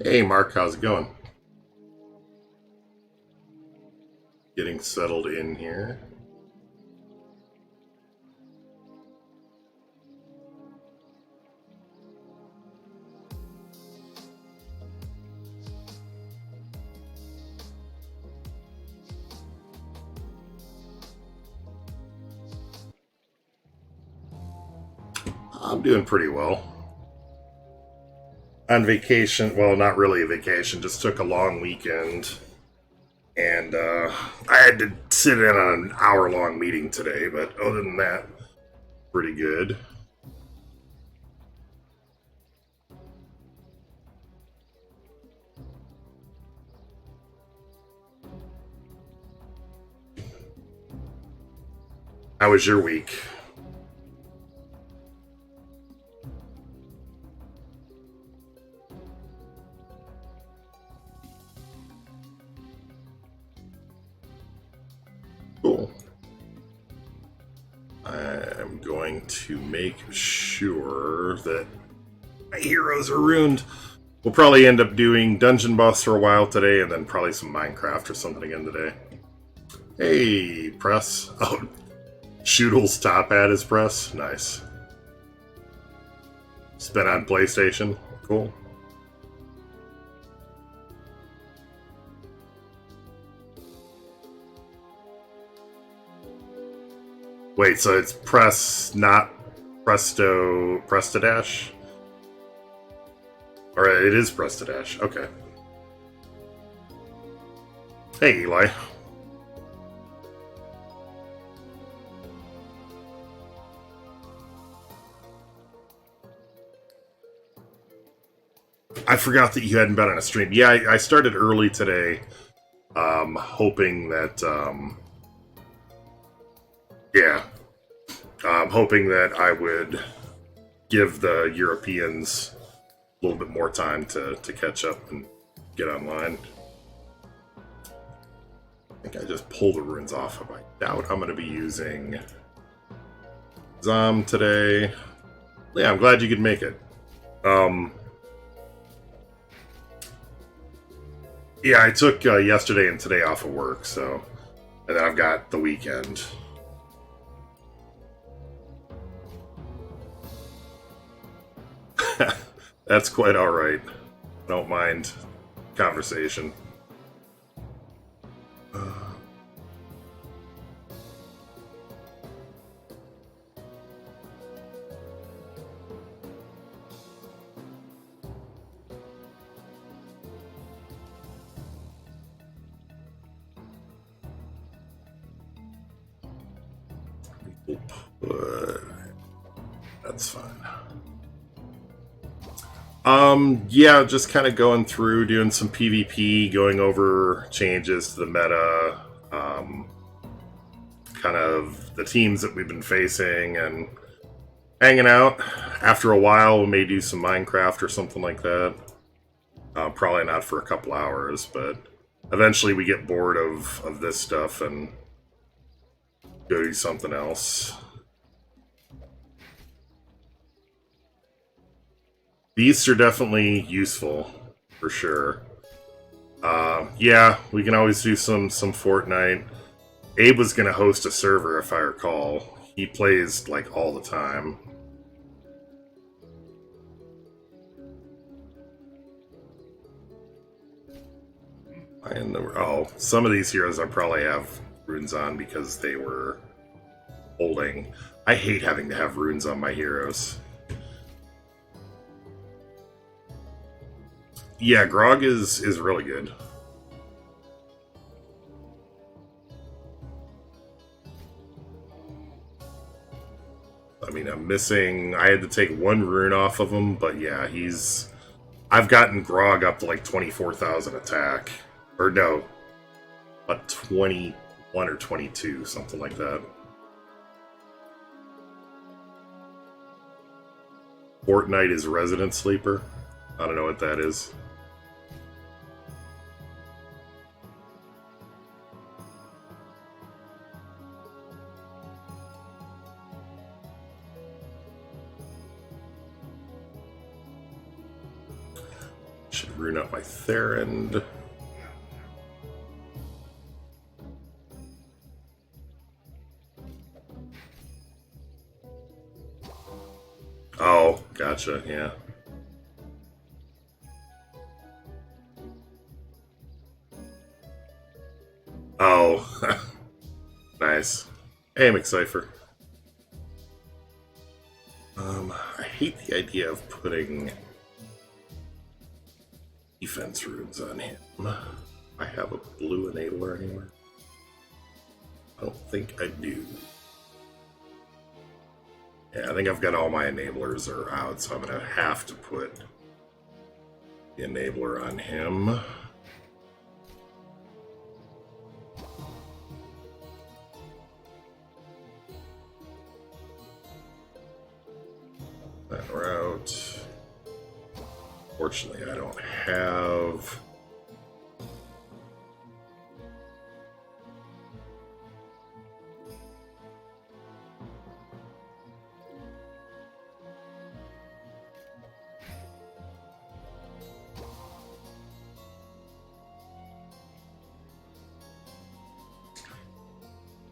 Hey Mark, how's it going? Getting settled in here. I'm doing pretty well. On vacation, well, not really a vacation, just took a long weekend. And I had to sit in on an hour-long meeting today, but other than that, pretty good. How was your week? Cool. I'm going to make sure that my heroes are ruined. We'll probably end up doing Dungeon Boss for a while today, and then probably some Minecraft or something again today. Hey, Press. Oh, Shoodle's top hat is Press. Nice. It's been on PlayStation. Cool. Wait, so it's Press, not Prestodash? Alright, it is Prestodash. Okay. Hey, Eli. I forgot that you hadn't been on a stream. Yeah, I started early today, hoping that, hoping that I would give the Europeans a little bit more time to catch up and get online. I think I just pulled the runes off. I doubt I'm going to be using Zom today. Yeah, I'm glad you could make it. Yeah, I took yesterday and today off of work, so... And then I've got the weekend. That's quite alright. I don't mind conversation. That's fine. Yeah, just kind of going through, doing some PvP, going over changes to the meta, kind of the teams that we've been facing, and hanging out. After a while, we may do some Minecraft or something like that. Probably not for a couple hours, but eventually we get bored of this stuff and go do something else. Beasts are definitely useful, for sure. Yeah, we can always do some Fortnite. Abe was going to host a server, if I recall. He plays, like, all the time. Oh, some of these heroes I probably have runes on because they were holding. I hate having to have runes on my heroes. Yeah, Grog is really good. I mean, I'm missing... I had to take one rune off of him, but yeah, he's... I've gotten Grog up to like 24,000 attack. Or no, about 21 or 22, something like that. Fortnite is Resident Sleeper. I don't know what that is. Should rune up my Therend. Oh, gotcha, yeah. Oh, nice. Hey, McCipher. I hate the idea of putting defense runes on him. I have a blue enabler anywhere. I don't think I do. Yeah, I think I've got all my enablers are out, so I'm going to have to put the enabler on him. That route. Fortunately, I don't have...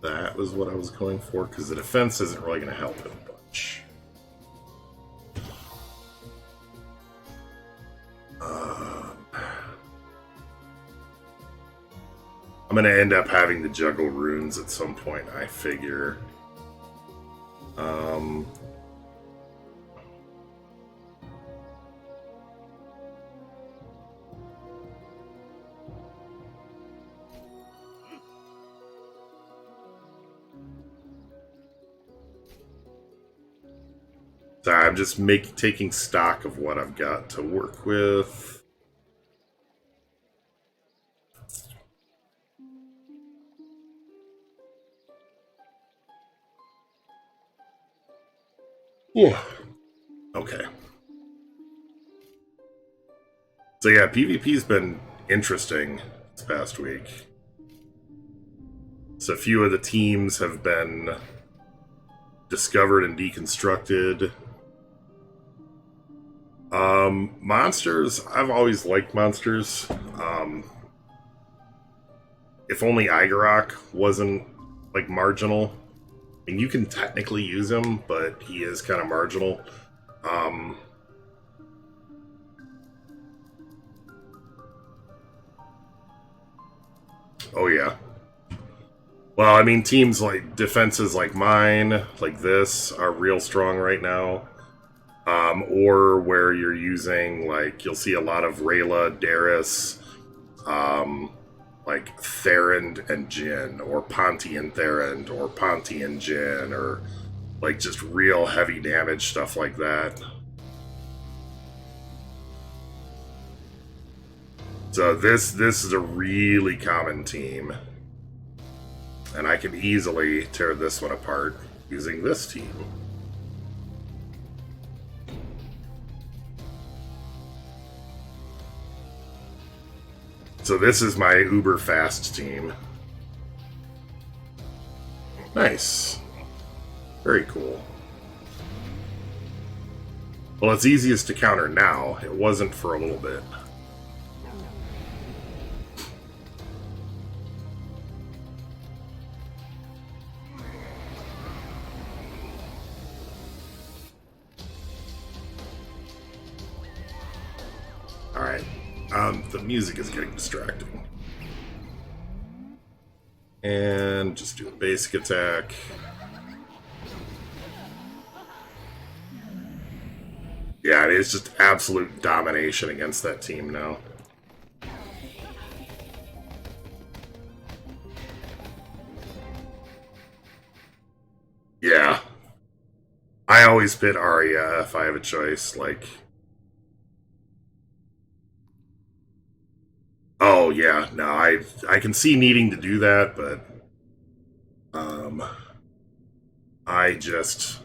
That was what I was going for, because the defense isn't really going to help him much. I'm going to end up having to juggle runes at some point, I figure. So I'm just taking stock of what I've got to work with. Yeah. Okay. So yeah, PvP's been interesting this past week. So a few of the teams have been discovered and deconstructed. Monsters, I've always liked monsters. If only Igorok wasn't, like, marginal. I mean, you can technically use him, but he is kind of marginal. Oh, yeah. Well, I mean, teams like, defenses like mine, like this, are real strong right now. Or where you're using, like, you'll see a lot of Rayla, Darius, like Therend and Jin, or Ponti and Therend, or Ponti and Jin, or like just real heavy damage stuff like that. So this is a really common team, and I can easily tear this one apart using this team. So this is my uber fast team. Nice. Very cool. Well, it's easiest to counter now. It wasn't for a little bit. Alright. The music is getting distracting. And just do a basic attack. Yeah, it is just absolute domination against that team now. Yeah. I always pit Arya if I have a choice, like... Oh, yeah, no, I can see needing to do that, but... I just...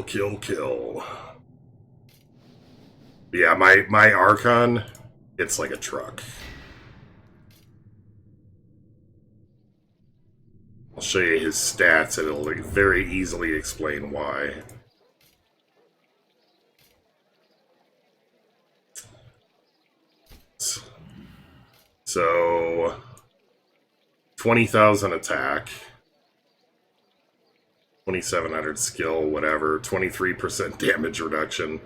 Kill. Yeah, my Archon, it's like a truck. I'll show you his stats and it'll very easily explain why. So 20,000 attack, 2,700 skill, whatever, 23% damage reduction.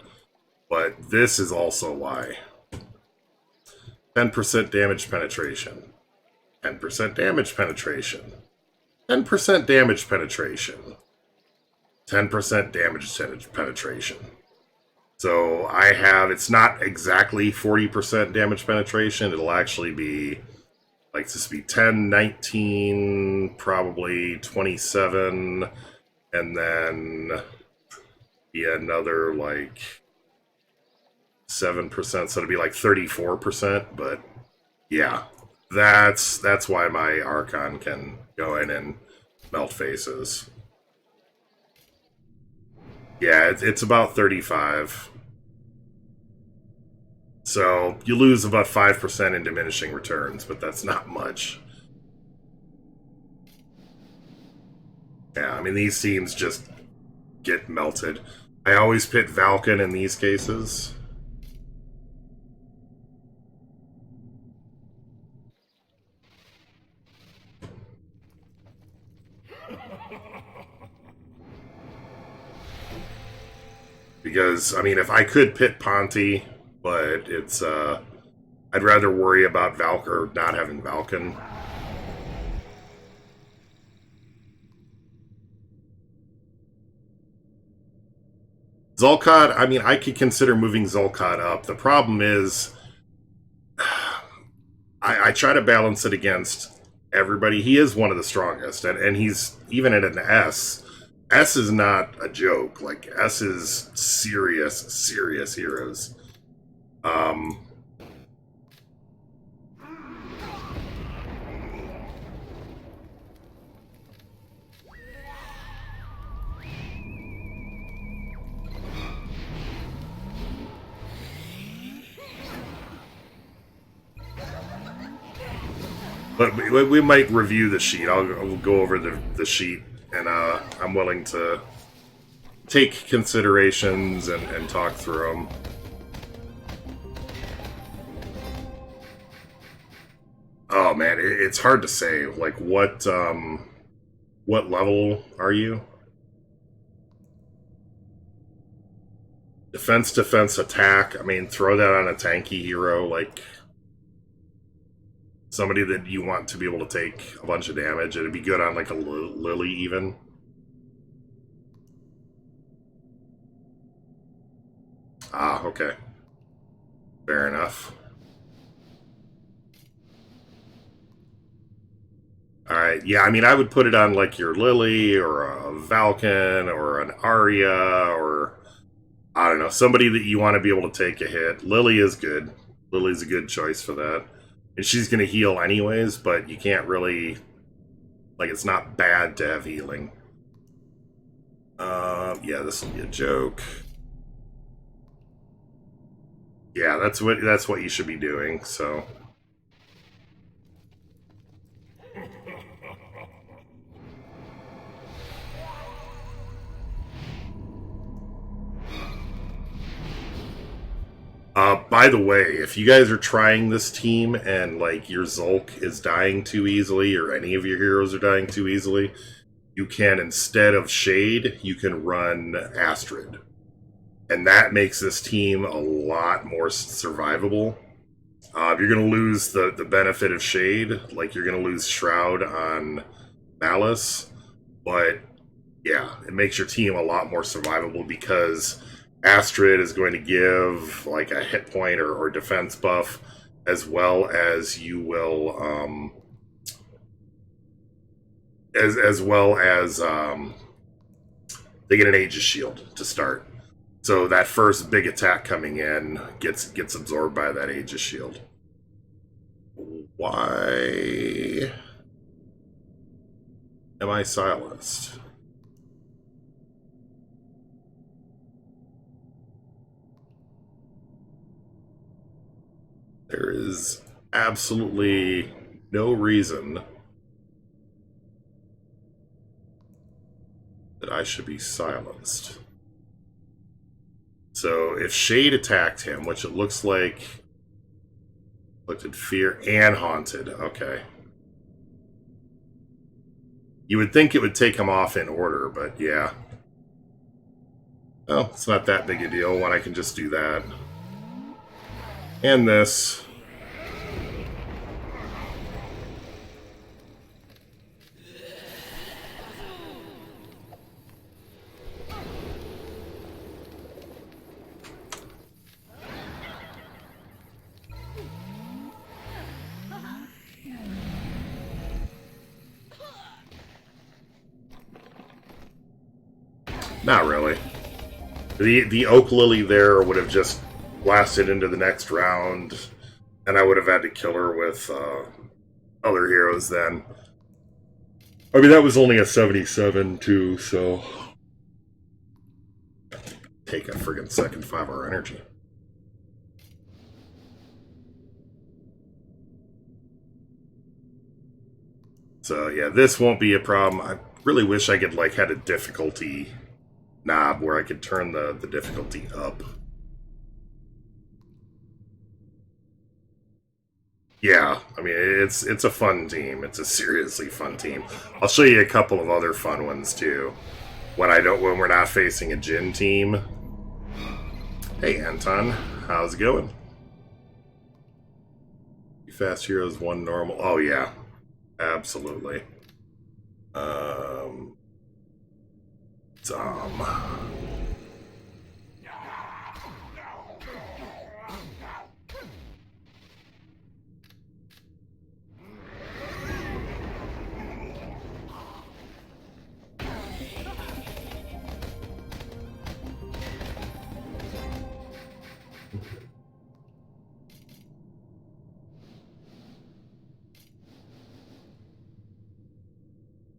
But this is also why. 10% damage penetration. 10% damage penetration. 10% damage penetration. 10% damage penetration. So I have, it's not exactly 40% damage penetration. It'll actually be, like, this be 10, 19, probably 27, and then be another, like, 7%, so it'd be like 34%, but yeah, that's why my Archon can go in and melt faces. Yeah, it's about 35. So you lose about 5% in diminishing returns, but that's not much. Yeah, I mean, these teams just get melted. I always pit Valken in these cases. Because, I mean, if I could pit Ponti, but it's, I'd rather worry about Valk or not having Valken. Zul'Qad, I mean, I could consider moving Zul'Qad up. The problem is, I try to balance it against everybody. He is one of the strongest, and he's, even at an S, S is not a joke. Like, S is serious heroes. But we might review the sheet. I'll go over the sheet, and I'm willing to take considerations and talk through them. Oh man, it's hard to say. Like, what level are you? Defense, attack. I mean, throw that on a tanky hero, like somebody that you want to be able to take a bunch of damage. It'd be good on like a Lily even. Ah, okay. Fair enough. Alright, yeah, I mean, I would put it on like your Lily or a Valken or an Arya or, I don't know, somebody that you want to be able to take a hit. Lily is good. Lily's a good choice for that. And she's going to heal anyways, but you can't really, like, it's not bad to have healing. Yeah, this will be a joke. Yeah, that's what you should be doing, so. By the way, if you guys are trying this team and, like, your Zulk is dying too easily, or any of your heroes are dying too easily, you can, instead of Shade, you can run Astrid. And that makes this team a lot more survivable. You're going to lose the benefit of Shade, like you're going to lose Shroud on Malice, but yeah, it makes your team a lot more survivable because Astrid is going to give like a hit point or defense buff, as well as you will, as well as they get an Aegis Shield to start. So that first big attack coming in gets absorbed by that Aegis Shield. Why am I silenced? There is absolutely no reason that I should be silenced. So if Shade attacked him, which it looks like Looked at fear and haunted. Okay. You would think it would take them off in order, but yeah. Well, it's not that big a deal when I can just do that. And this. Not really. The Oak Lily there would have just blasted into the next round, and I would have had to kill her with other heroes then. I mean, that was only a 77 too, so... Take a friggin' second 5-hour energy. So yeah, this won't be a problem. I really wish I could like had a difficulty knob where I could turn the difficulty up. Yeah, I mean it's a fun team. It's a seriously fun team. I'll show you a couple of other fun ones too. When we're not facing a Jin team. Hey Anton, how's it going? Fast heroes, one normal. Oh yeah, absolutely.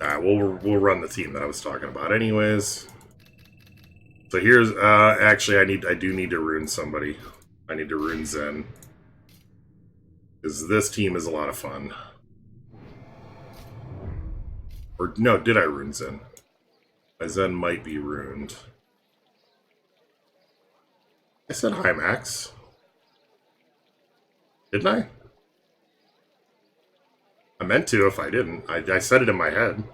Alright, we'll run the team that I was talking about anyways. So here's actually I do need to rune somebody. I need to rune Zen. Because this team is a lot of fun. Or no, did I rune Zen? My Zen might be ruined. I said hi, Max. Didn't I? I meant to if I didn't. I said it in my head.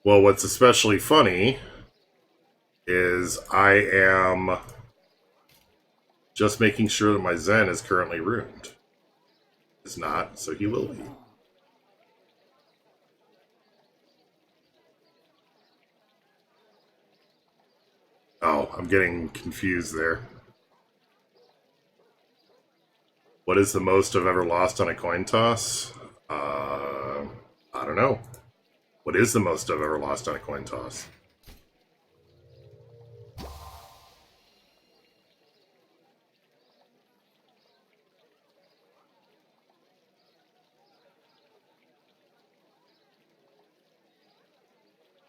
Well, what's especially funny is I am just making sure that my Zen is currently ruined. It's not, so he will be. Oh, I'm getting confused there. What is the most I've ever lost on a coin toss? I don't know. What is the most I've ever lost on a coin toss?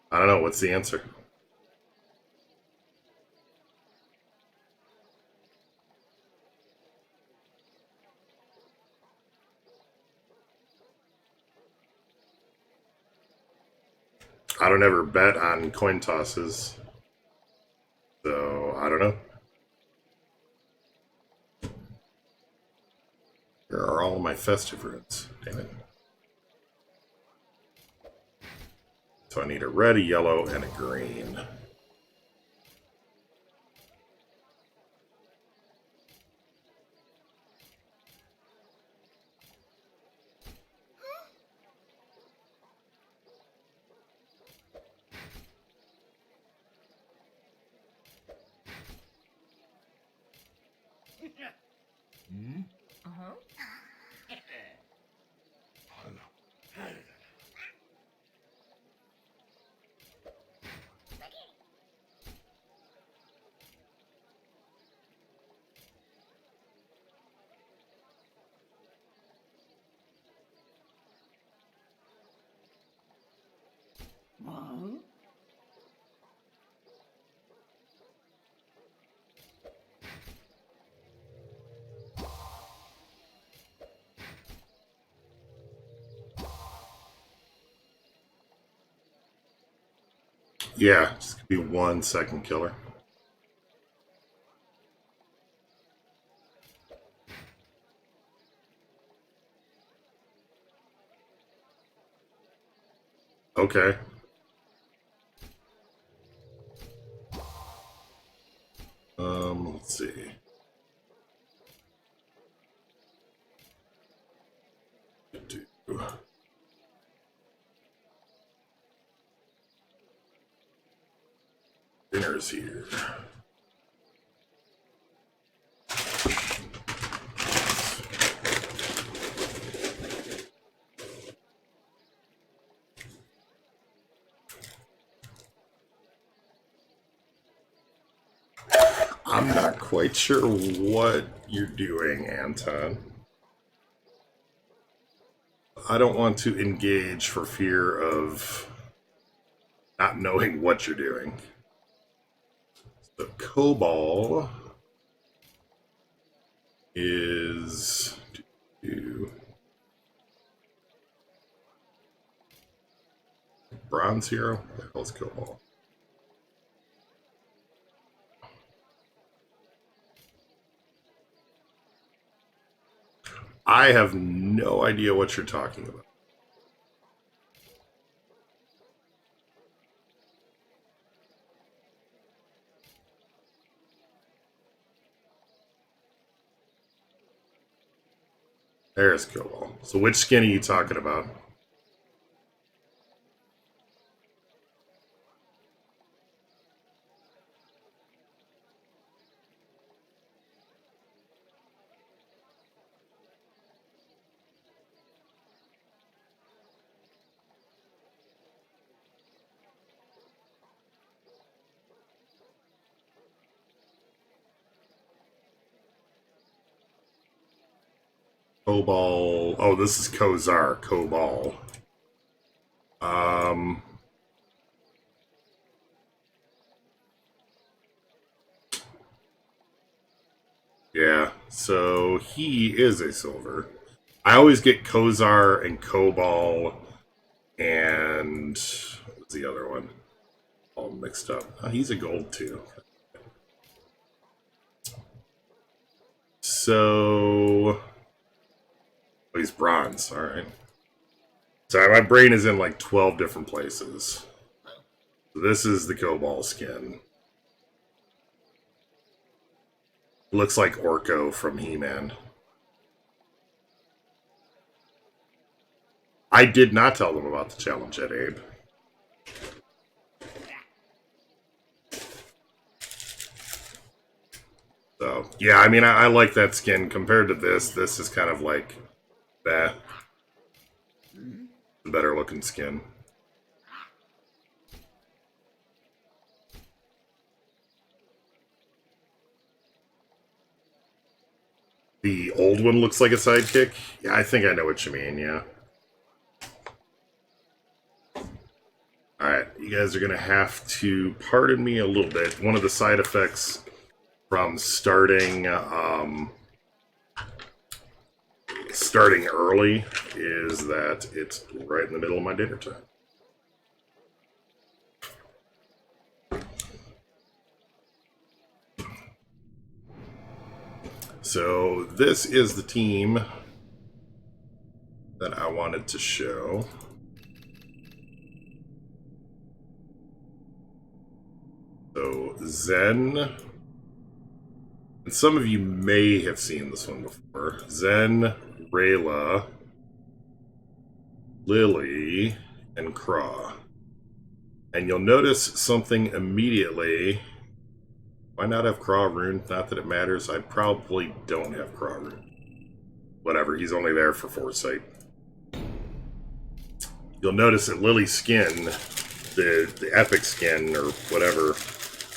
I don't know. What's the answer? I don't ever bet on coin tosses. So, I don't know. Here are all my festive runes. Damn it. So I need a red, a yellow, and a green. Yeah, just could be 1 second killer. Okay. Let's see. Dinner's here. I'm not quite sure what you're doing, Anton. I don't want to engage for fear of not knowing what you're doing. The COBOL is bronze hero. What the hell's COBOL? I have no idea what you're talking about. There's COBOL. So which skin are you talking about? COBOL. Oh, this is Kozar. COBOL. Yeah, so he is a silver. I always get Kozar and COBOL and what's the other one? All mixed up. Oh, he's a gold too. So oh, he's bronze. All right. Sorry, my brain is in like 12 different places. So this is the COBOL skin. Looks like Orko from He-Man. I did not tell them about the challenge at Abe. So, yeah, I mean, I like that skin. Compared to this is kind of like that. The better looking skin. The old one looks like a sidekick? Yeah, I think I know what you mean, yeah. Alright, you guys are going to have to pardon me a little bit. One of the side effects from starting early is that it's right in the middle of my dinner time. So this is the team that I wanted to show. So Zen, and some of you may have seen this one before. Zen, Rayla, Lily, and Craw. And you'll notice something immediately. Why not have Craw Rune? Not that it matters. I probably don't have Craw Rune. Whatever, he's only there for foresight. You'll notice that Lily's skin, the epic skin or whatever,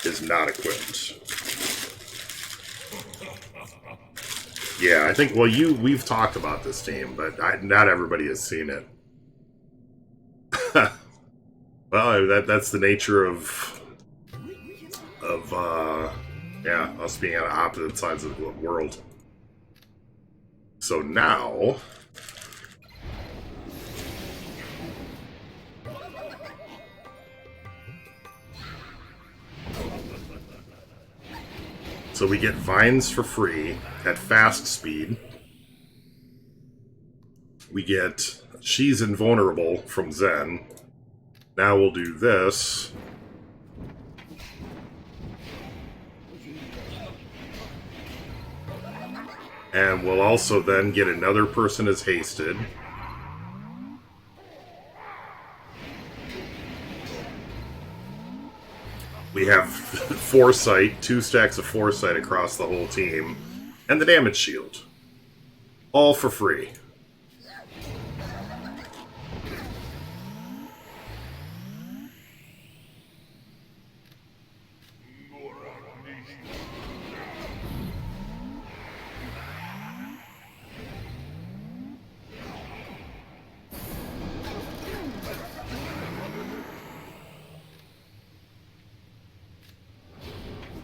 is not equipped. Yeah, I think, well, we've talked about this team, but not everybody has seen it. Well, that's the nature of yeah, us being on opposite sides of the world. So now, So we get vines for free at fast speed. We get She's Invulnerable from Zen. Now we'll do this. And we'll also then get another person as hasted. We have Foresight, 2 stacks of Foresight across the whole team, and the damage shield. All for free.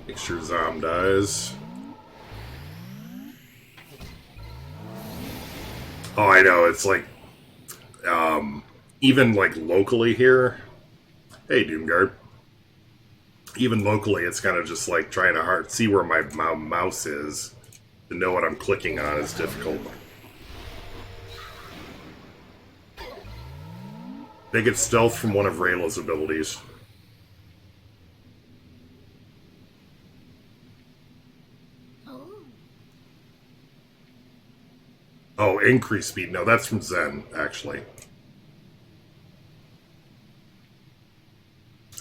Make sure Zom dies. Oh, I know, it's like, even like locally here, hey Doomguard, even locally it's kind of just like trying to see where my mouse is to know what I'm clicking on is difficult. They get stealth from one of Rayla's abilities. Oh, increase speed. No, that's from Zen, actually.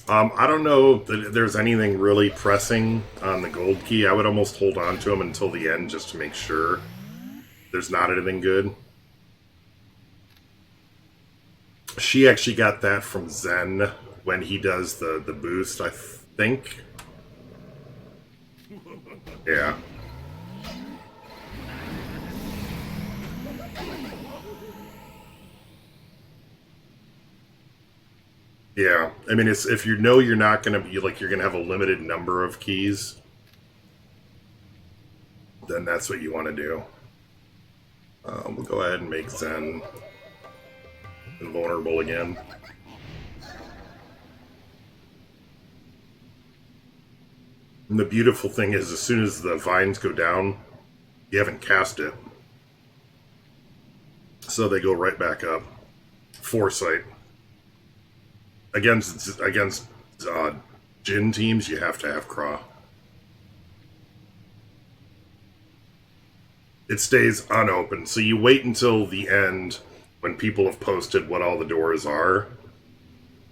I don't know that there's anything really pressing on the gold key. I would almost hold on to him until the end just to make sure there's not anything good. She actually got that from Zen when he does the boost, I think. Yeah. Yeah, I mean, it's if you know you're not going to be, like, you're going to have a limited number of keys, then that's what you want to do. We'll go ahead and make Zen invulnerable again. And the beautiful thing is, as soon as the vines go down, you haven't cast it. So they go right back up. Foresight. Against Jin teams, you have to have Craw. It stays unopened, so you wait until the end when people have posted what all the doors are.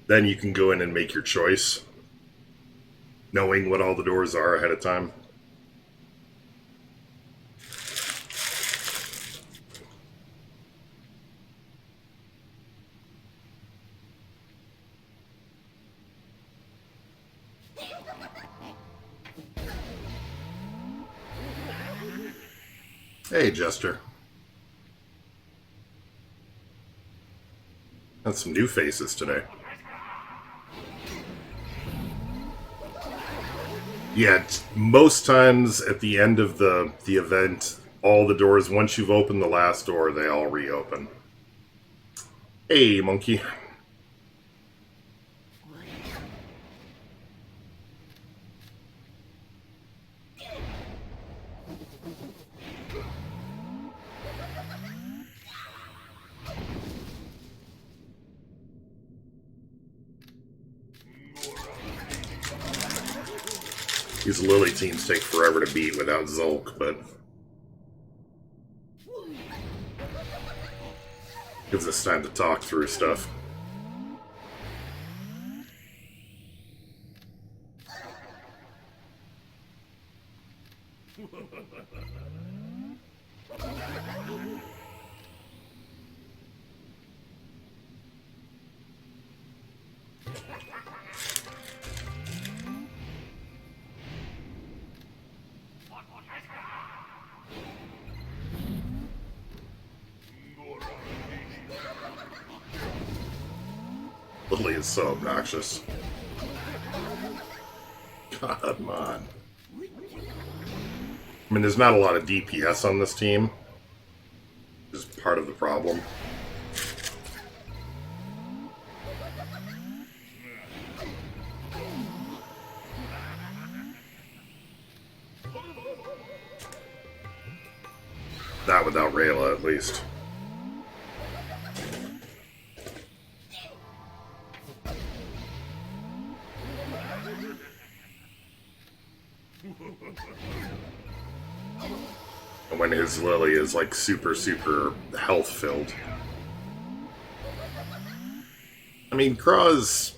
Then you can go in and make your choice, knowing what all the doors are ahead of time. Hey, Jester. Got some new faces today. Yeah, most times at the end of the event, all the doors, once you've opened the last door, they all reopen. Hey, monkey. These Lily teams take forever to beat without Zulk, but gives us time to talk through stuff. Lily is so obnoxious. Come on. I mean, there's not a lot of DPS on this team, which is part of the problem. Not without Rayla, at least. And when his Lily is like super health filled. I mean, Kraw's,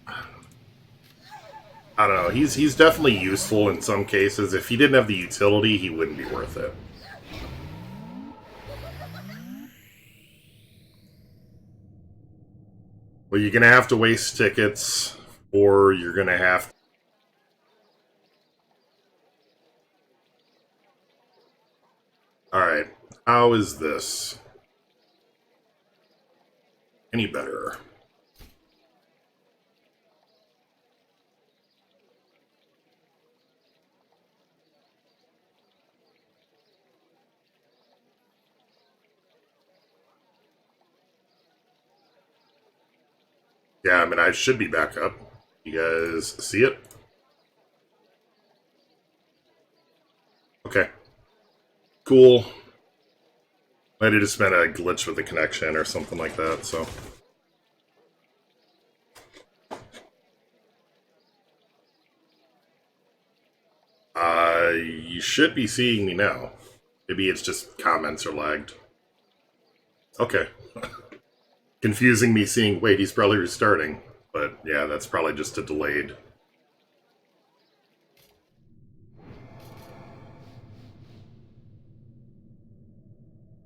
I don't know, he's definitely useful in some cases. If he didn't have the utility, he wouldn't be worth it. Well, you're gonna have to waste tickets, or you're gonna have... Alright, how is this any better? Yeah, I mean, I should be back up. You guys see it? Okay. Cool. Might have just been a glitch with the connection or something like that, so... you should be seeing me now. Maybe it's just comments are lagged. Okay. Confusing me seeing, wait, he's probably restarting. But yeah, that's probably just a delayed.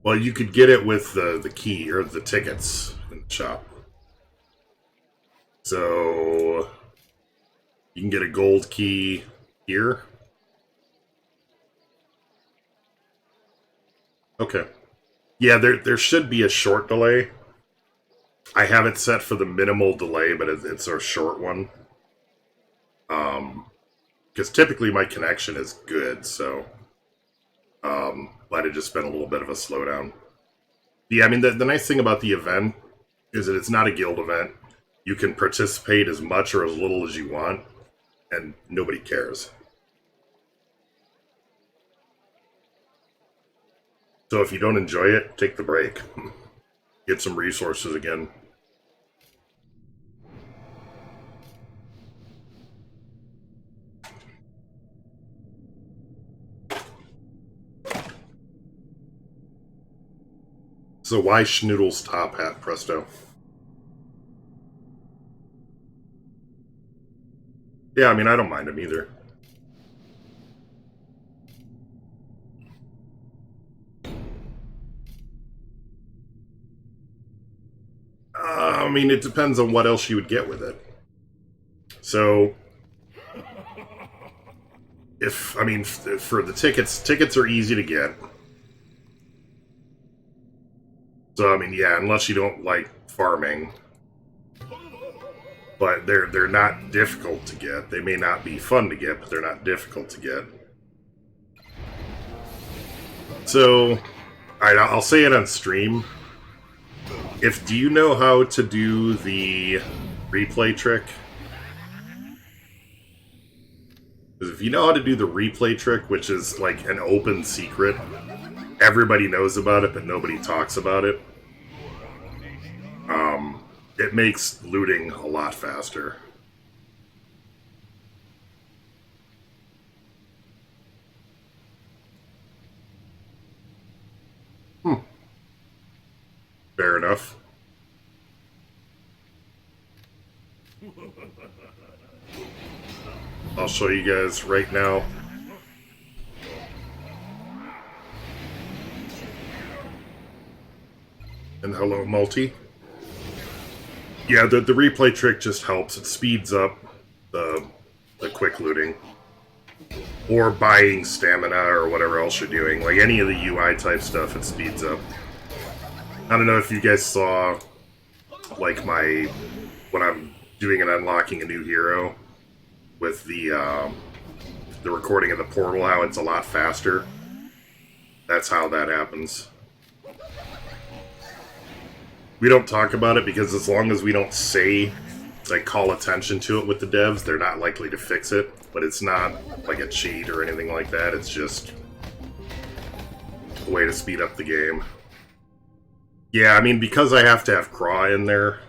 Well, you could get it with the key, or the tickets in the shop. So, you can get a gold key here. Okay. Yeah, there should be a short delay. I have it set for the minimal delay, but it's a short one. Because typically my connection is good, so... might have just been a little bit of a slowdown. Yeah, I mean, the nice thing about the event is that it's not a guild event. You can participate as much or as little as you want, and nobody cares. So if you don't enjoy it, take the break. Get some resources again. So why Schnoodle's top hat, Presto? Yeah, I mean, I don't mind him either. I mean, it depends on what else you would get with it. So, for the tickets are easy to get. So, I mean, yeah, unless you don't like farming. But they're not difficult to get. They may not be fun to get, but they're not difficult to get. So, alright, I'll say it on stream. Do you know how to do the replay trick? Because if you know how to do the replay trick, which is like an open secret, everybody knows about it, but nobody talks about it. It makes looting a lot faster. Fair enough. I'll show you guys right now. And hello, Multi. Yeah, the replay trick just helps. It speeds up the quick looting. Or buying stamina or whatever else you're doing. Like any of the UI type stuff, it speeds up. I don't know if you guys saw, like, when I'm doing and unlocking a new hero with the recording of the portal, how it's a lot faster. That's how that happens. We don't talk about it because as long as we don't say, like, call attention to it with the devs, they're not likely to fix it. But it's not like a cheat or anything like that. It's just a way to speed up the game. Yeah, I mean, because I have to have Craw in there,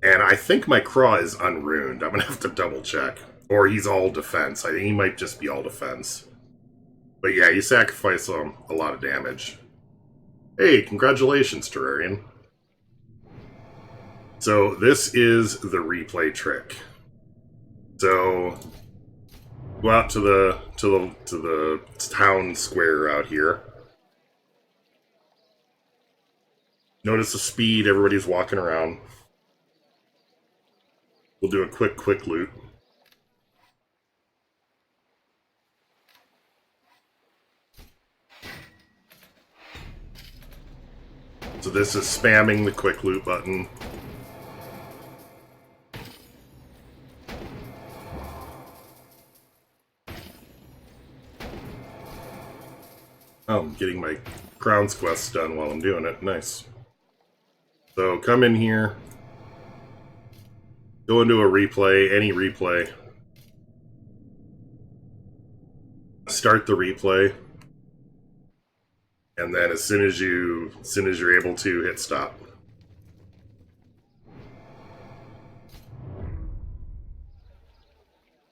and I think my Craw is unruined. I'm going to have to double check. Or he's all defense. I think he might just be all defense. But yeah, you sacrifice a lot of damage. Hey, congratulations, Terrarian. So this is the replay trick. So go out to the town square out here. Notice the speed, everybody's walking around. We'll do a quick loot. So this is spamming the quick loot button. Oh, I'm getting my Crown's Quest done while I'm doing it. Nice. So come in here. Go into a replay, any replay. Start the replay. And then as soon as you're able to, hit stop.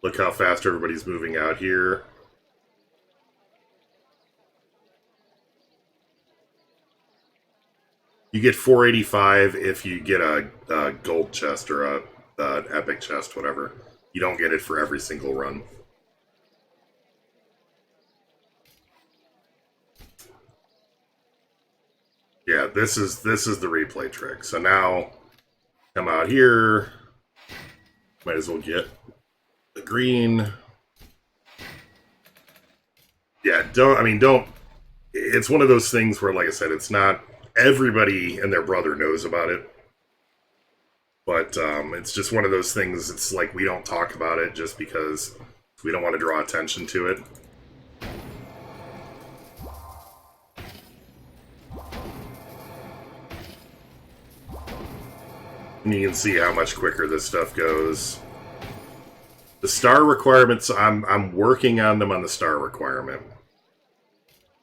Look how fast everybody's moving out here. You get 485 if you get a gold chest or a epic chest, whatever. You don't get it for every single run. Yeah, this is the replay trick. So now, come out here. Might as well get the green. Yeah, don't. It's one of those things where, like I said, it's not everybody and their brother knows about it. But it's just one of those things. It's like we don't talk about it just because we don't want to draw attention to it. And you can see how much quicker this stuff goes. The star requirements, I'm working on them on the star requirement.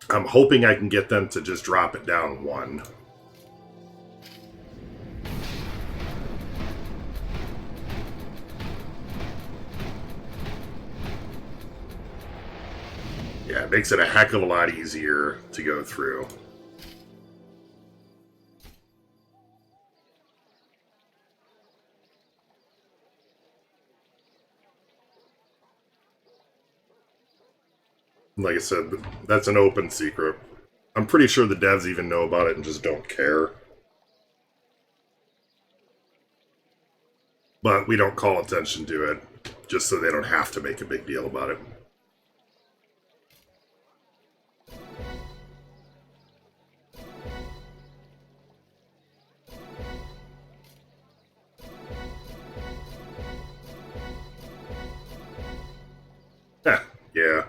I'm hoping I can get them to just drop it down 1. Yeah, it makes it a heck of a lot easier to go through. Like I said, that's an open secret. I'm pretty sure the devs even know about it and just don't care. But we don't call attention to it, just so they don't have to make a big deal about it. Yeah.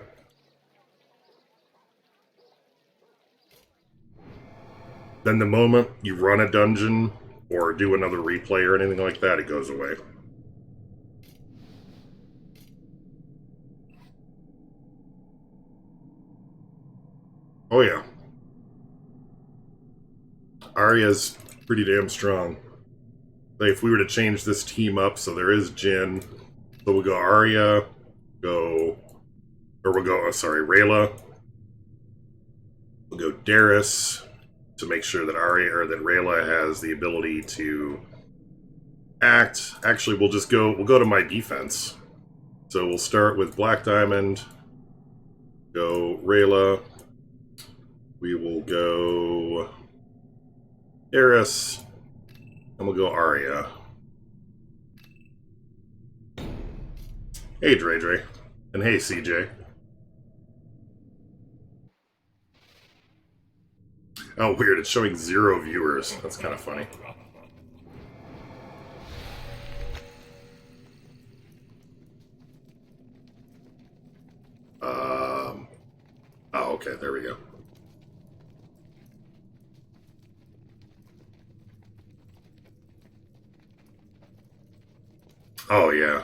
Then the moment you run a dungeon or do another replay or anything like that, it goes away. Oh yeah. Arya's pretty damn strong. Like if we were to change this team up, so there is Jin, so we'll go Arya, Rayla. We'll go Darius to make sure that Rayla has the ability to act. Actually, we'll go to my defense. So we'll start with Black Diamond, go Rayla, we will go Darius, and we'll go Arya. Hey Dre, and hey CJ. Oh, weird. It's showing 0 viewers. That's kind of funny. Oh, okay. There we go. Oh, yeah.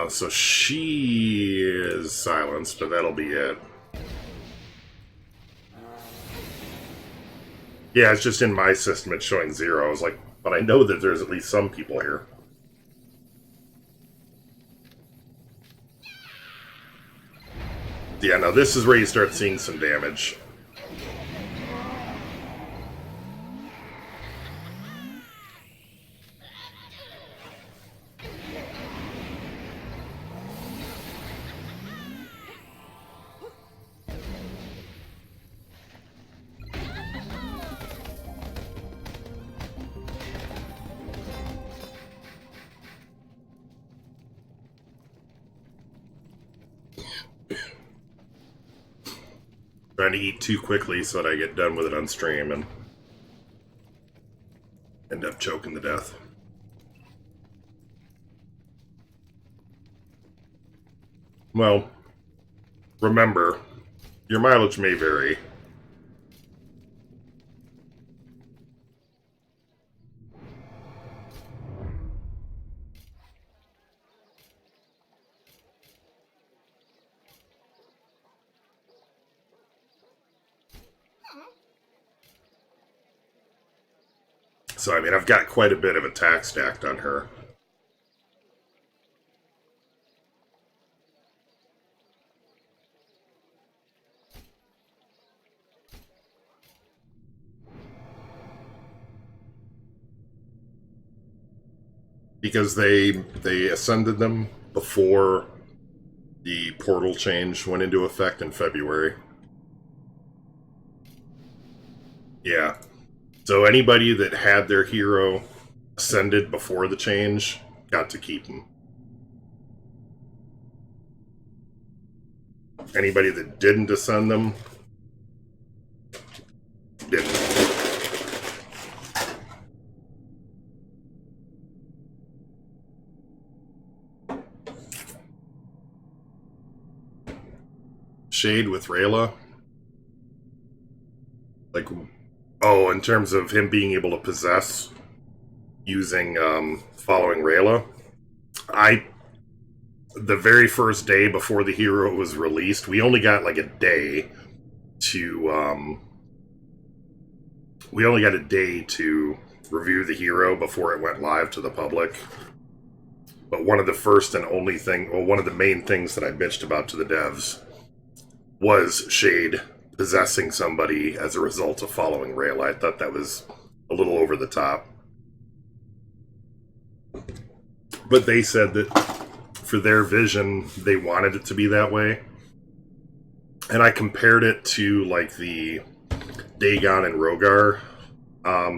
So she is silenced, but that'll be it. Yeah, it's just in my system it's showing 0. I was like, but I know that there's at least some people here. Yeah, now this is where you start seeing some damage. Trying to eat too quickly so that I get done with it on stream and end up choking to death. Well, remember, your mileage may vary. So, I mean, I've got quite a bit of attack stacked on her. Because they ascended them before the portal change went into effect in February. Yeah. So anybody that had their hero ascended before the change got to keep them. Anybody that didn't ascend them didn't. Shade with Rayla? Like, oh, in terms of him being able to possess using following Rayla? The very first day before the hero was released, we only got like a day to review the hero before it went live to the public. But one of the first and only thing, well, one of the main things that I bitched about to the devs was Shade possessing somebody as a result of following Rayla. I thought that was a little over the top. But they said that for their vision, they wanted it to be that way. And I compared it to like the Dagon and Rogar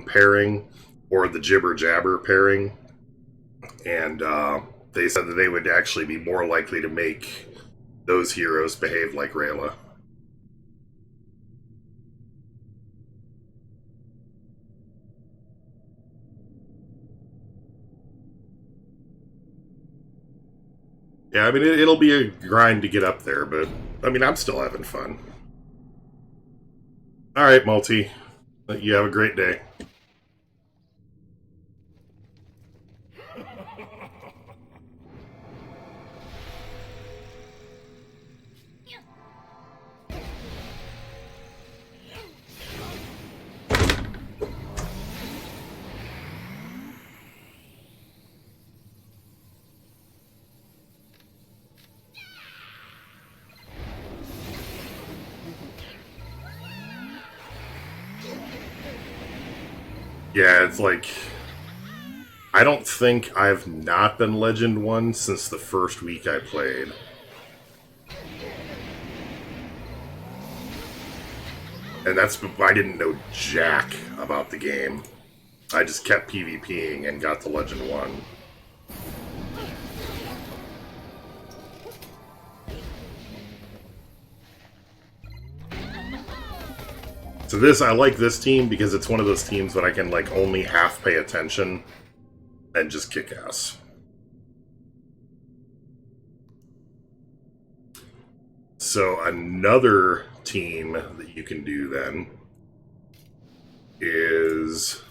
pairing, or the Jibber Jabber pairing. And they said that they would actually be more likely to make those heroes behave like Rayla. Yeah, I mean, it'll be a grind to get up there, but, I mean, I'm still having fun. Alright, Multi. You have a great day. Yeah, it's like, I don't think I've not been Legend 1 since the first week I played. And that's, I didn't know jack about the game. I just kept PvPing and got to Legend 1. So this, I like this team because it's one of those teams that I can like only half pay attention and just kick ass. So another team that you can do then is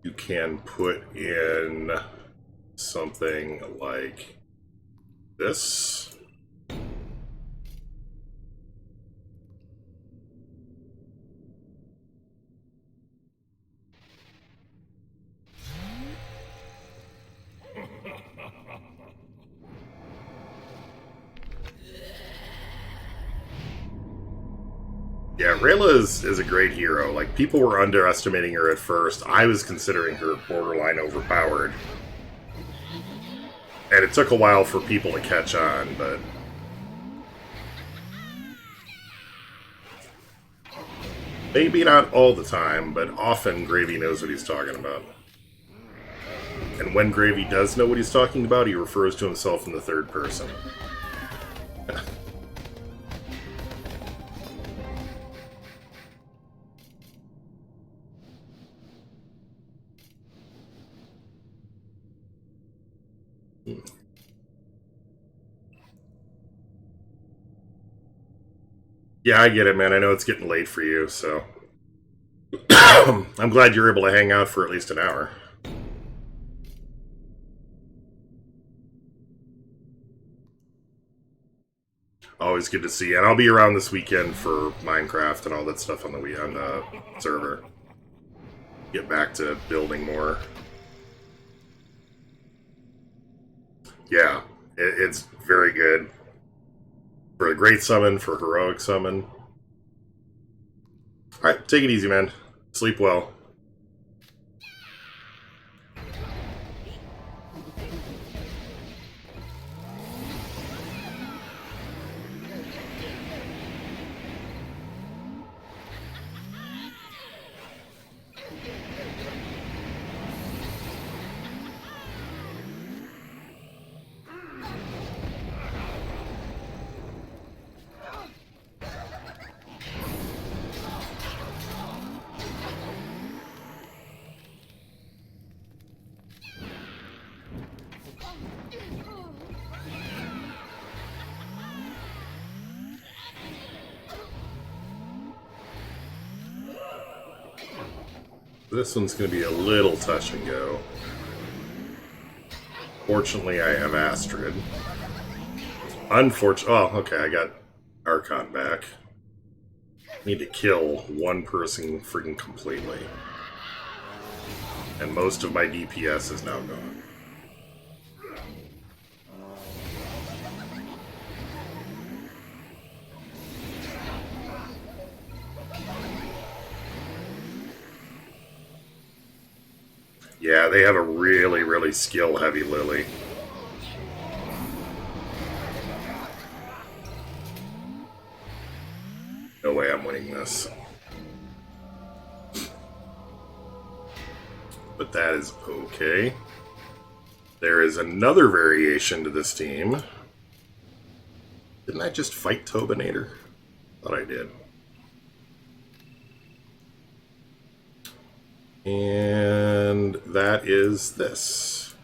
you can put in something like this. Yeah, Rayla is a great hero. Like, people were underestimating her at first. I was considering her borderline overpowered. And it took a while for people to catch on, but... maybe not all the time, but often Gravy knows what he's talking about. And when Gravy does know what he's talking about, he refers to himself in the third person. Yeah, I get it, man. I know it's getting late for you, so... I'm glad you're able to hang out for at least an hour. Always good to see you. And I'll be around this weekend for Minecraft and all that stuff on the server. Get back to building more. Yeah, it's very good. For a great summon, for a heroic summon. Alright, take it easy, man. Sleep well. This one's going to be a little touch and go. Fortunately, I have Astrid. Unfortunately... oh, okay, I got Archon back. Need to kill one person freaking completely. And most of my DPS is now gone. Yeah, they have a really, really skill-heavy Lily. No way I'm winning this. But that is okay. There is another variation to this team. Didn't I just fight Tobinator? Thought I did. And that is this.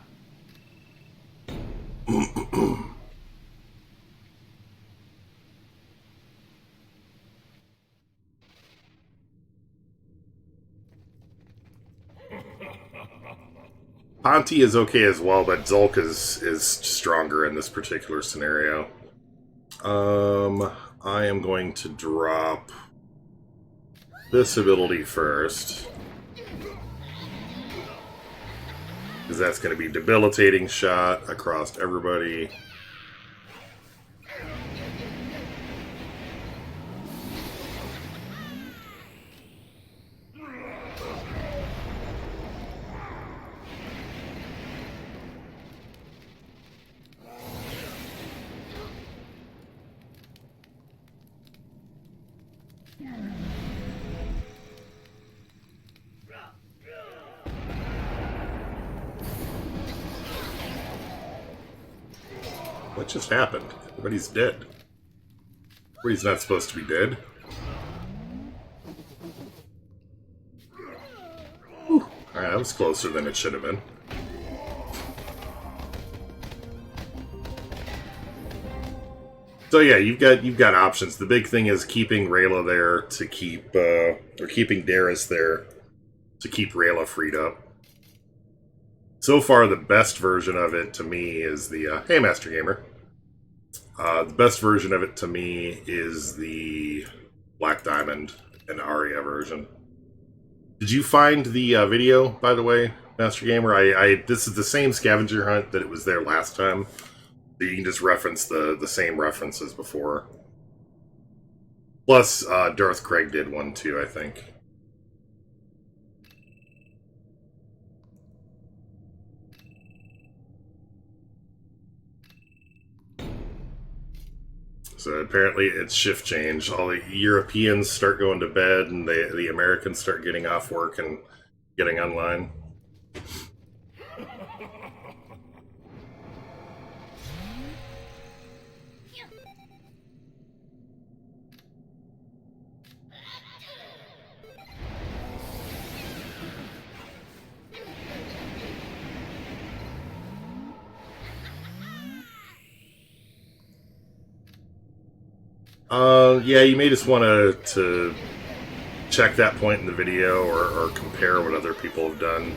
Ponty is okay as well, but Zulk is stronger in this particular scenario. I am going to drop this ability first. Because that's going to be debilitating shot across everybody. What just happened? Everybody's dead. Everybody's not supposed to be dead. Alright, that was closer than it should have been. So yeah, you've got options. The big thing is keeping Rayla there to keep or keeping Darius there to keep Rayla freed up. So far, the best version of it to me is the hey, Master Gamer. The best version of it to me is the Black Diamond and Aria version. Did you find the video, by the way, Master Gamer? This is the same scavenger hunt that it was there last time. So you can just reference the same references before. Plus, Darth Craig did one too, I think. So apparently it's shift change. All the Europeans start going to bed, and the Americans start getting off work and getting online. Yeah, you may just want to check that point in the video or compare what other people have done.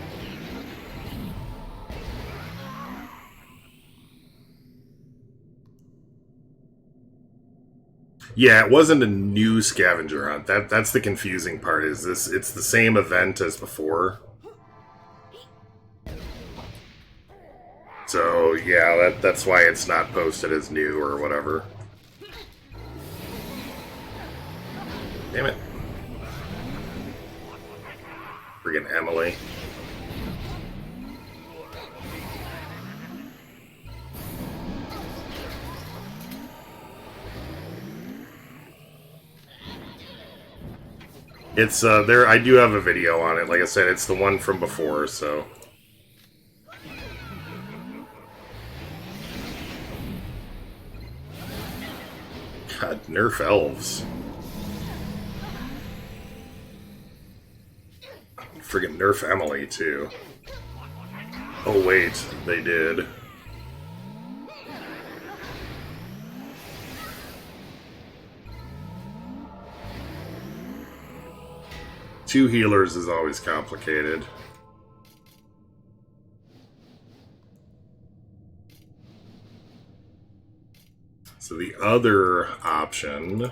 Yeah, it wasn't a new scavenger hunt. That's the confusing part. Is this? It's the same event as before. So yeah, that's why it's not posted as new or whatever. Damn it. Friggin' Emily. It's there. I do have a video on it. Like I said, it's the one from before, so. God, nerf elves. Friggin' nerf Emily, too. Oh, wait, they did. Two healers is always complicated. So the other option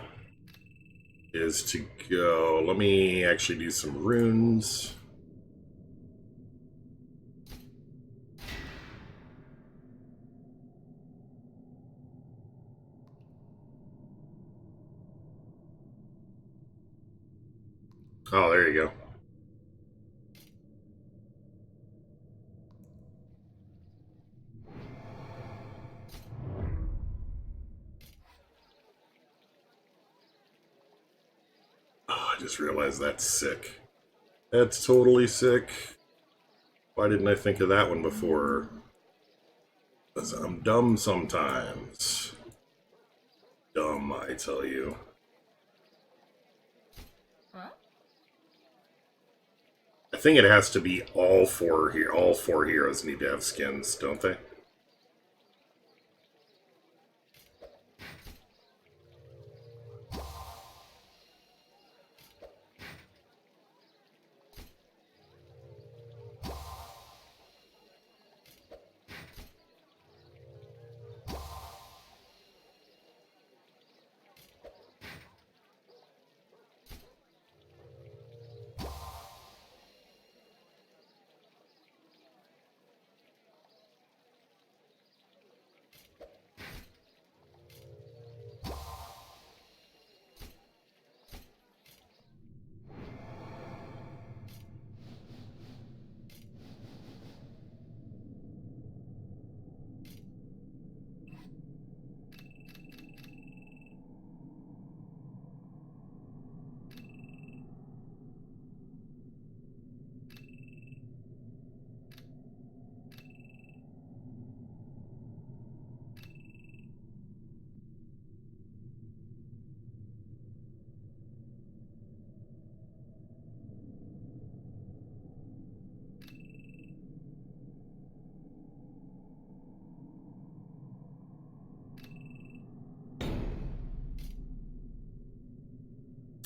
is to go... Let me actually do some runes. Oh, there you go. Oh, I just realized that's sick. That's totally sick. Why didn't I think of that one before? Because I'm dumb sometimes. Dumb, I tell you. I think it has to be all four here. All four heroes need to have skins, don't they?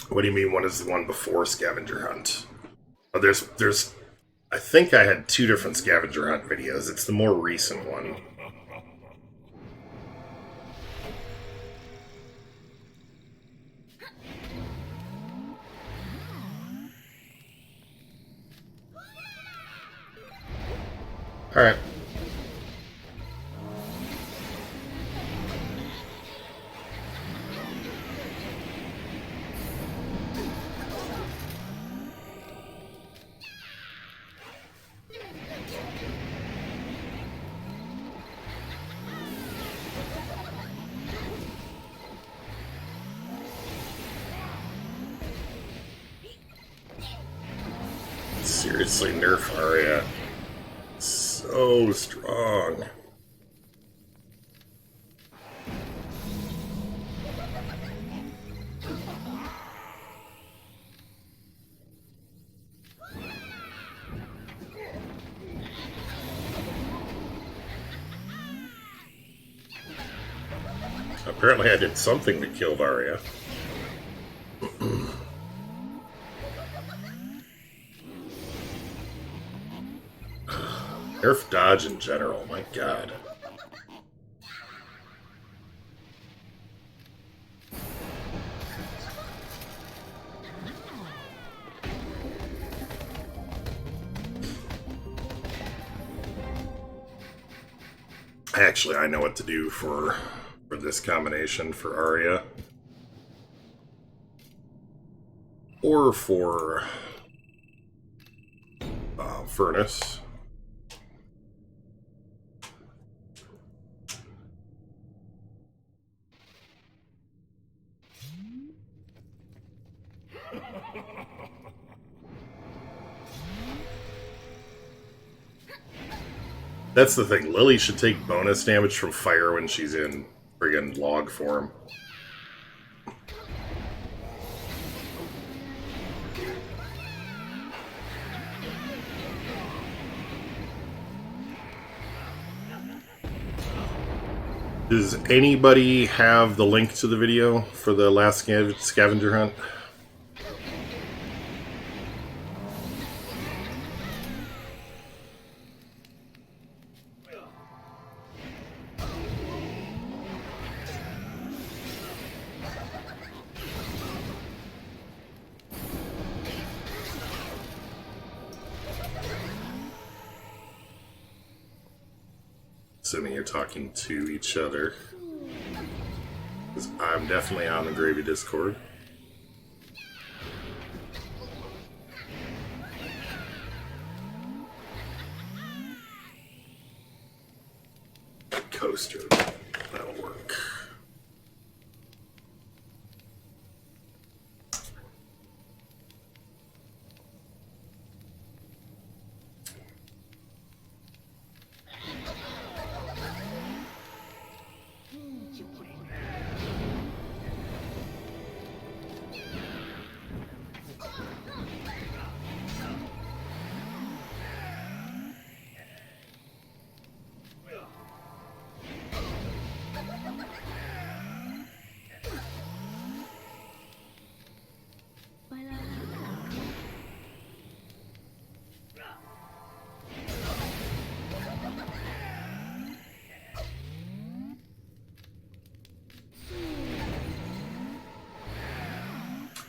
What do you mean, what is the one before Scavenger Hunt? Oh, there's... I think I had two different Scavenger Hunt videos. It's the more recent one. Alright. seriously nerf Arya. So strong. Apparently I did something that killed Arya. Nerf dodge in general, my god. Actually, I know what to do for this combination for Arya. Or for Furnace. That's the thing. Lily should take bonus damage from fire when she's in friggin' log form. Does anybody have the link to the video for the last scavenger hunt? Assuming you're talking to each other. Because I'm definitely on the Gravy Discord. Coaster. That'll work.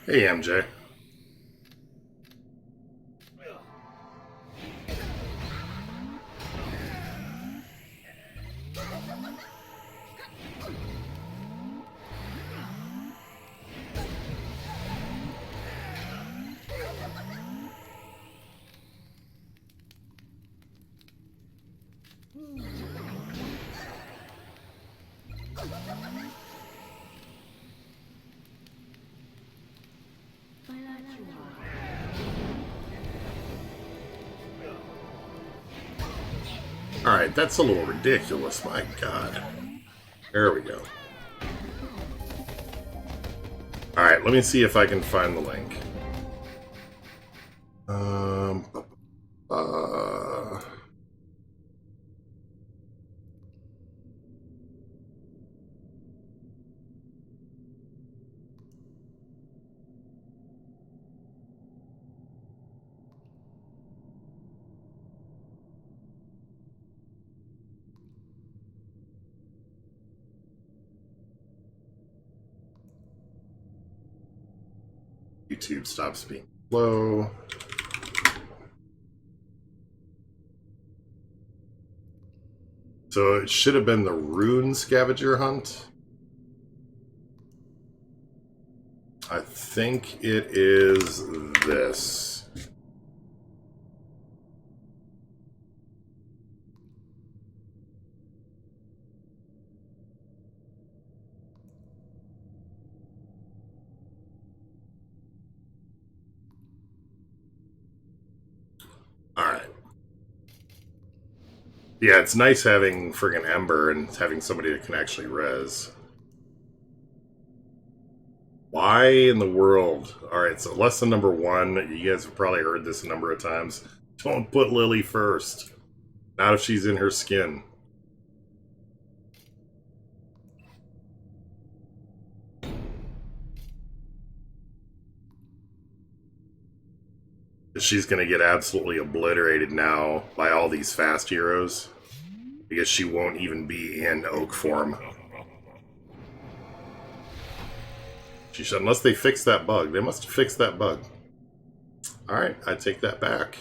Hey, MJ. Alright, that's a little ridiculous, my god. There we go. Alright, let me see if I can find the link. YouTube stops being slow. So it should have been the Rune scavenger hunt. I think it is this. Yeah, it's nice having friggin' Ember and having somebody that can actually res. Why in the world? Alright, so lesson number 1. You guys have probably heard this a number of times. Don't put Lily first. Not if she's in her skin. She's going to get absolutely obliterated now by all these fast heroes. Because she won't even be in oak form. She should, unless they fix that bug. They must have fixed that bug. Alright, I take that back.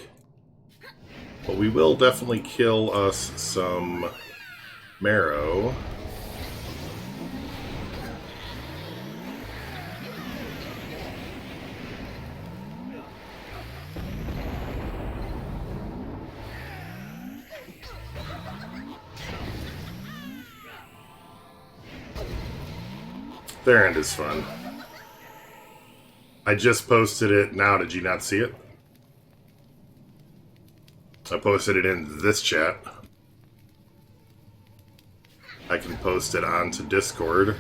But we will definitely kill us some marrow. Their end is fun. I just posted it now. Did you not see it? I posted it in this chat. I can post it onto Discord.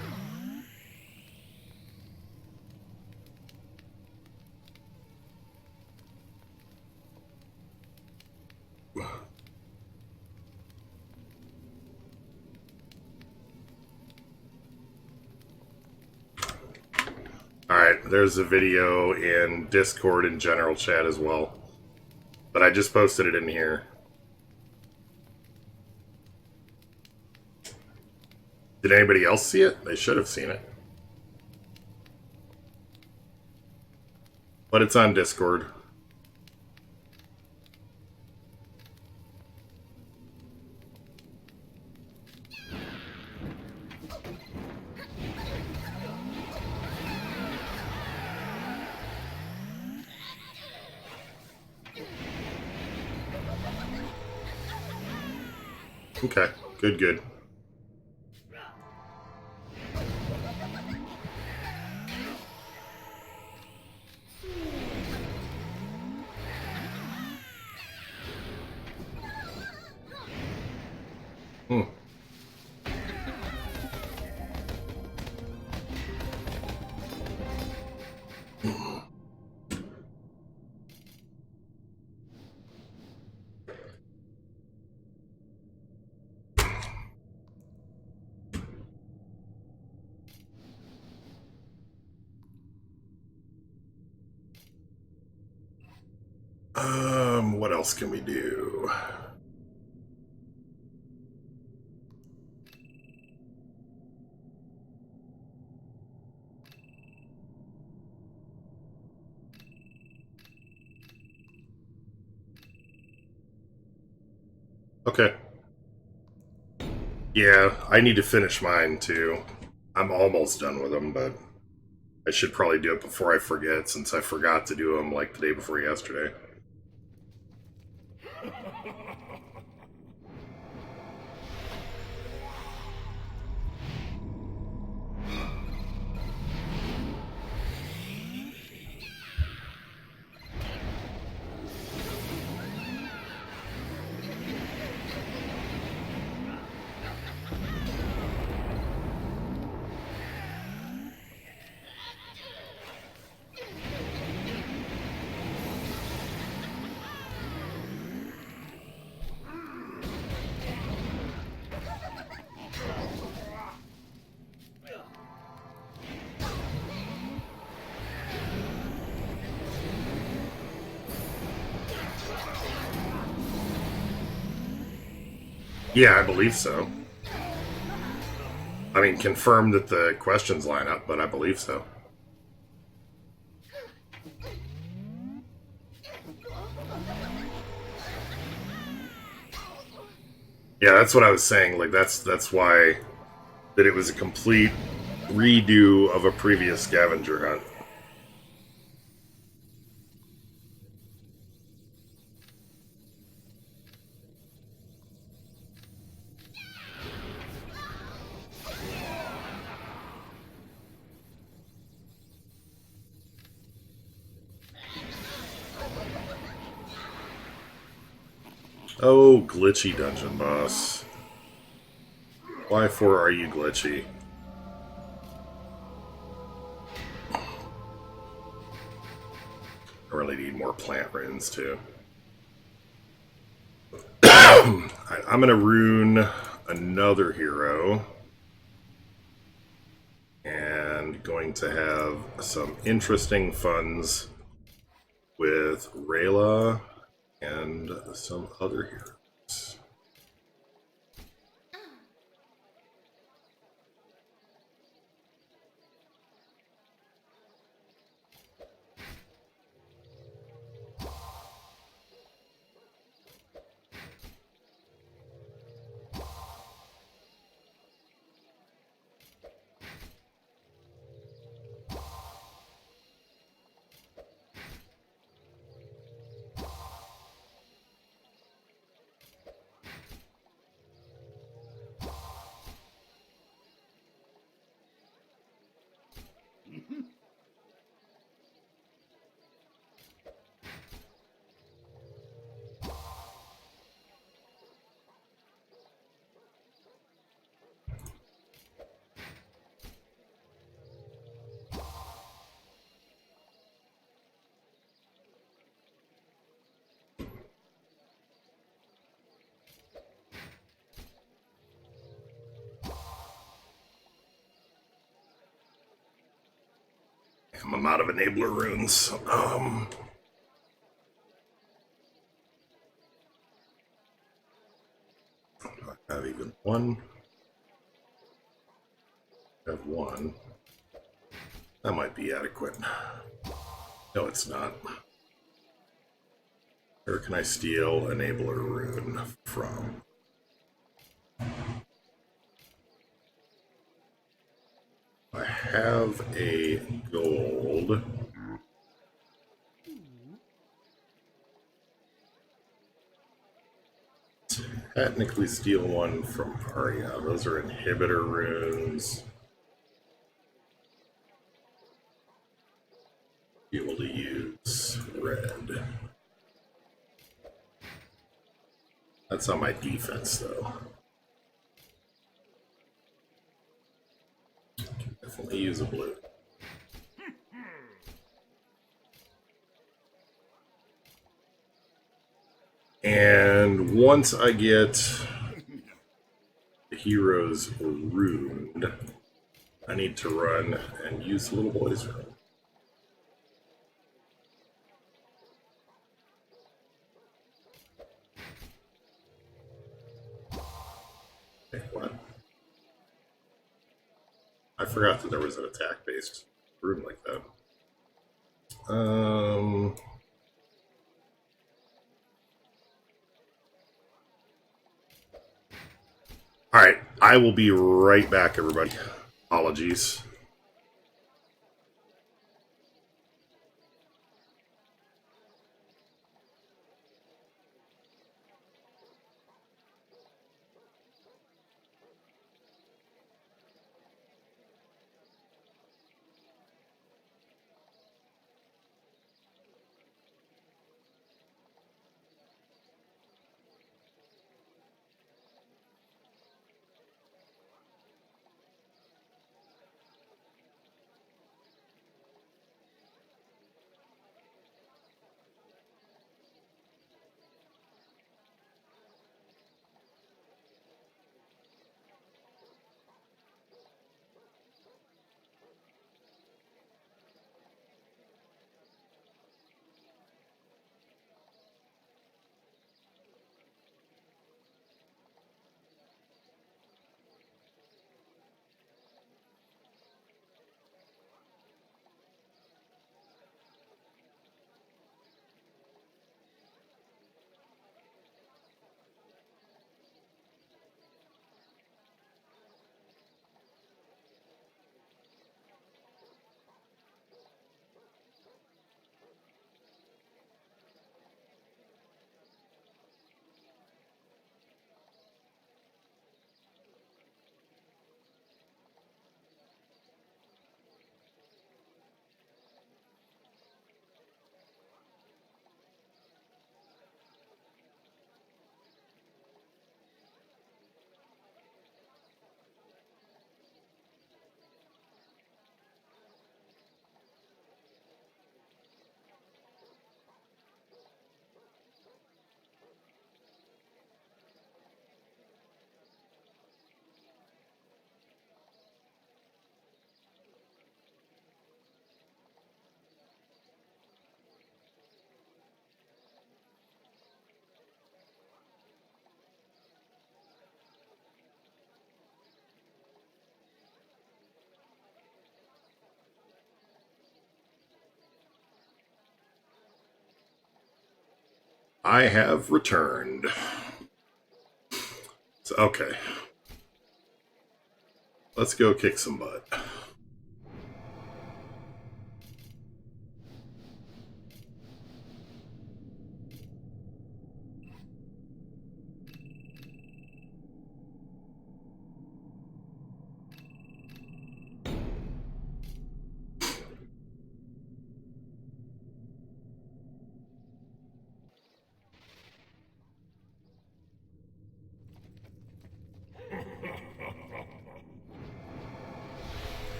Alright, there's a video in Discord and general chat as well. But I just posted it in here. Did anybody else see it? They should have seen it. But it's on Discord. Okay, good. What else can we do? Okay. Yeah, I need to finish mine too. I'm almost done with them, but I should probably do it before I forget, since I forgot to do them like the day before yesterday. Yeah, I believe so. I mean, confirm that the questions line up, but I believe so. Yeah, that's what I was saying. Like, that's why that it was a complete redo of a previous scavenger hunt. Oh, glitchy dungeon boss. Why for are you glitchy? I really need more plant runes too. I'm gonna rune another hero. And going to have some interesting funds with Rayla and some other heroes. I'm out of enabler runes. I have even one. I have one. That might be adequate. No, it's not. Where can I steal enabler rune from? I have a gold. Technically steal one from Aria. Those are inhibitor runes. Be able to use red. That's on my defense, though. Definitely use a blue. And once I get the heroes runed, I need to run and use Little Boy's rune. Okay, what? I forgot that there was an attack-based rune like that. Alright, I will be right back, everybody. Apologies. I have returned. So, okay. Let's go kick some butt.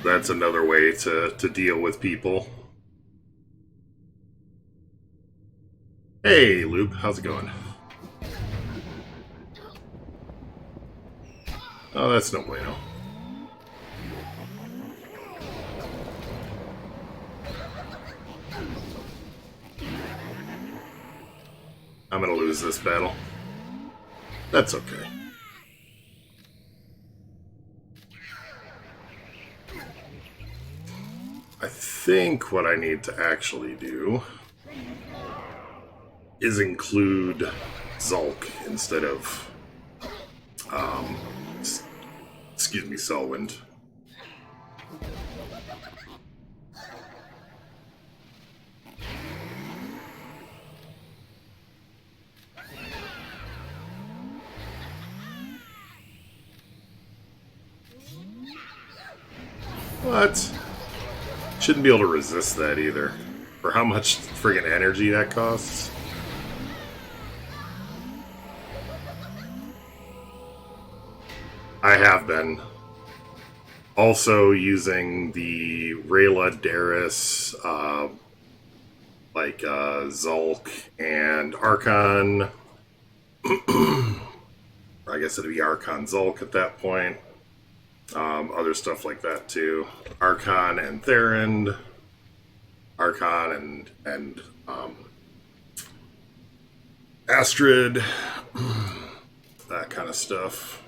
That's another way to deal with people. Hey, Luke, how's it going? Oh, that's no bueno. I'm gonna lose this battle. That's okay. I think what I need to actually do is include Zulk instead of, excuse me, Selwyn. What? Shouldn't be able to resist that either. For how much friggin' energy that costs. I have been. Also using the Rayla Darius, Zulk and Archon. I guess it'd be Archon Zulk at that point. Other stuff like that too. Archon and Theron. Archon and Astrid. That kind of stuff.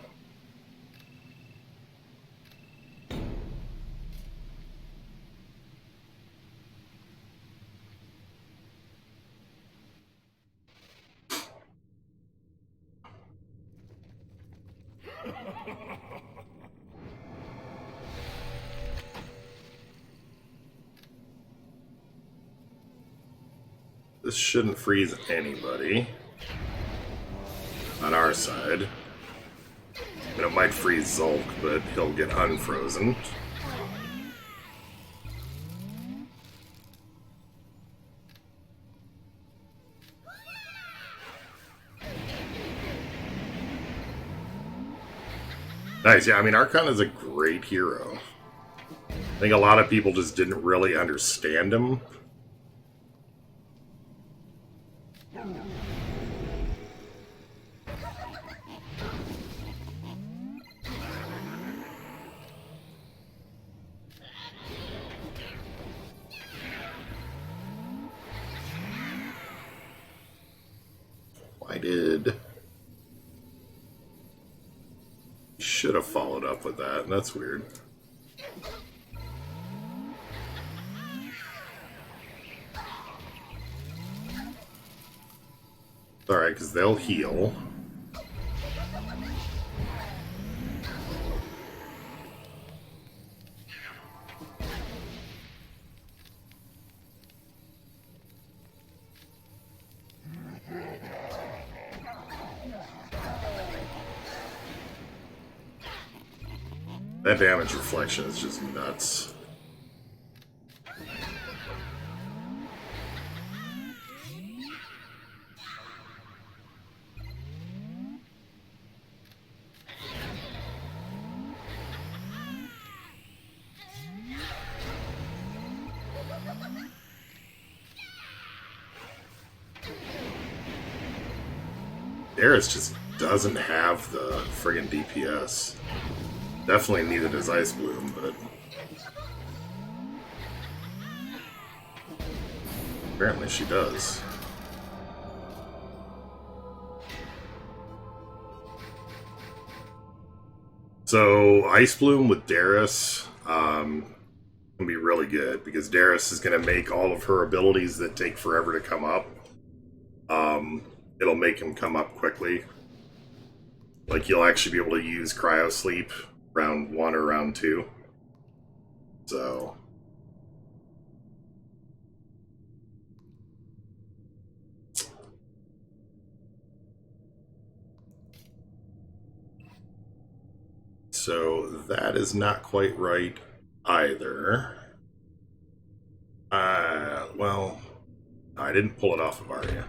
This shouldn't freeze anybody on our side. And it might freeze Zulk, but he'll get unfrozen. Nice, yeah, I mean, Archon is a great hero. I think a lot of people just didn't really understand him. Why did... Should have followed up with that. That's weird. Alright, because they'll heal. That damage reflection is just nuts. Darius just doesn't have the friggin' DPS. Definitely neither does Ice Bloom, but... Apparently she does. So Ice Bloom with Darius can be really good because Darius is going to make all of her abilities that take forever to come up. It'll make him come up quickly. Like you'll actually be able to use Cryo Sleep round 1 or round 2. So that is not quite right either. Well, I didn't pull it off of Arya.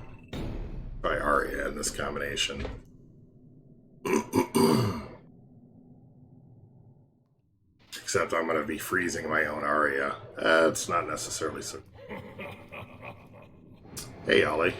Try Arya in this combination. Except I'm going to be freezing my own Arya. That's not necessarily so. Hey, Ollie.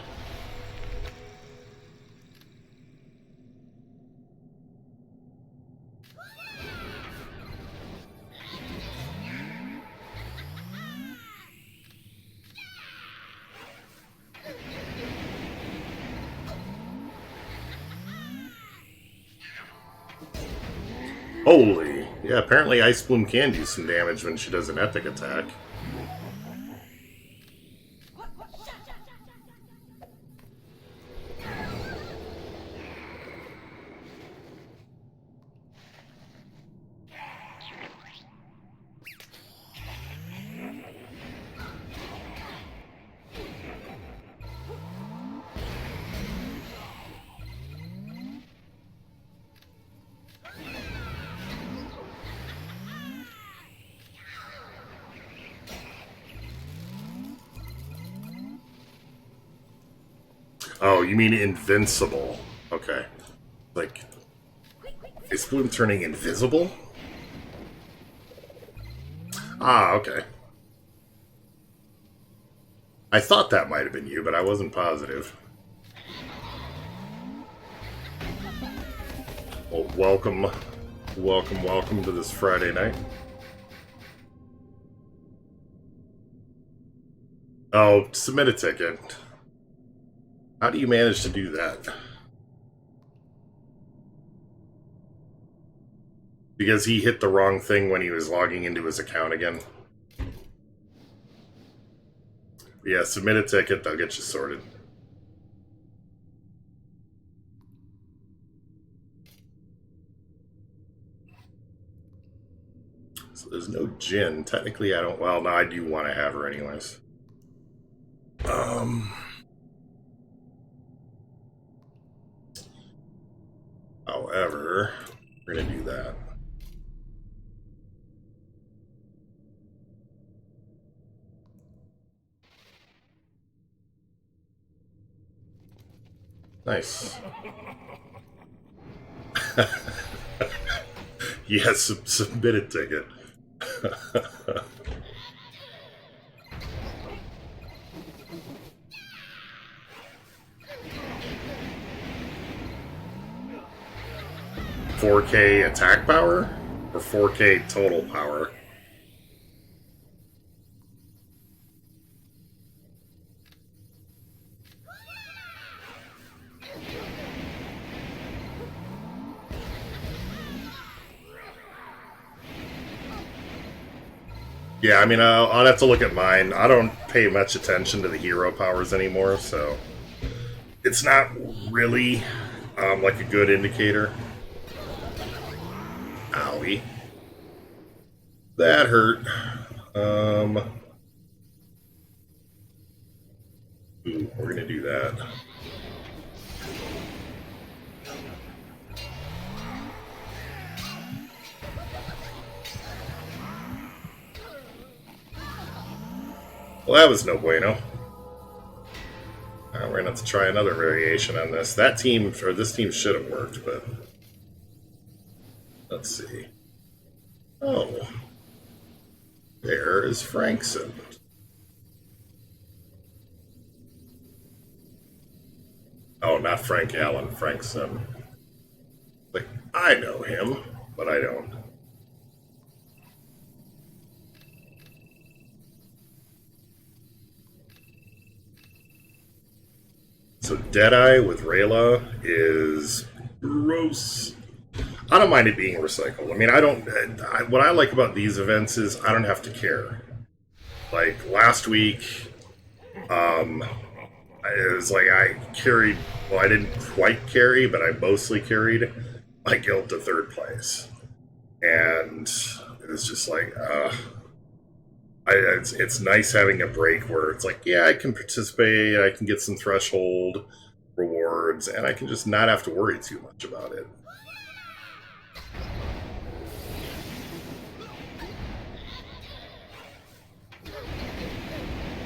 Holy. Yeah, apparently Ice Bloom can do some damage when she does an epic attack. Oh, you mean invincible? Okay. Like, is Bloom turning invisible? Ah, okay. I thought that might have been you, but I wasn't positive. Well, welcome to this Friday night. Oh, submit a ticket. How do you manage to do that? Because he hit the wrong thing when he was logging into his account again. Yeah, submit a ticket, they'll get you sorted. So there's no Jin. Technically, I don't... Well, no, I do want to have her anyways. However, we're going to do that. Nice. Yes, submit a ticket. $4K attack power or 4K total power? Yeah, I mean, I'll have to look at mine. I don't pay much attention to the hero powers anymore, so it's not really like a good indicator. Owie. That hurt. Ooh, we're gonna do that. Well, that was no bueno. We're gonna have to try another variation on this. That team, or this team, should have worked, but let's see. Oh, there is Frankson. Oh, not Frank Allen, Frankson. Like, I know him, but I don't. So Deadeye with Rayla is gross. I don't mind it being recycled. I mean, what I like about these events is I don't have to care. Like last week, it was like I carried. Well, I didn't quite carry, but I mostly carried my guild to third place, and it was just like, it's nice having a break where it's like, yeah, I can participate, I can get some threshold rewards, and I can just not have to worry too much about it.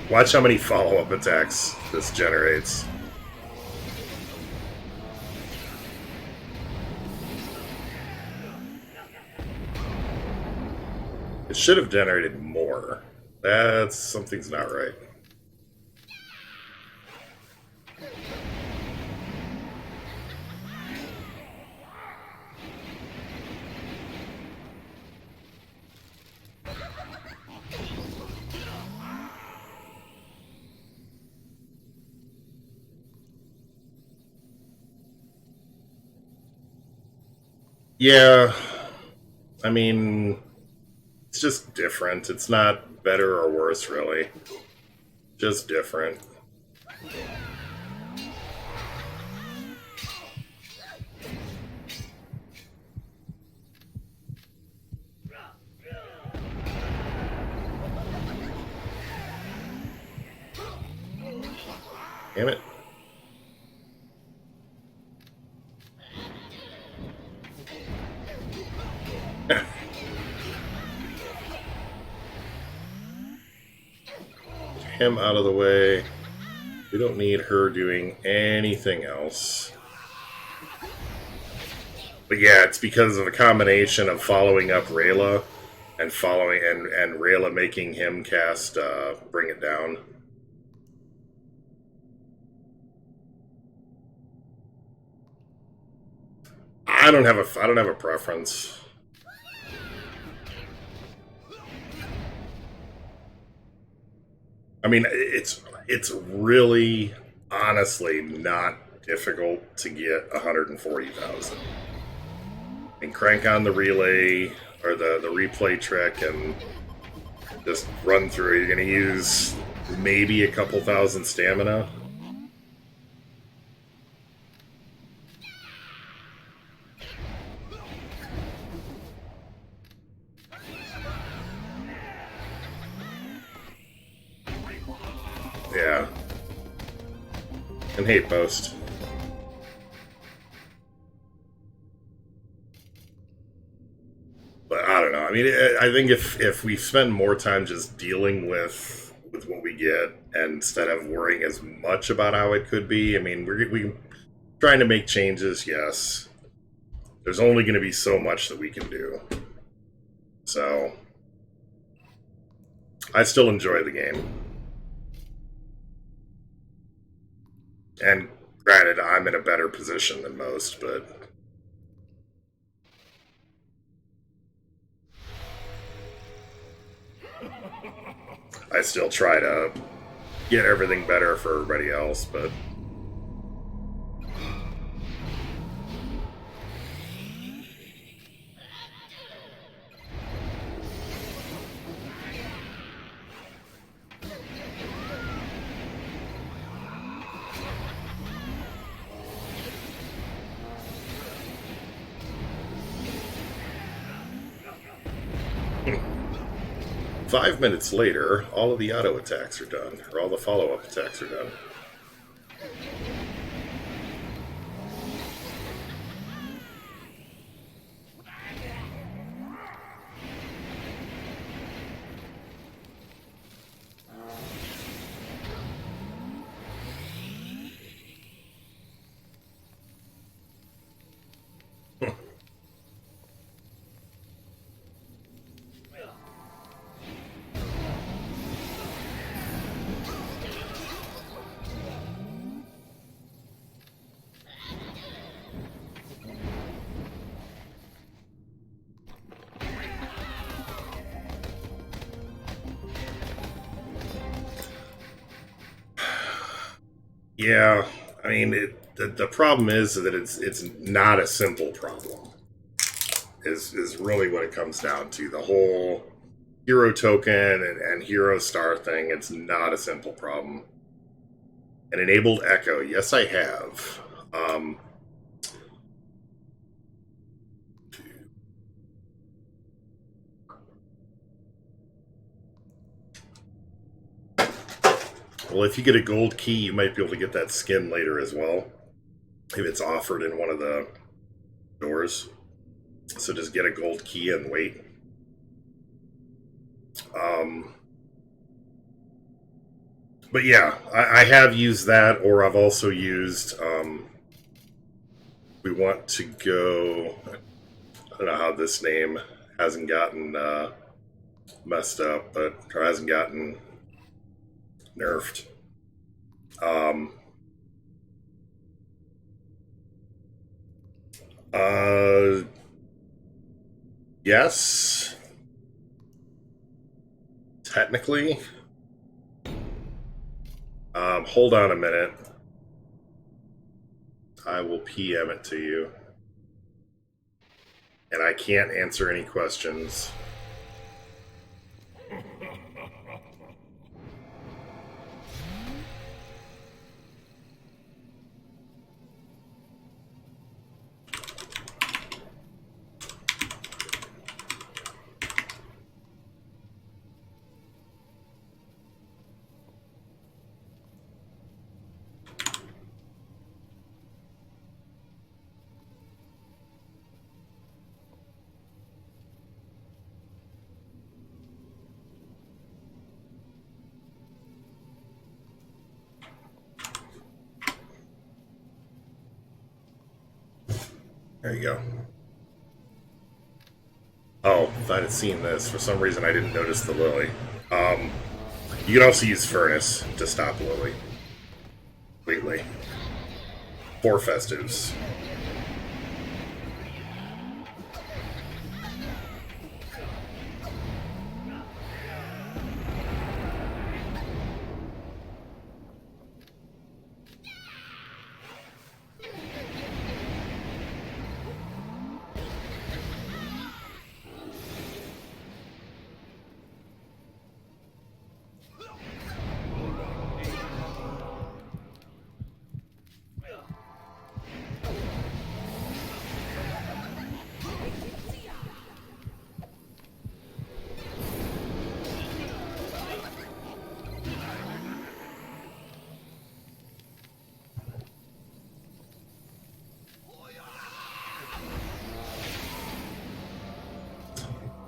Watch how many follow-up attacks this generates. It should have generated more. Something's not right. Yeah, I mean, it's just different. It's not better or worse, really. Just different. Damn it. Him out of the way. We don't need her doing anything else. But yeah, it's because of a combination of following up Rayla and and Rayla making him cast Bring It Down. I don't have a preference. I mean, it's really honestly not difficult to get 140,000. And crank on the relay or the replay trick and just run through. You're going to use maybe a couple thousand stamina. Yeah. And hate post. But I don't know. I mean, I think if we spend more time just dealing with what we get instead of worrying as much about how it could be, I mean, we trying to make changes, yes. There's only going to be so much that we can do. So, I still enjoy the game. And granted, I'm in a better position than most, but I still try to get everything better for everybody else, but 5 minutes later, all of the auto attacks are done, or all the follow-up attacks are done. 'Yeah, I mean, the problem is that it's not a simple problem. Is really what it comes down to. The whole hero token and hero star thing. It's not a simple problem. An enabled echo. Yes, I have. Well, if you get a gold key, you might be able to get that skin later as well. If it's offered in one of the doors. So just get a gold key and wait. But yeah, I have used that, or I've also used, we want to go, I don't know how this name hasn't gotten messed up, but, or hasn't gotten nerfed. Yes. Technically. Hold on a minute. I will PM it to you. And I can't answer any questions. There you go. Oh, if I'd have seen this, for some reason I didn't notice the lily. You can also use Furnace to stop Lily. Completely. 4 Festives.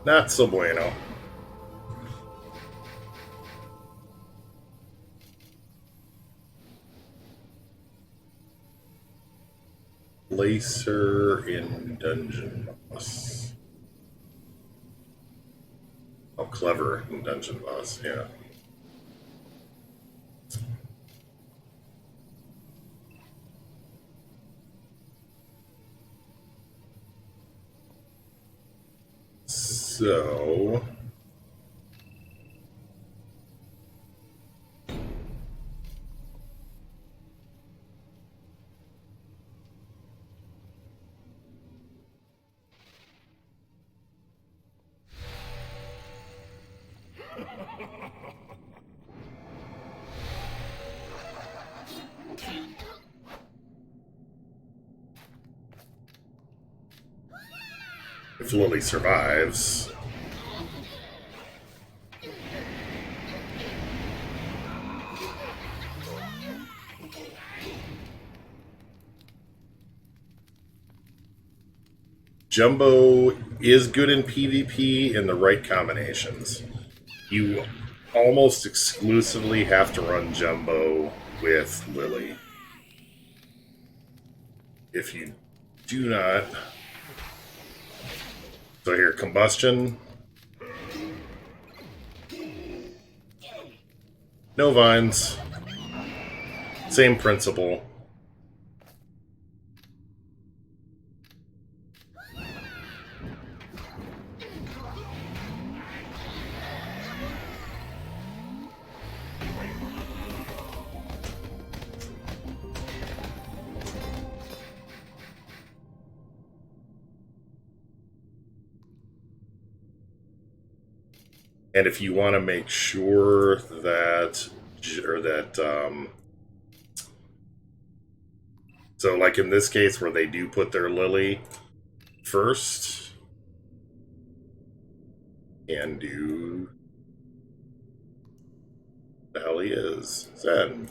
Not so bueno. Placer in Dungeon Boss. Oh, clever in Dungeon Boss, yeah. So... if Lily survives... Jumbo is good in PvP in the right combinations. You almost exclusively have to run Jumbo with Lily. If you do not... So here, Combustion. No vines. Same principle. And if you want to make sure that, so like in this case where they do put their Lily first, and do the hell he is. Zen.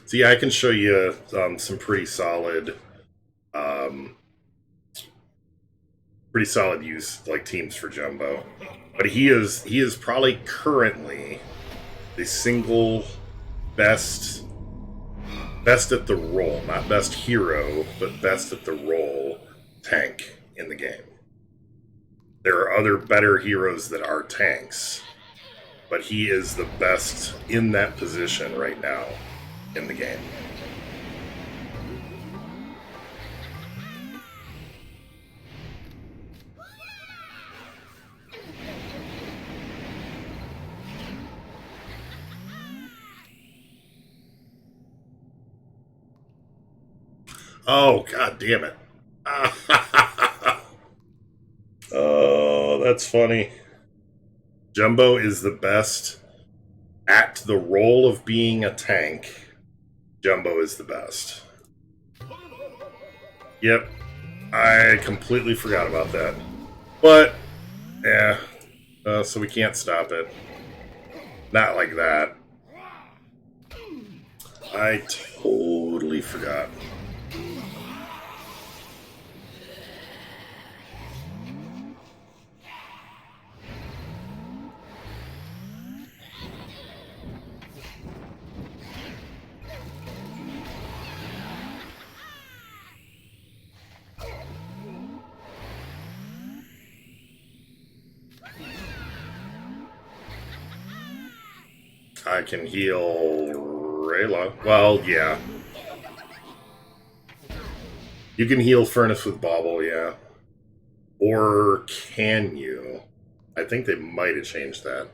So yeah, I can show you some pretty solid use like teams for Jumbo. But he is probably currently the single best at the role, not best hero, but best at the role tank in the game. There are other better heroes that are tanks, but he is the best in that position right now in the game. Oh, god damn it. Oh, that's funny. Jumbo is the best at the role of being a tank. Jumbo is the best. Yep. I completely forgot about that. But, yeah. So we can't stop it. Not like that. I totally forgot. I can heal Rayla. Well, yeah. You can heal Furnace with Bauble, yeah. Or can you? I think they might have changed that.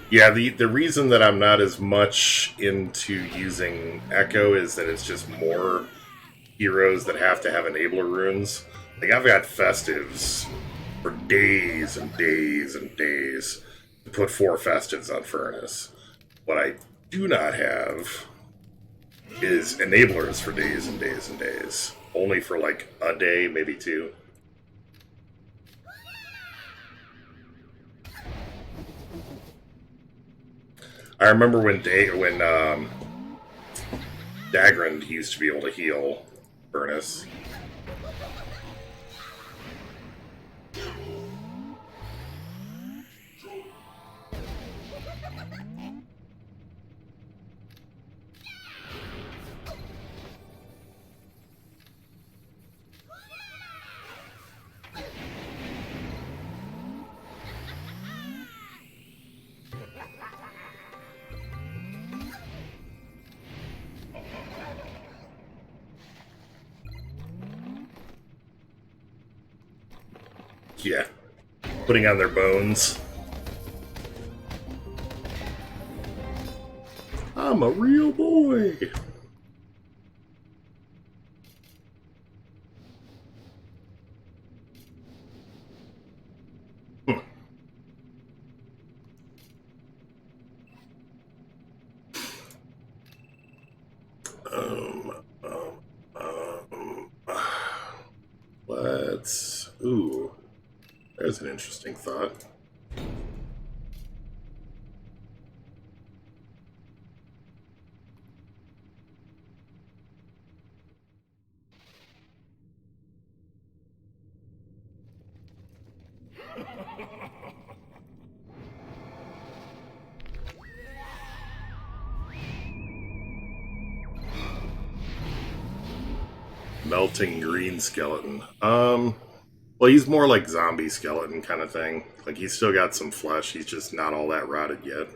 Yeah, the reason that I'm not as much into using Echo is that it's just more heroes that have to have enabler runes. Like, I've got Festives for days and days and days to put 4 Festives on Furnace. What I do not have is enablers for days and days and days. Only for like a day, maybe 2. I remember when Dagran used to be able to heal Furnace. Yeah. Putting on their bones. I'm a real boy. Let's... Ooh. There's an interesting thought. Melting green skeleton. Well, he's more like zombie skeleton kind of thing. Like, he's still got some flesh, he's just not all that rotted yet.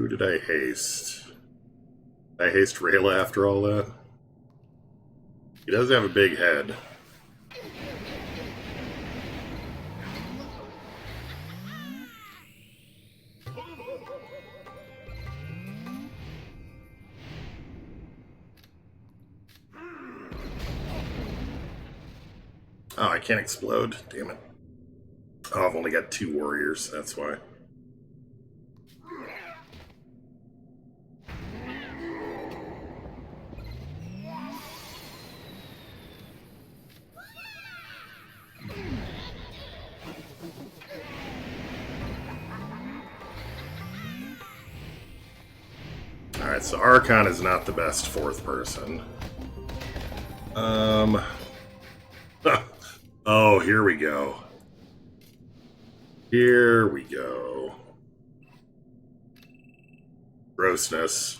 Who did I haste? Did I haste Rayla after all that? He does have a big head. Oh, I can't explode. Damn it. Oh, I've only got 2 warriors, that's why. Alright, so Archon is not the best 4th person. Oh, here we go. Here we go. Grossness.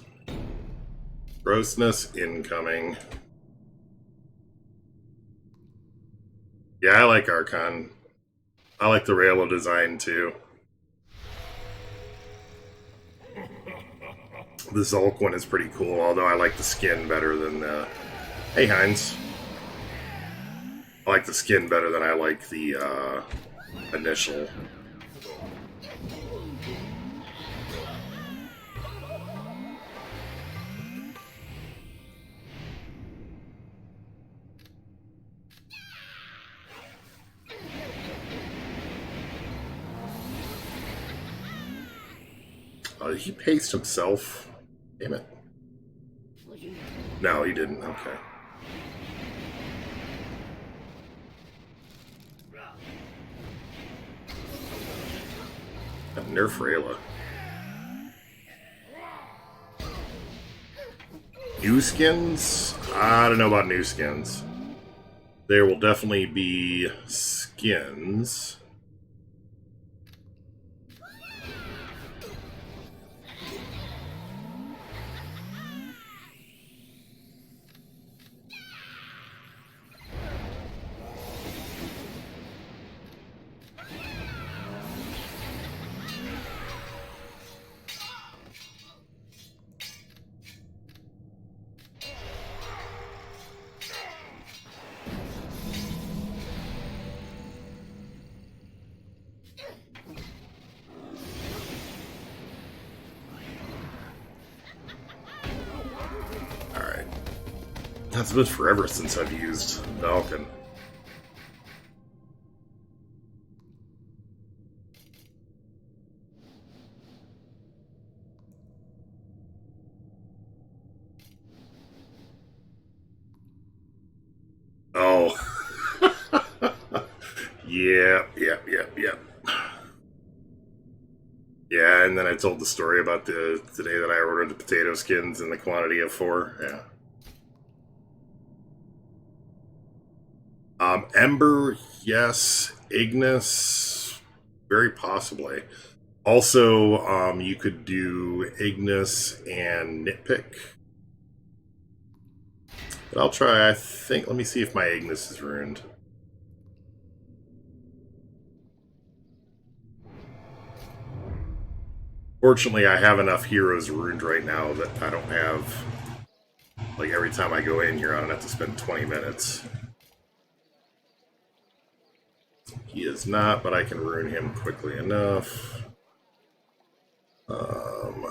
Grossness incoming. Yeah, I like Archon. I like the Raylo design too. The Zulk one is pretty cool, although I like the skin better than the... Hey, Heinz. I like the skin better than I like the initial. Did he paste himself? Damn it. No, he didn't. Okay. Nerf Rayla. New skins? I don't know about new skins. There will definitely be skins. It's been forever since I've used Falcon. Oh. Yep. Yeah, and then I told the story about the day that I ordered the potato skins in the quantity of 4. Yeah. Ember, yes. Ignis, very possibly. Also, you could do Ignis and Nitpick. But I'll try, I think, let me see if my Ignis is ruined. Fortunately, I have enough heroes ruined right now that I don't have... Like, every time I go in here, I don't have to spend 20 minutes. He is not, but I can ruin him quickly enough. I'm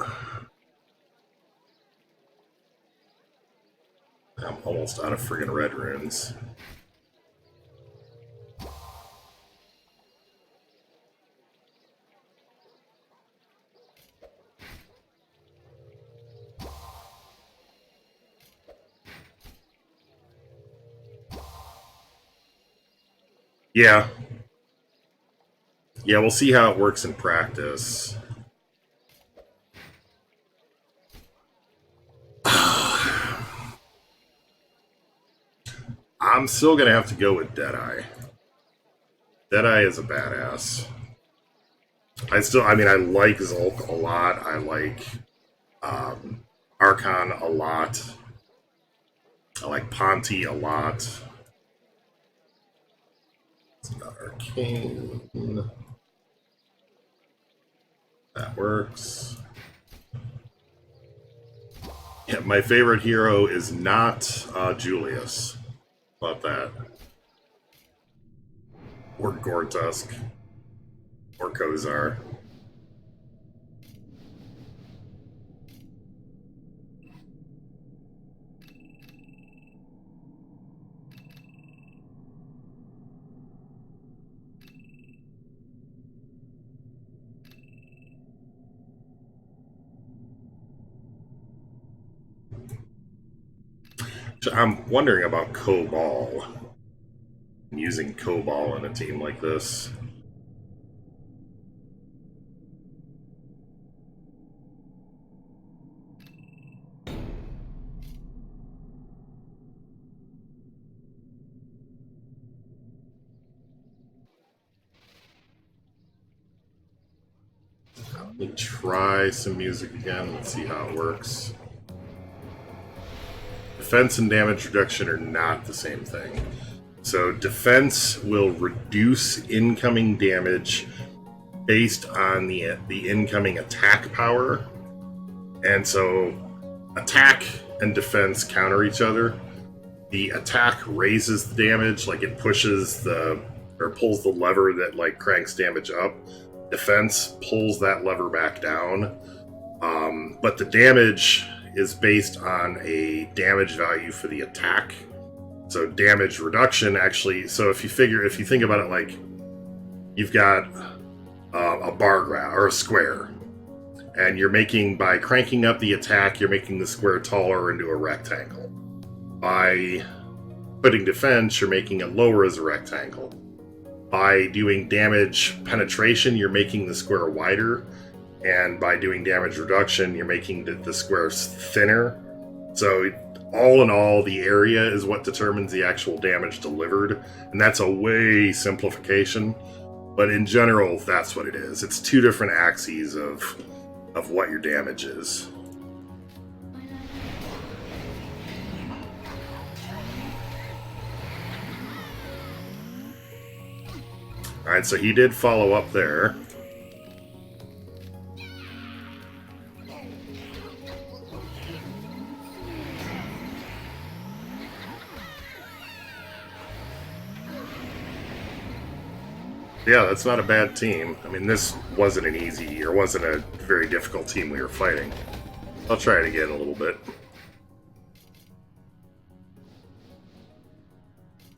almost out of friggin' red runes. Yeah. Yeah, we'll see how it works in practice. I'm still gonna have to go with Deadeye. Deadeye is a badass. I mean, I like Zulk a lot. I like Archon a lot. I like Ponti a lot. It's not Arcane. That works. Yeah, my favorite hero is not Julius. How about that? Or Gortusk. Or Kozar. I'm wondering about Cobal. Using Cobal in a team like this. Let me try some music again. Let's see how it works. Defense and damage reduction are not the same thing. So defense will reduce incoming damage based on the incoming attack power. And so attack and defense counter each other. The attack raises the damage, like it pushes or pulls the lever that like cranks damage up. Defense pulls that lever back down. But the damage is based on a damage value for the attack. So damage reduction actually, so if you think about it like you've got a bar graph or a square, and you're making, by cranking up the attack, you're making the square taller into a rectangle. By putting defense, you're making it lower as a rectangle. By doing damage penetration, you're making the square wider. And by doing damage reduction, you're making the squares thinner. So all in all, the area is what determines the actual damage delivered. And that's a way simplification. But in general, that's what it is. It's two different axes of what your damage is. Alright, so he did follow up there. Yeah, that's not a bad team. I mean, this wasn't an easy, or wasn't a very difficult team we were fighting. I'll try it again a little bit.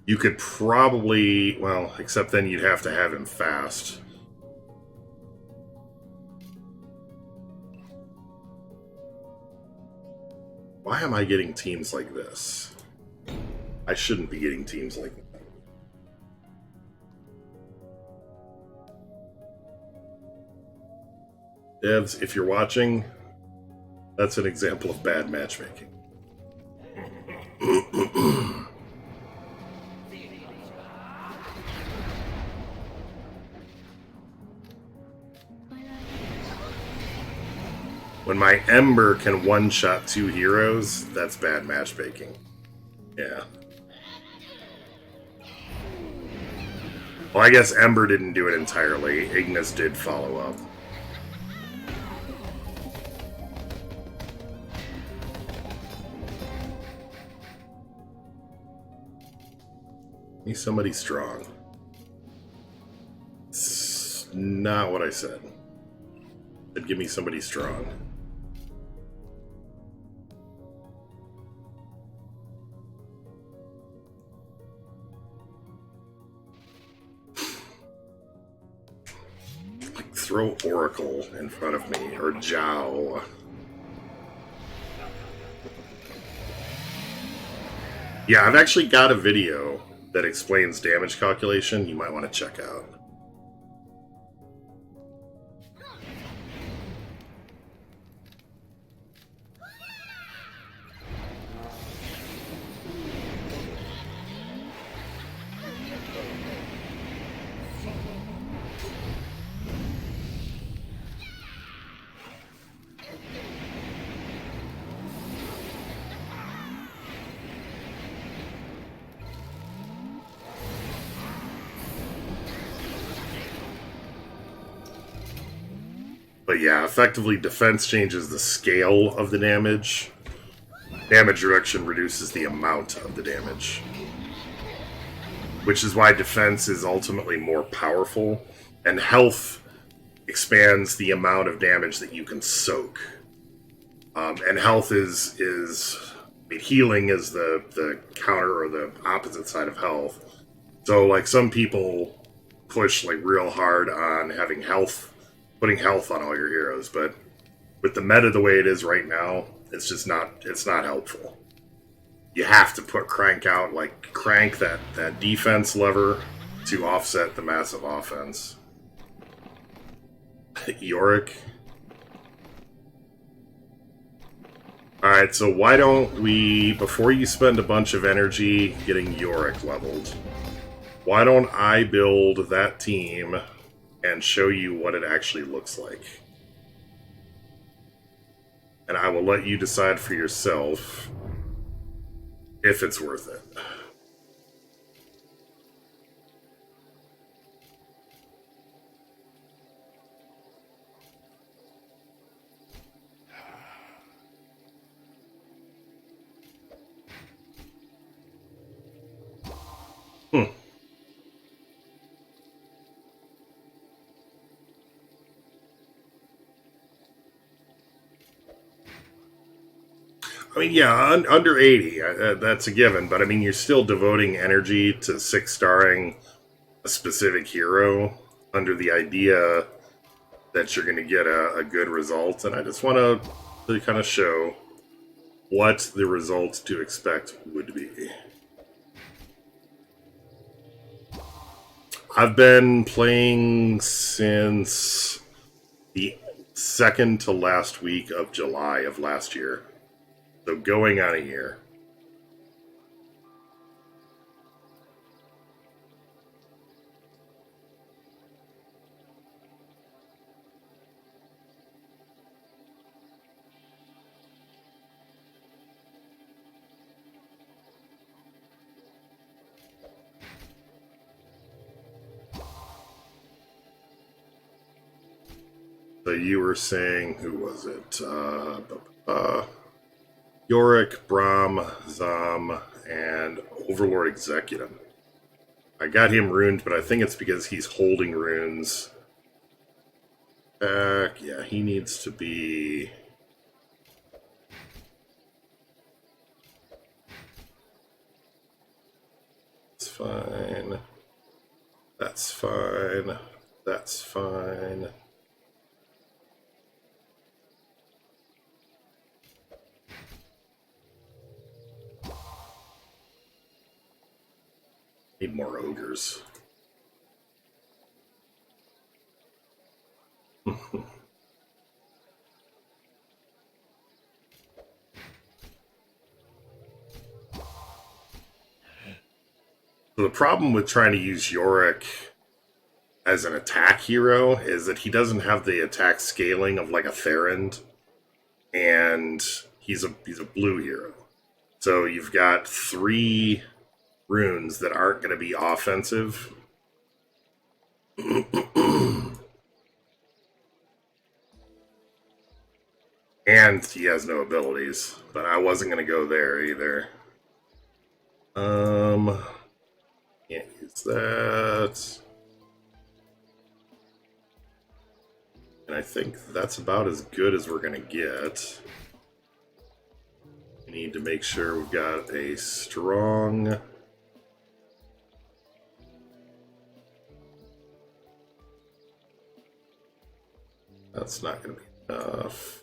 You could probably, well, except then you'd have to have him fast. Why am I getting teams like this? I shouldn't be getting teams like that. Devs, if you're watching, that's an example of bad matchmaking. When my Ember can one-shot two heroes, that's bad matchmaking. Yeah. Well, I guess Ember didn't do it entirely. Ignis did follow up. Need somebody strong. It's not what I said. Said give me somebody strong. Like throw Oracle in front of me, or Zhao. Yeah, I've actually got a video that explains damage calculation you might want to check out. But yeah, effectively defense changes the scale of the damage. Damage reduction reduces the amount of the damage, which is why defense is ultimately more powerful, and health expands the amount of damage that you can soak. And health is I mean, healing is the counter or the opposite side of health. So, like, some people push like real hard on having health, putting health on all your heroes, but with the meta the way it is right now, it's just not, it's not helpful. You have to crank that defense lever to offset the massive offense. Yorick. Alright, so why don't we, before you spend a bunch of energy getting Yorick leveled, why don't I build that team and show you what it actually looks like? And I will let you decide for yourself if it's worth it. I mean, yeah, under 80, that's a given, but I mean, you're still devoting energy to 6-starring a specific hero under the idea that you're going to get a good result, and I just want to kind of show what the results to expect would be. I've been playing since the second to last week of July of last year. So going on a year. So you were saying, who was it? Yorick, Braum, Zom, and Overlord Executive. I got him runed, but I think it's because he's holding runes. Yeah, he needs to be... That's fine. That's fine. That's fine. Need more ogres. The problem with trying to use Yorick as an attack hero is that he doesn't have the attack scaling of like a Therend, and he's a blue hero. So you've got 3 runes that aren't going to be offensive. And he has no abilities, but I wasn't going to go there either. Can't use that. And I think that's about as good as we're going to get. We need to make sure we've got a strong... That's not going to be enough.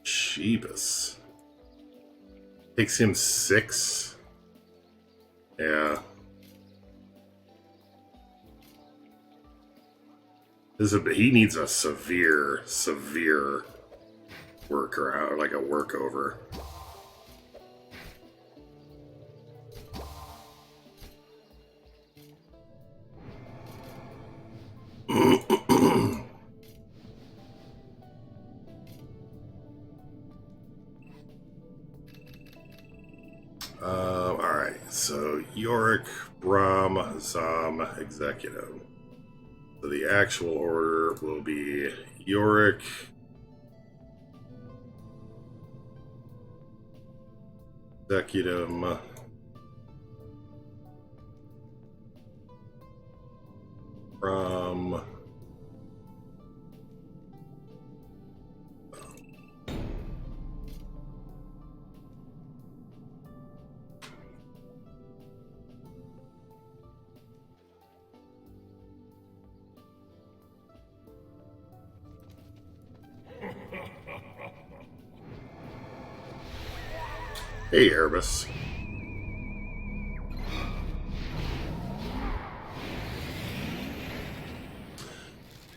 Jeebus. Takes him 6. Yeah. He needs a severe workaround, like a workover. so Yorick, Brahm, Zom, Executive. So the actual order will be Yorick, Executive, Brahm, hey, Erebus.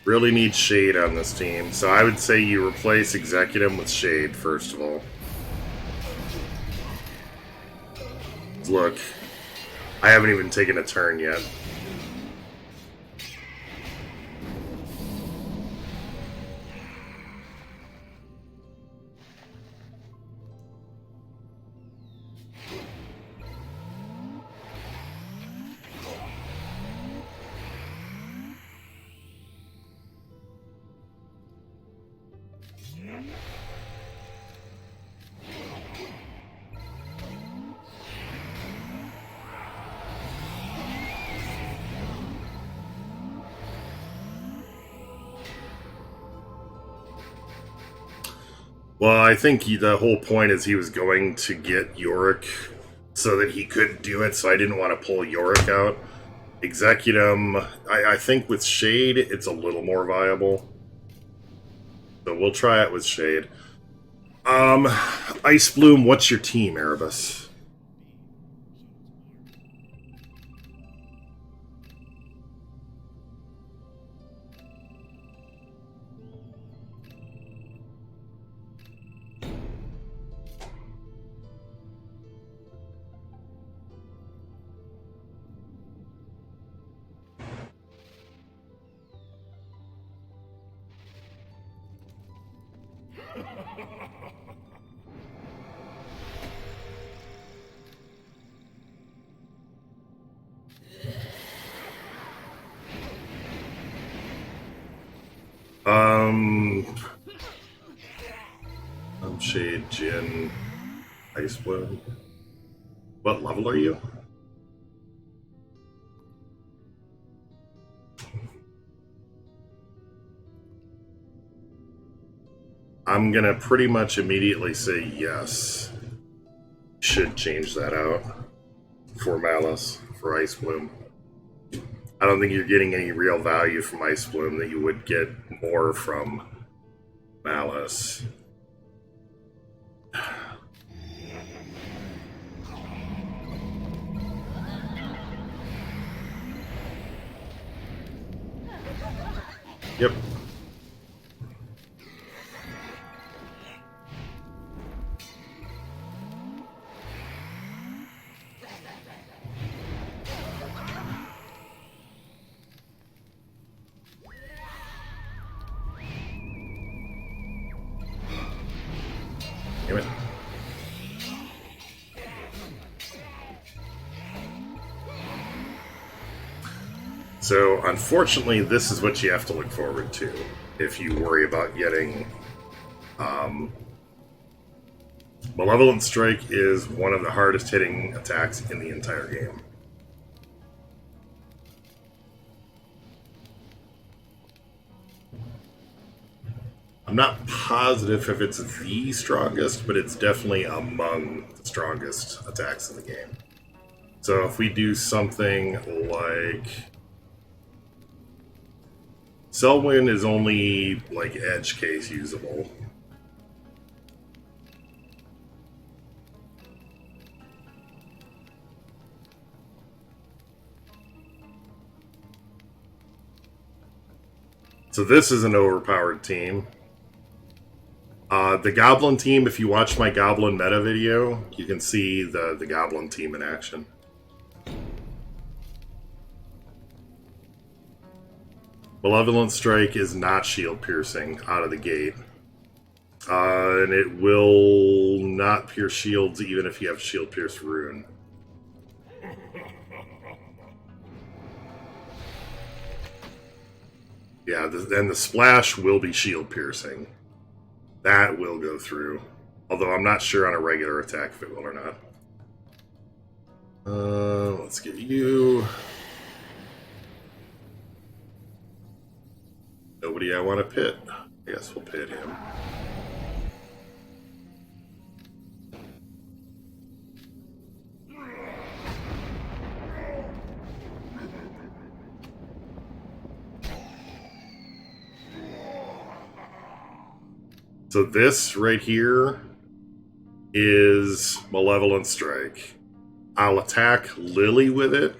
Really need Shade on this team, so I would say you replace Executive with Shade, first of all. Look, I haven't even taken a turn yet. Well, I think the whole point is he was going to get Yorick so that he could do it, so I didn't want to pull Yorick out. Executum, I think with Shade, it's a little more viable. So we'll try it with Shade. Ice Bloom, what's your team, Erebus? Shade, Jin, Ice Bloom. What level are you? I'm gonna pretty much immediately say yes. Should change that out for Malice, for Ice Bloom. I don't think you're getting any real value from Ice Bloom that you would get more from Malice. Yep. Damn it. So, unfortunately, this is what you have to look forward to if you worry about getting... Malevolent Strike is one of the hardest hitting attacks in the entire game. I'm not positive if it's the strongest, but it's definitely among the strongest attacks in the game. So if we do something like... Selwyn is only, like, edge case usable. So this is an overpowered team. The Goblin team, if you watch my Goblin meta video, you can see the Goblin team in action. Malevolent Strike is not shield piercing out of the gate. And it will not pierce shields even if you have shield pierce rune. Yeah, and the splash will be shield piercing. That will go through. Although I'm not sure on a regular attack if it will or not. Let's get you. Nobody I want to pit. I guess we'll pit him. So this right here is Malevolent Strike. I'll attack Lily with it,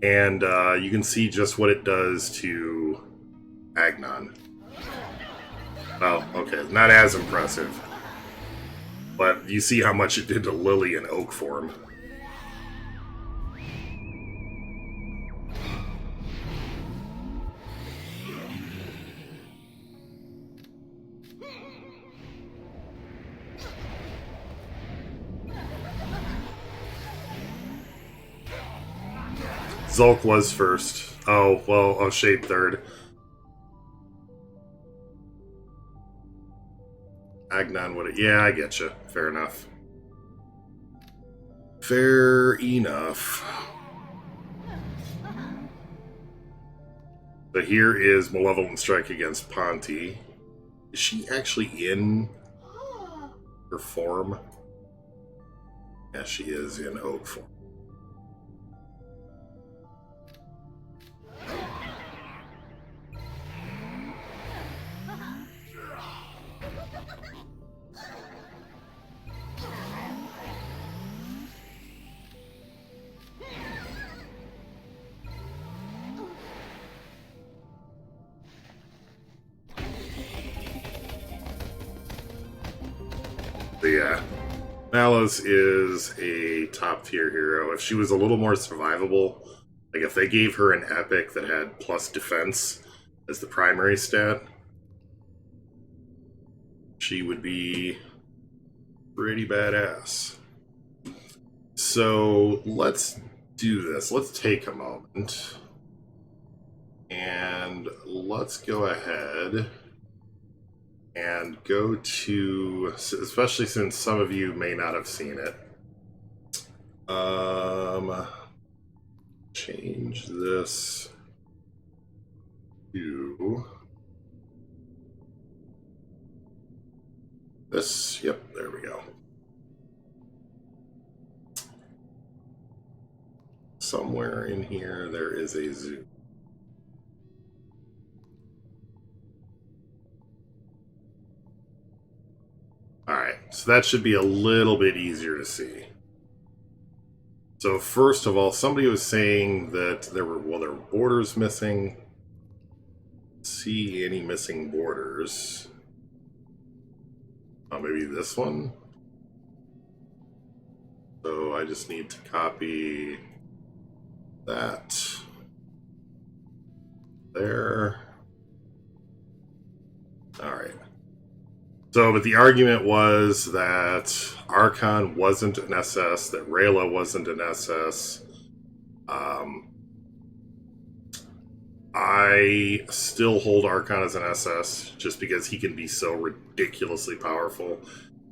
and you can see just what it does to Agnon. Oh, okay, not as impressive. But you see how much it did to Lily in Oak form. Zulk was first. Oh, well, Shape third. Agnon would have... Yeah, I get you. Fair enough. Fair enough. But here is Malevolent Strike against Ponty. Is she actually in her form? Yeah, she is in Oak form. But yeah, Mallows is a top tier hero. If she was a little more survivable, like if they gave her an epic that had plus defense as the primary stat, she would be pretty badass. So let's do this. Let's take a moment and let's go ahead and go to, especially since some of you may not have seen it. Change this to this. Yep, there we go. Somewhere in here there is a zoo. Alright, so that should be a little bit easier to see. So first of all, somebody was saying that there were borders missing. See any missing borders? Oh, maybe this one? So I just need to copy that there. Alright. So, but the argument was that Archon wasn't an SS, that Rayla wasn't an SS. I still hold Archon as an SS, just because he can be so ridiculously powerful,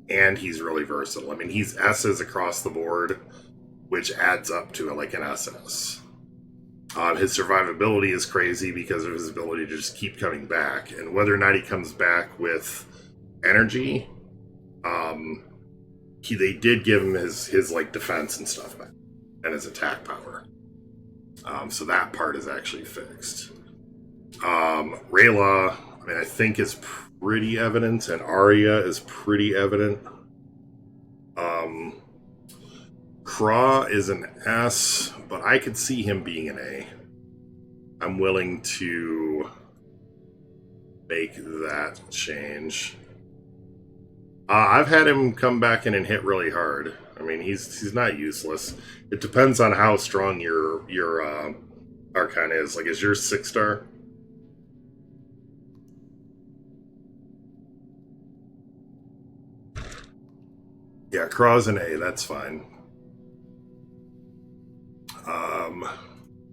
and he's really versatile. I mean, he's S's across the board, which adds up to like an SS. His survivability is crazy because of his ability to just keep coming back, and whether or not he comes back with energy, they did give him his like defense and stuff back, and his attack power. So that part is actually fixed. Rayla, I mean, I think is pretty evident, and Arya is pretty evident. Craw is an S, but I could see him being an A. I'm willing to make that change. I've had him come back in and hit really hard. I mean, he's not useless. It depends on how strong your Archon is. Like, is yours 6-star? Yeah, Craw's an A. That's fine.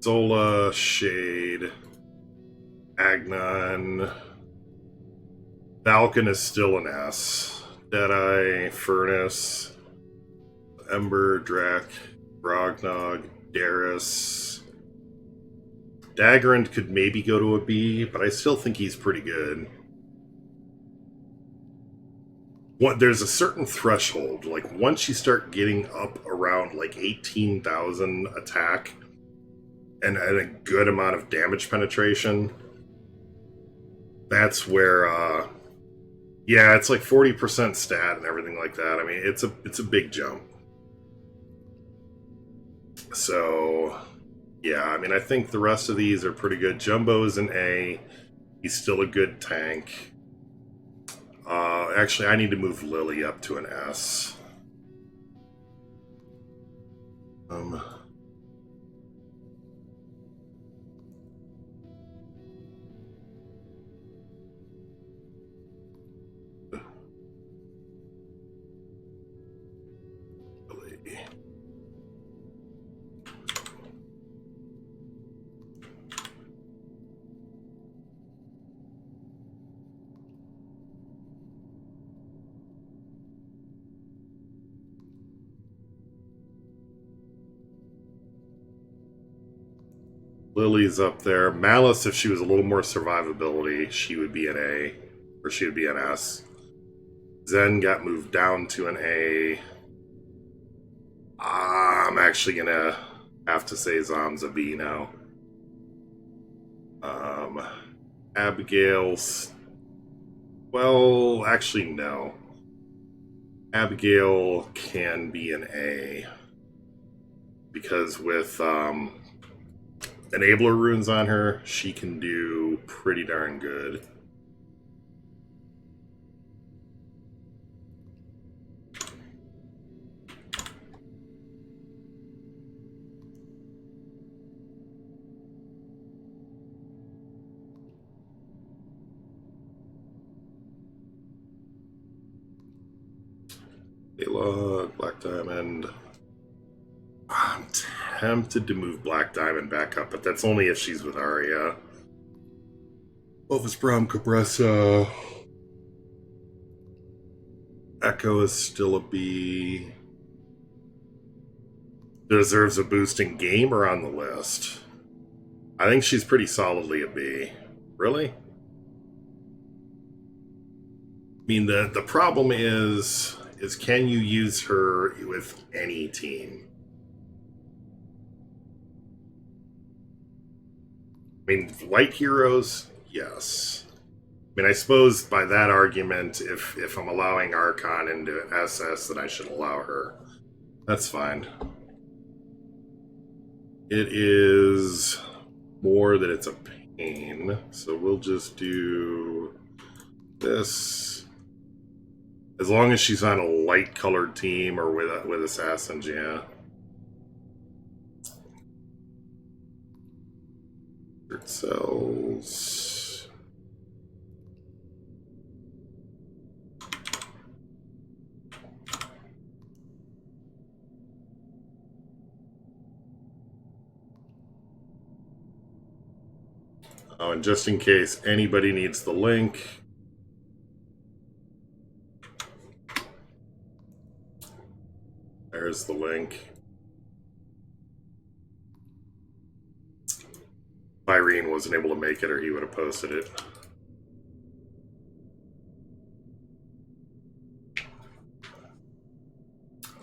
Zola, Shade, Agnon. Falcon is still an S. Deadeye, Furnace, Ember, Drac, Grognog, Darius. Daggerand could maybe go to a B, but I still think he's pretty good. There's a certain threshold, like once you start getting up around like 18,000 attack and a good amount of damage penetration, that's where, yeah, it's like 40% stat and everything like that. I mean, it's a big jump. So, yeah, I mean, I think the rest of these are pretty good. Jumbo is an A. He's still a good tank. Actually, I need to move Lily up to an S. Lily. Lily's up there. Malice, if she was a little more survivability, she would be an A, or she would be an S. Zen got moved down to an A. I'm actually gonna have to say Zom's a B now. Abigail's... Well, actually, no. Abigail can be an A. Because with, Enabler runes on her, she can do pretty darn good. Ayla, Black Diamond. I'm tempted to move Black Diamond back up, but that's only if she's with Arya. Elvis Brom Cabressa. Echo is still a B. Deserves a boost in game or on the list? I think she's pretty solidly a B. Really? I mean, the problem is can you use her with any team? I mean, light heroes, yes. I mean, I suppose by that argument, if I'm allowing Archon into an SS, then I should allow her. That's fine. It is more that it's a pain, so we'll just do this. As long as she's on a light-colored team or with assassins, yeah. Cells. Oh, and just in case anybody needs the link, there's the link. Irene wasn't able to make it, or he would have posted it.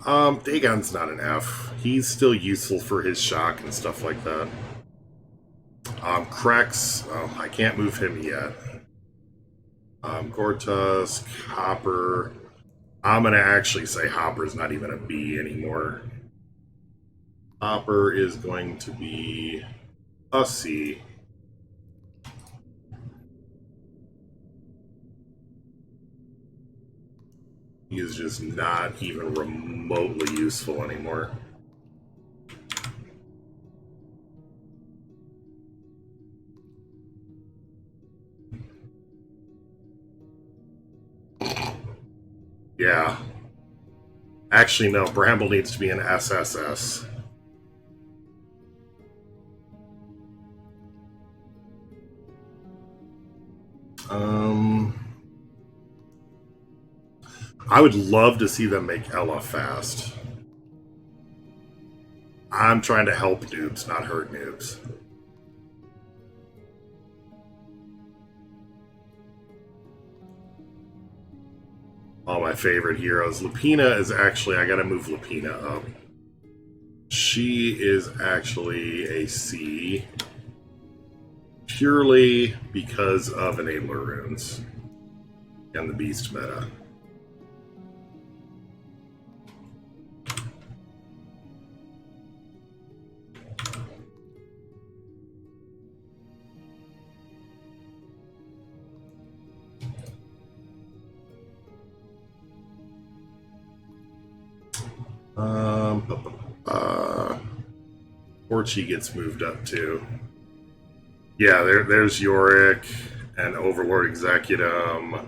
Dagon's not an F. He's still useful for his shock and stuff like that. Krex, oh, I can't move him yet. Gortusk, Hopper. I'm gonna actually say Hopper's not even a B anymore. Hopper is going to be a C. He is just not even remotely useful anymore. Yeah. Actually, no. Bramble needs to be an SSS. I would love to see them make Ella fast. I'm trying to help noobs, not hurt noobs. All my favorite heroes. Lupina is actually... I gotta move Lupina up. She is actually a C. Purely because of enabler runes. And the beast meta. Orchi gets moved up too. Yeah, there's Yorick and Overlord Executum.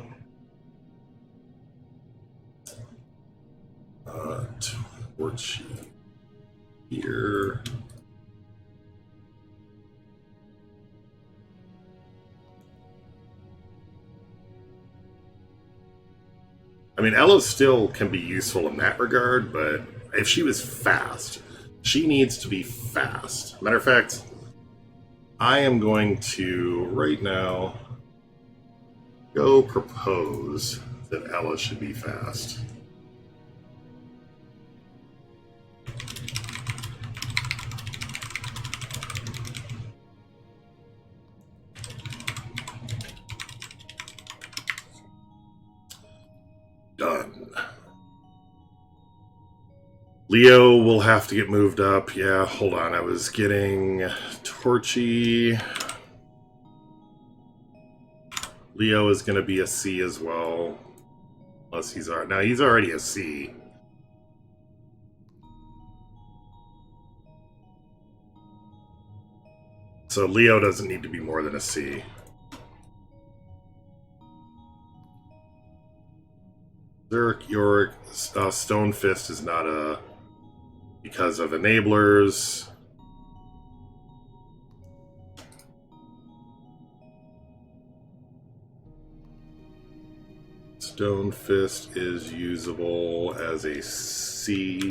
Orchi here. I mean, Ella still can be useful in that regard, but if she was fast, she needs to be fast. Matter of fact, I am going to, right now, go propose that Ella should be fast. Done. Leo will have to get moved up. Yeah, hold on. I was getting Torchy. Leo is going to be a C as well. Unless he's already... Now, he's already a C. So Leo doesn't need to be more than a C. Zerk, Yorick, Stonefist is not a... because of enablers. Stonefist is usable as a C.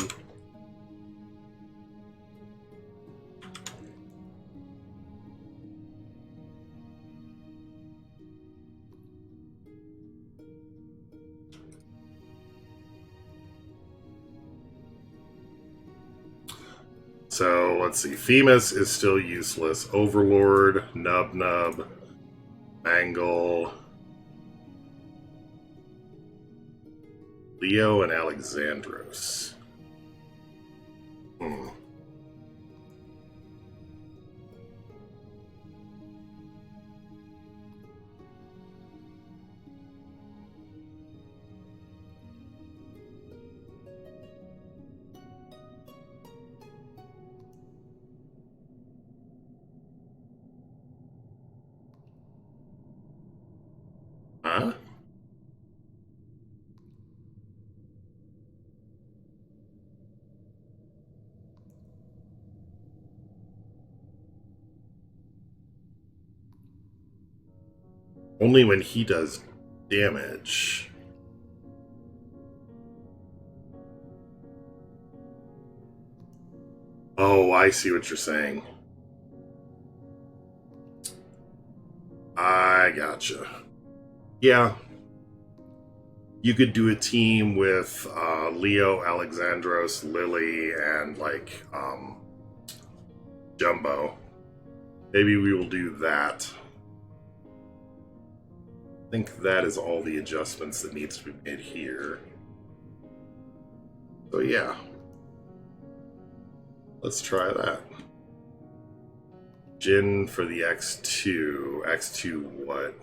So, let's see. Femus is still useless. Overlord, Nub, Mangle, Leo, and Alexandros. Huh? Only when he does damage. Oh, I see what you're saying. I gotcha. Yeah. You could do a team with Leo, Alexandros, Lily, and, like, Jumbo. Maybe we will do that. I think that is all the adjustments that needs to be made here. So yeah. Let's try that. Jin for the X2. X2 what?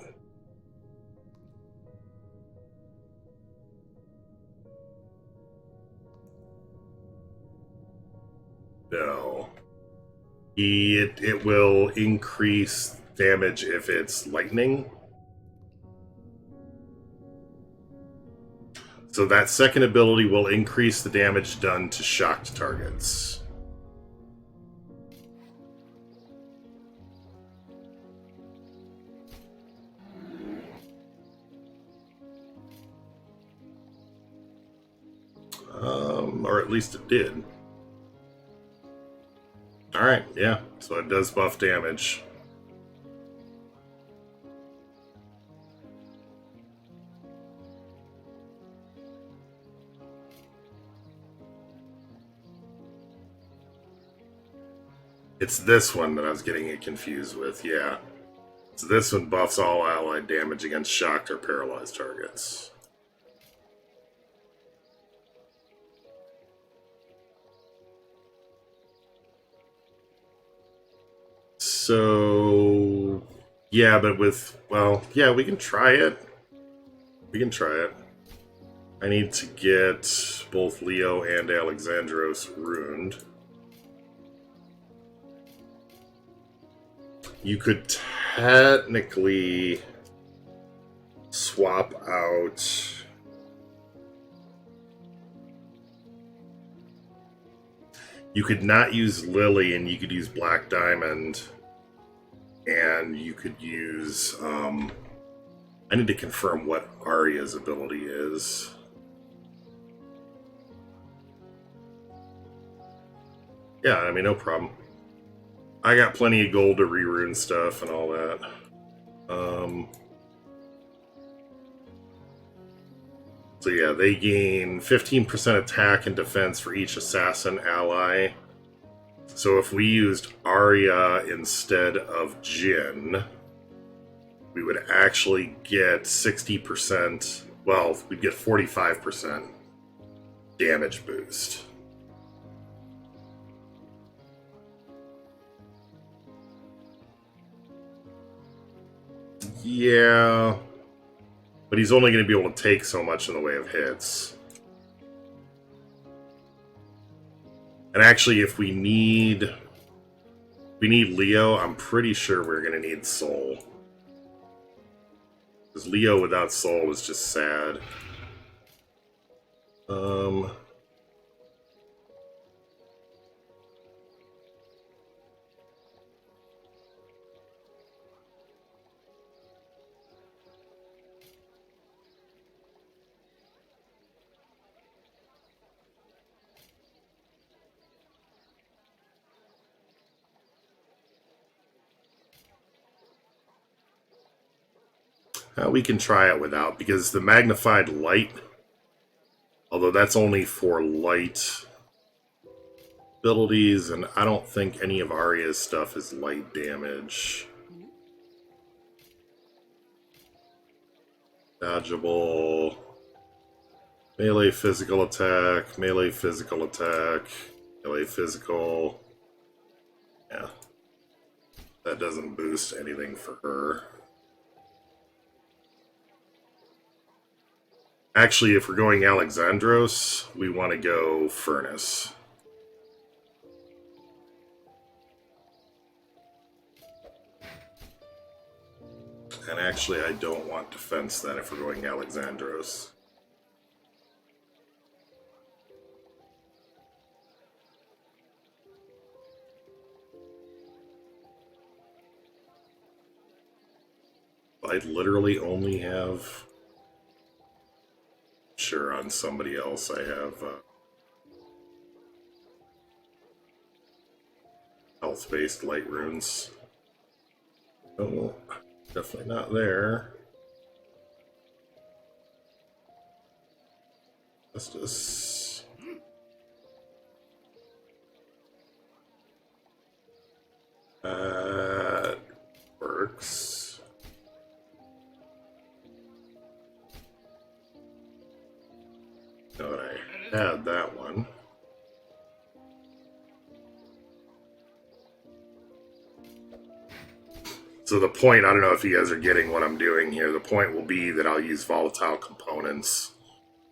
No. It will increase damage if it's lightning. So that second ability will increase the damage done to shocked targets. at least it did. Alright, yeah, so it does buff damage. It's this one that I was getting it confused with, yeah. So this one buffs all allied damage against shocked or paralyzed targets. So, yeah, but with, well, yeah, we can try it. We can try it. I need to get both Leo and Alexandros ruined. You could technically swap out... You could not use Lily and you could use Black Diamond. And you could use... I need to confirm what Arya's ability is. Yeah, I mean, no problem. I got plenty of gold to re-rune stuff and all that. So yeah, they gain 15% attack and defense for each assassin ally. So if we used Arya instead of Jin, we would actually get 60%, well, we'd get 45% damage boost. Yeah, but he's only going to be able to take so much in the way of hits. And actually, if we need Leo, I'm pretty sure we're going to need Soul. Because Leo without Soul is just sad. We can try it without, because the magnified light, although that's only for light abilities, and I don't think any of Arya's stuff is light damage. Dodgeable. Melee physical attack, melee physical attack, melee physical. Yeah. That doesn't boost anything for her. Actually, if we're going Alexandros, we want to go Furnace. And actually, I don't want Defense then if we're going Alexandros. I'd literally only have... Sure, on somebody else I have health-based light runes. Oh, definitely not there. Justice. That works. Know that I had that one. So the point, I don't know if you guys are getting what I'm doing here, the point will be that I'll use volatile components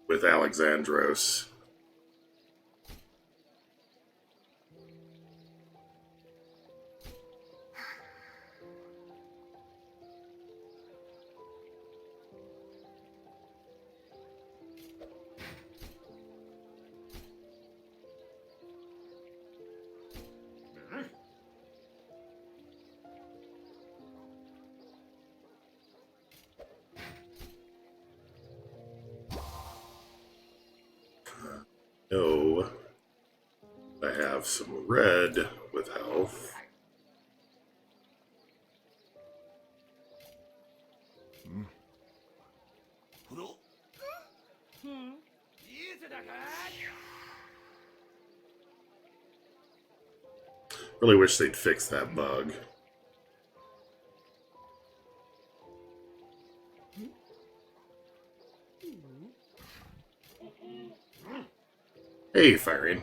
with Alexandros. No. have some red with health. Really wish they'd fix that bug. Hey, Firing.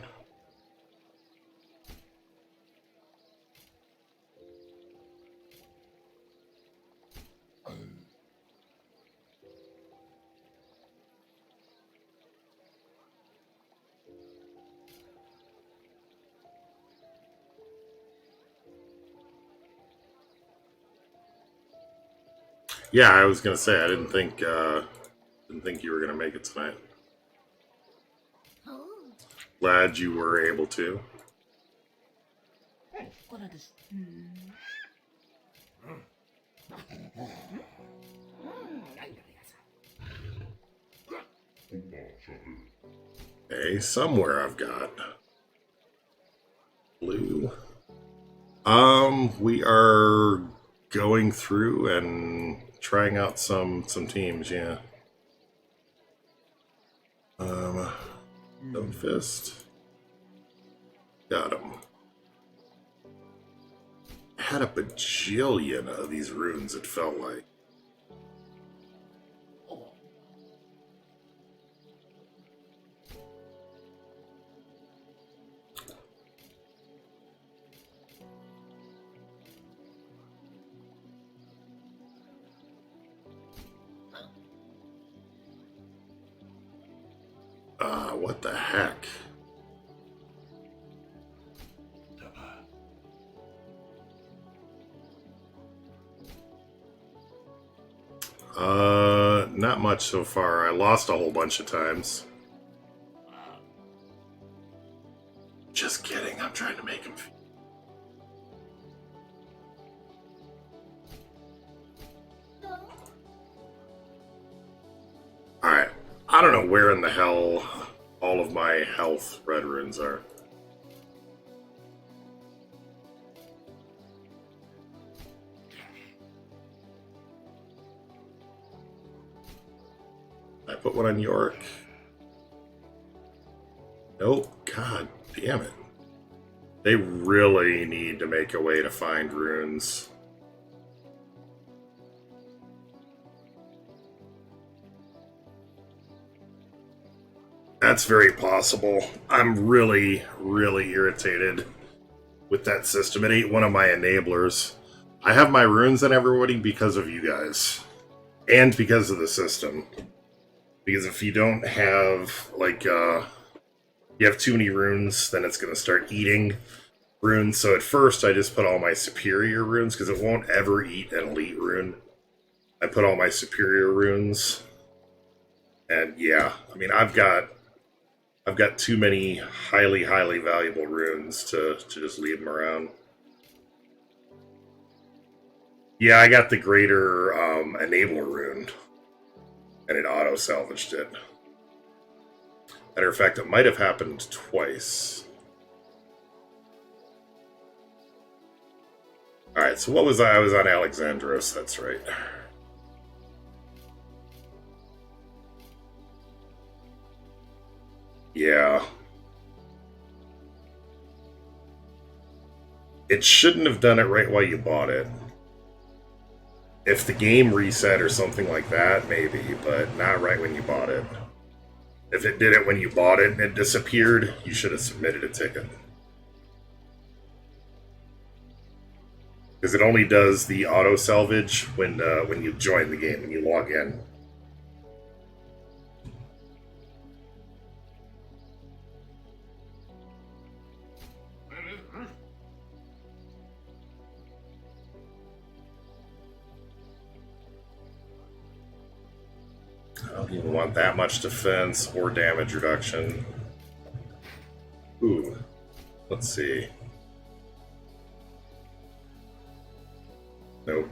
Yeah, I was gonna say I didn't think you were gonna make it tonight. Glad you were able to. Okay, somewhere I've got blue. We are going through and trying out some teams, yeah. Stone Fist. Got him. Had a bajillion of these runes, it felt like. What the heck? Not much so far. I lost a whole bunch of times. Just kidding, I'm trying to make him. Alright, I don't know where in the hell all of my health red runes are. I put one on York. Nope. God damn it. They really need to make a way to find runes. That's very possible. I'm really, really irritated with that system. It ain't one of my enablers. I have my runes on everybody because of you guys. And because of the system. Because if you don't have, like, you have too many runes, then it's going to start eating runes. So at first, I just put all my superior runes, because it won't ever eat an elite rune. I put all my superior runes. And yeah, I mean, I've got too many highly, highly valuable runes to just leave them around. Yeah, I got the greater enabler rune. And it auto-salvaged it. Matter of fact, it might have happened twice. Alright, so what was I? I was on Alexandros, that's right. Yeah. It shouldn't have done it right while you bought it. If the game reset or something like that, maybe, but not right when you bought it. If it did it when you bought it and it disappeared, you should have submitted a ticket. Because it only does the auto-salvage when you join the game, when you log in. I don't even want that much defense or damage reduction. Ooh. Let's see. Nope.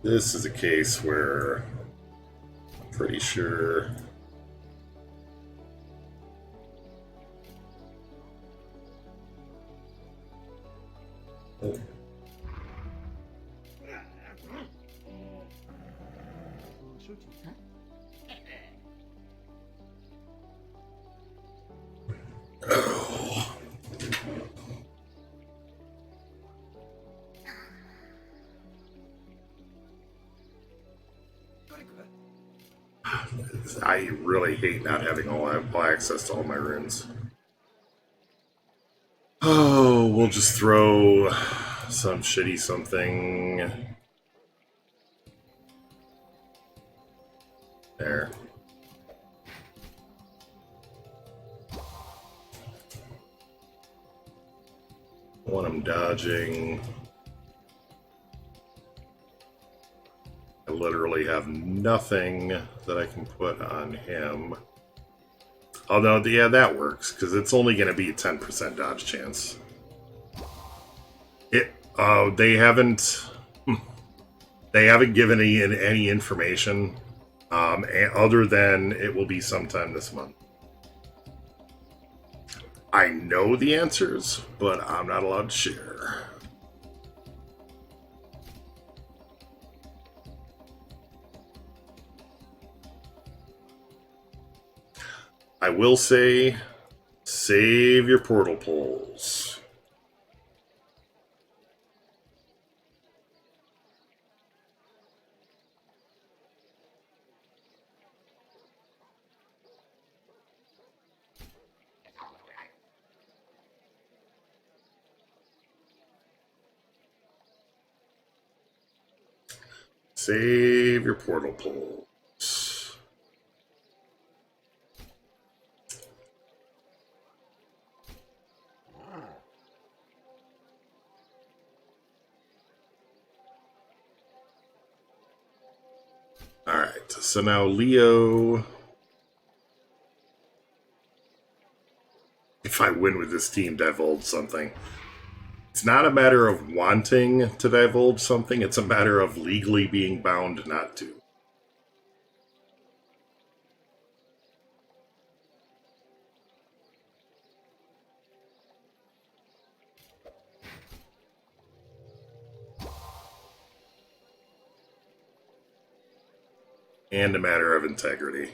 This is a case where I'm pretty sure. Oh. Oh. I really hate not having all access to all my runes. Oh, we'll just throw some shitty something there. One I'm dodging. I literally have nothing that I can put on him. Although, yeah, that works, because it's only going to be a 10% dodge chance. They haven't given any information, other than it will be sometime this month. I know the answers, but I'm not allowed to share. I will say, save your portal poles. Save your portal poles. Alright, so now Leo... If I win with this team, divulge something. It's not a matter of wanting to divulge something, it's a matter of legally being bound not to. And a matter of integrity.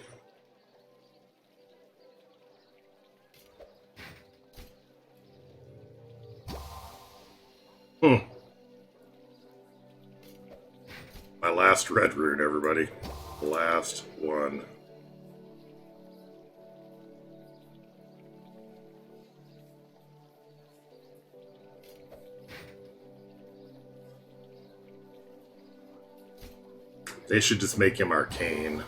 My last red rune, everybody. Last one. They should just make him arcane.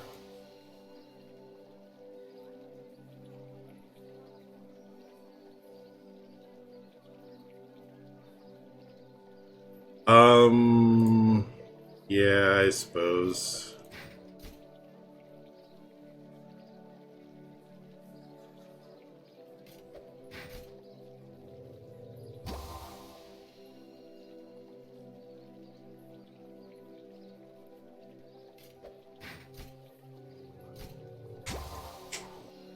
Yeah, I suppose.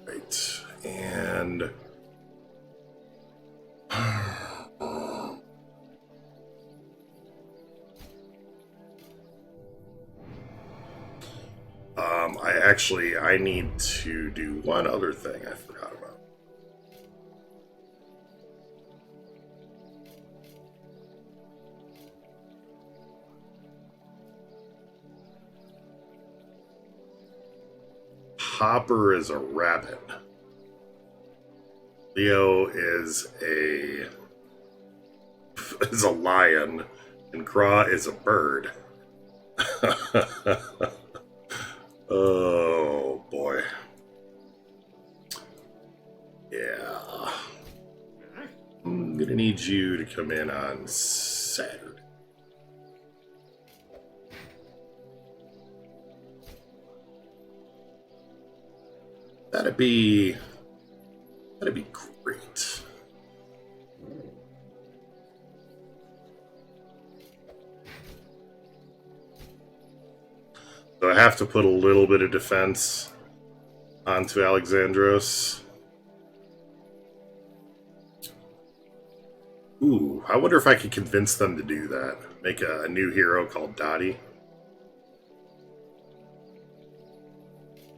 Right, and... I need to do one other thing I forgot about. Hopper is a rabbit. Leo is a lion, and Craw is a bird. Oh boy. Yeah. I'm gonna need you to come in on Saturday. That'd be great. So I have to put a little bit of defense onto Alexandros. Ooh, I wonder if I could convince them to do that. Make a new hero called Dottie.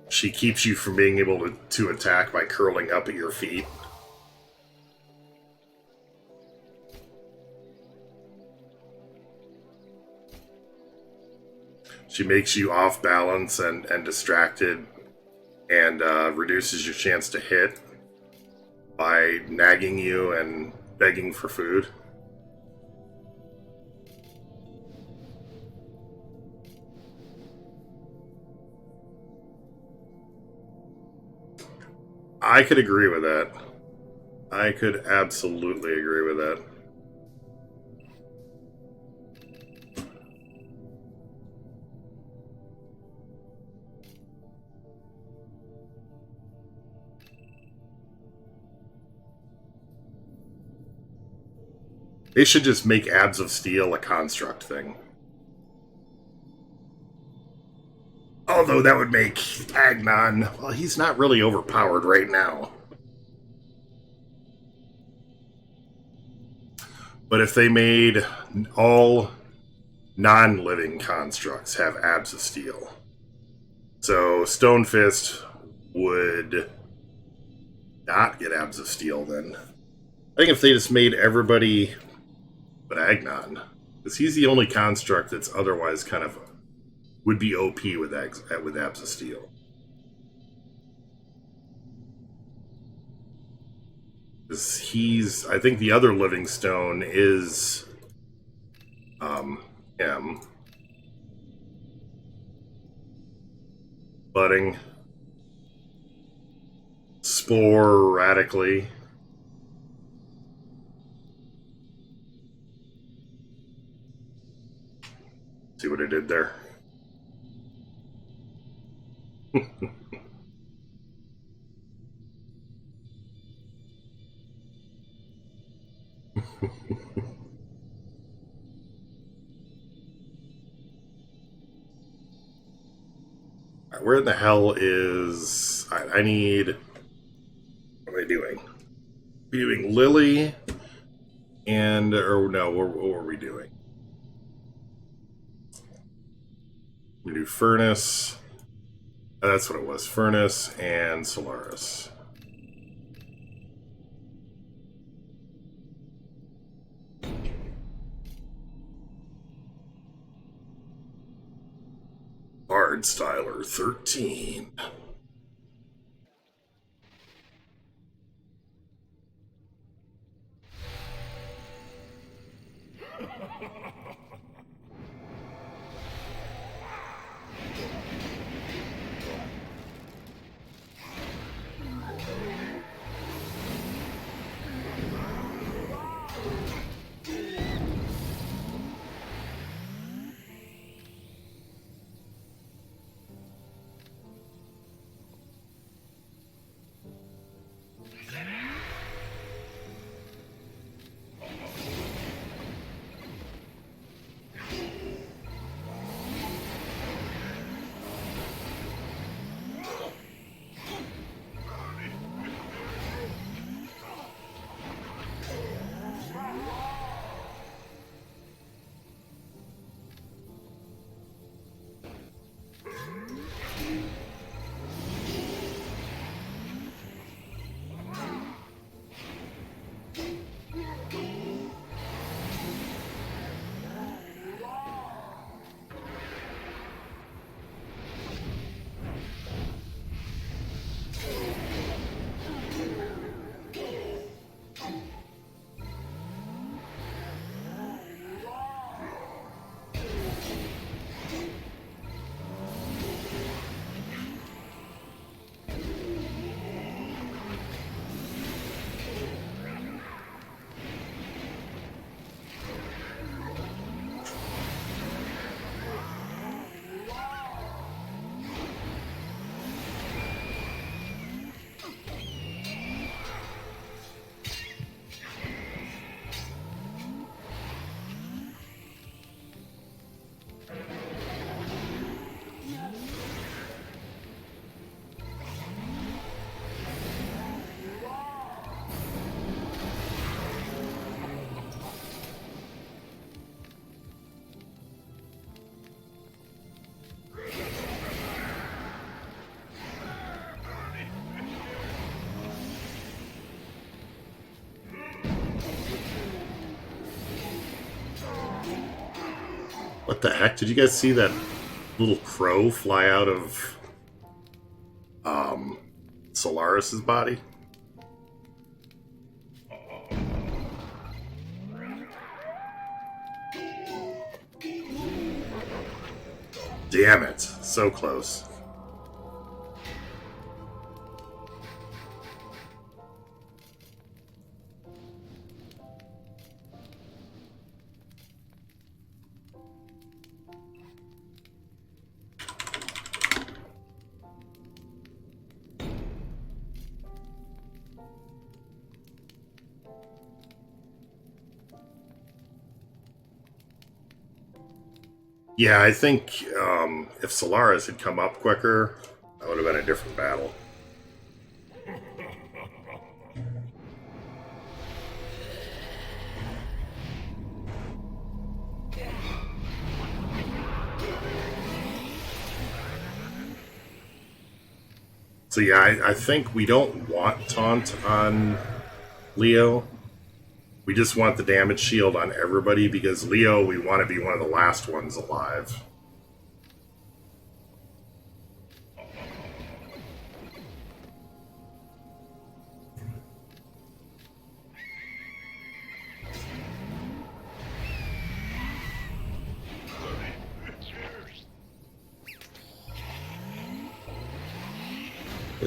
She keeps you from being able to attack by curling up at your feet. She makes you off balance and distracted, and reduces your chance to hit by nagging you and begging for food. I could agree with that. I could absolutely agree with that. They should just make Abs of Steel a construct thing. Although that would make Agnon... Well, he's not really overpowered right now. But if they made all non-living constructs have Abs of Steel... So Stonefist would not get Abs of Steel then. I think if they just made everybody but Agnon, because he's the only construct that's otherwise kind of would be OP with Abs of Steel. Because I think the other Living Stone is him. Budding. Sporadically. See what I did there? Where in the hell is... I need... What am I doing? We're doing Lily and... Or no, what were we doing? We do Furnace. That's what it was. Furnace and Solaris. Bard Styler 13. What the heck? Did you guys see that little crow fly out of Solaris's body? Damn it. So close. Yeah, I think if Solaris had come up quicker, that would have been a different battle. So yeah, I think we don't want taunt on Leo. We just want the damage shield on everybody because Leo, we want to be one of the last ones alive.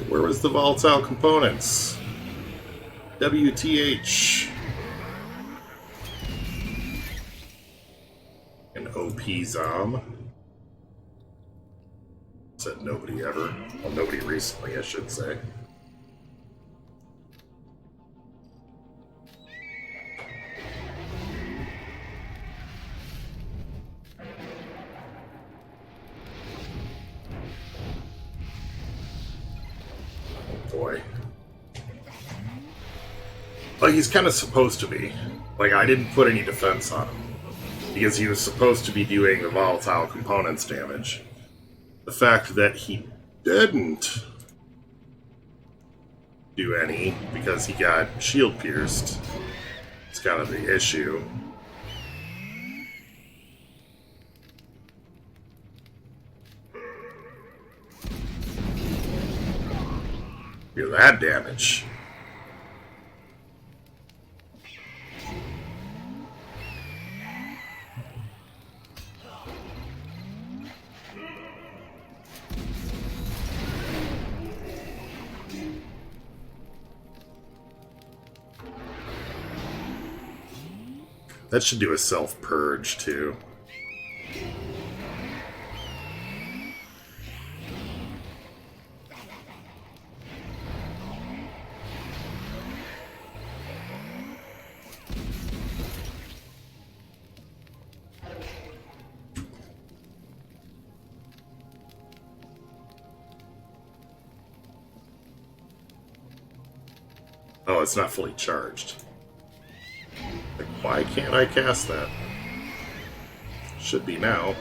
Where was the volatile components? WTH. An OP Zom. Said nobody ever. Well, nobody recently, I should say. Boy. Like, he's kind of supposed to be. Like, I didn't put any defense on him. Because he was supposed to be doing the volatile components damage. The fact that he didn't do any, because he got shield pierced, is kind of the issue. Look at that damage. That should do a self-purge, too. Oh, it's not fully charged. Like, why can't I cast that? Should be now.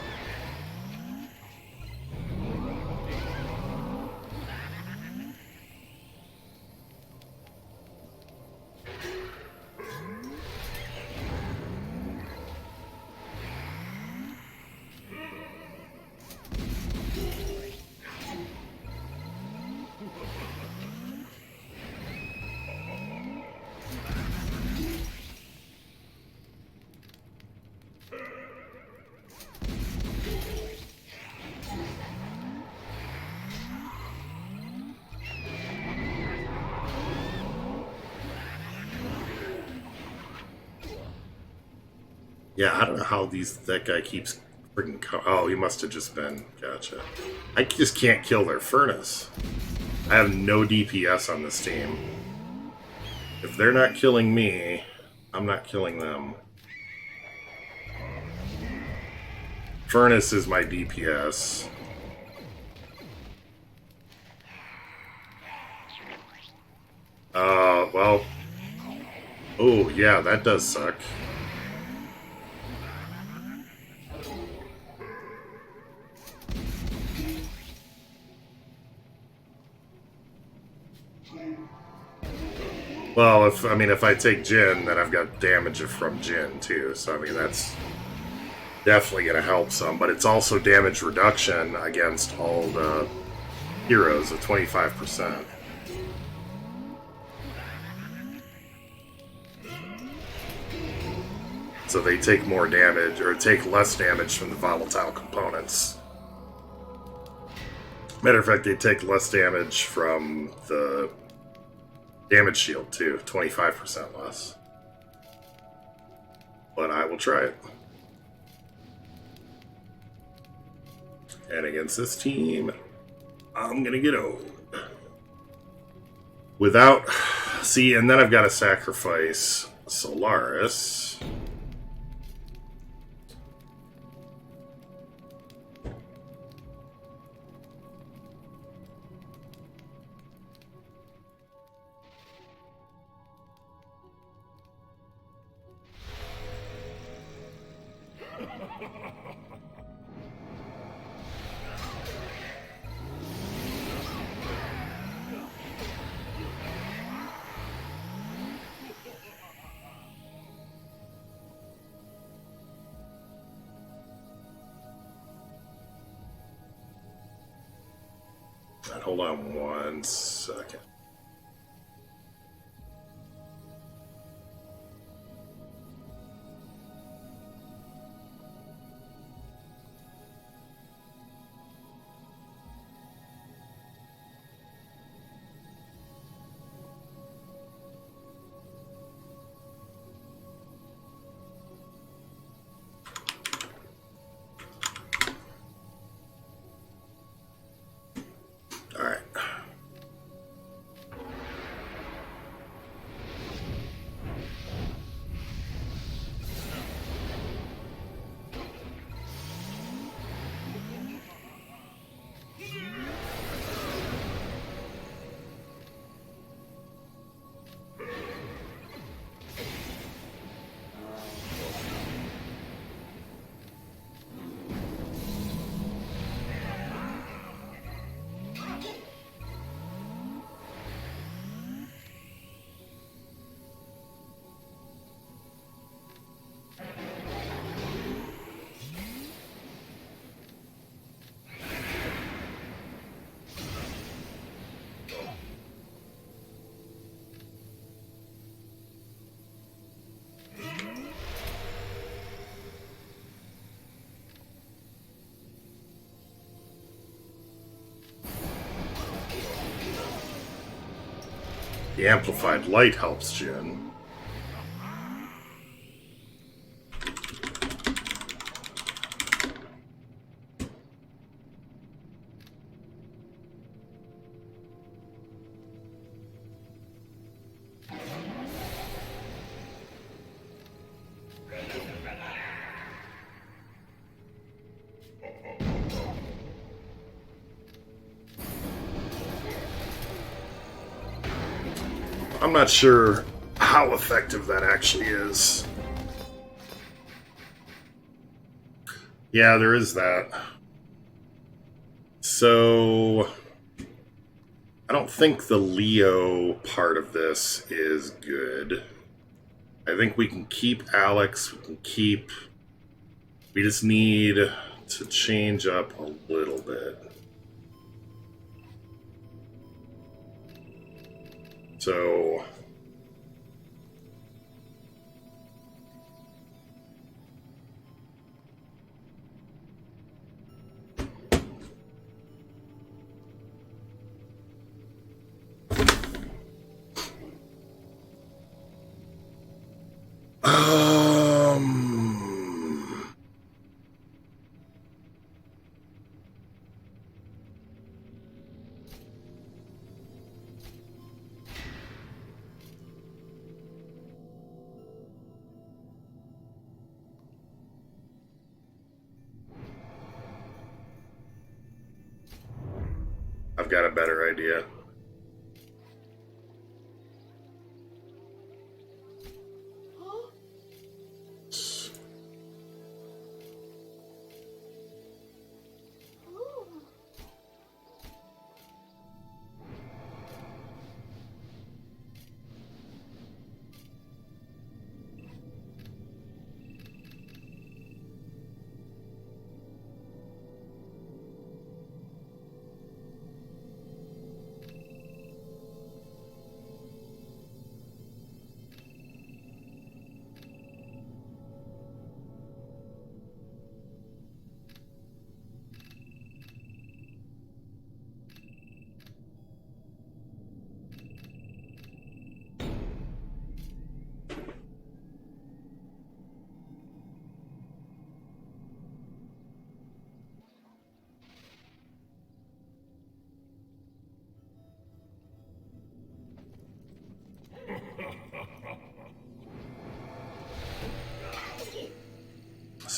Yeah, I don't know how that guy keeps freaking. Oh, he must have just been. Gotcha. I just can't kill their furnace. I have no DPS on this team. If they're not killing me, I'm not killing them. Furnace is my DPS. Well. Oh, yeah, that does suck. Well, if I take Jin, then I've got damage from Jin too. So I mean, that's definitely going to help some, but it's also damage reduction against all the heroes of 25%. So they take more damage, or take less damage from the volatile components. Matter of fact, they take less damage from the damage shield too, 25% less. But I will try it. And against this team, I'm gonna get owned. Without... See, and then I've got to sacrifice Solaris. Hold on 1 second. Alright. The amplified light helps Jin. I'm not sure how effective that actually is. Yeah, there is that. So, I don't think the Leo part of this is good. I think we can keep Alex, we can keep... We just need to change up a little bit. So... I've got a better idea.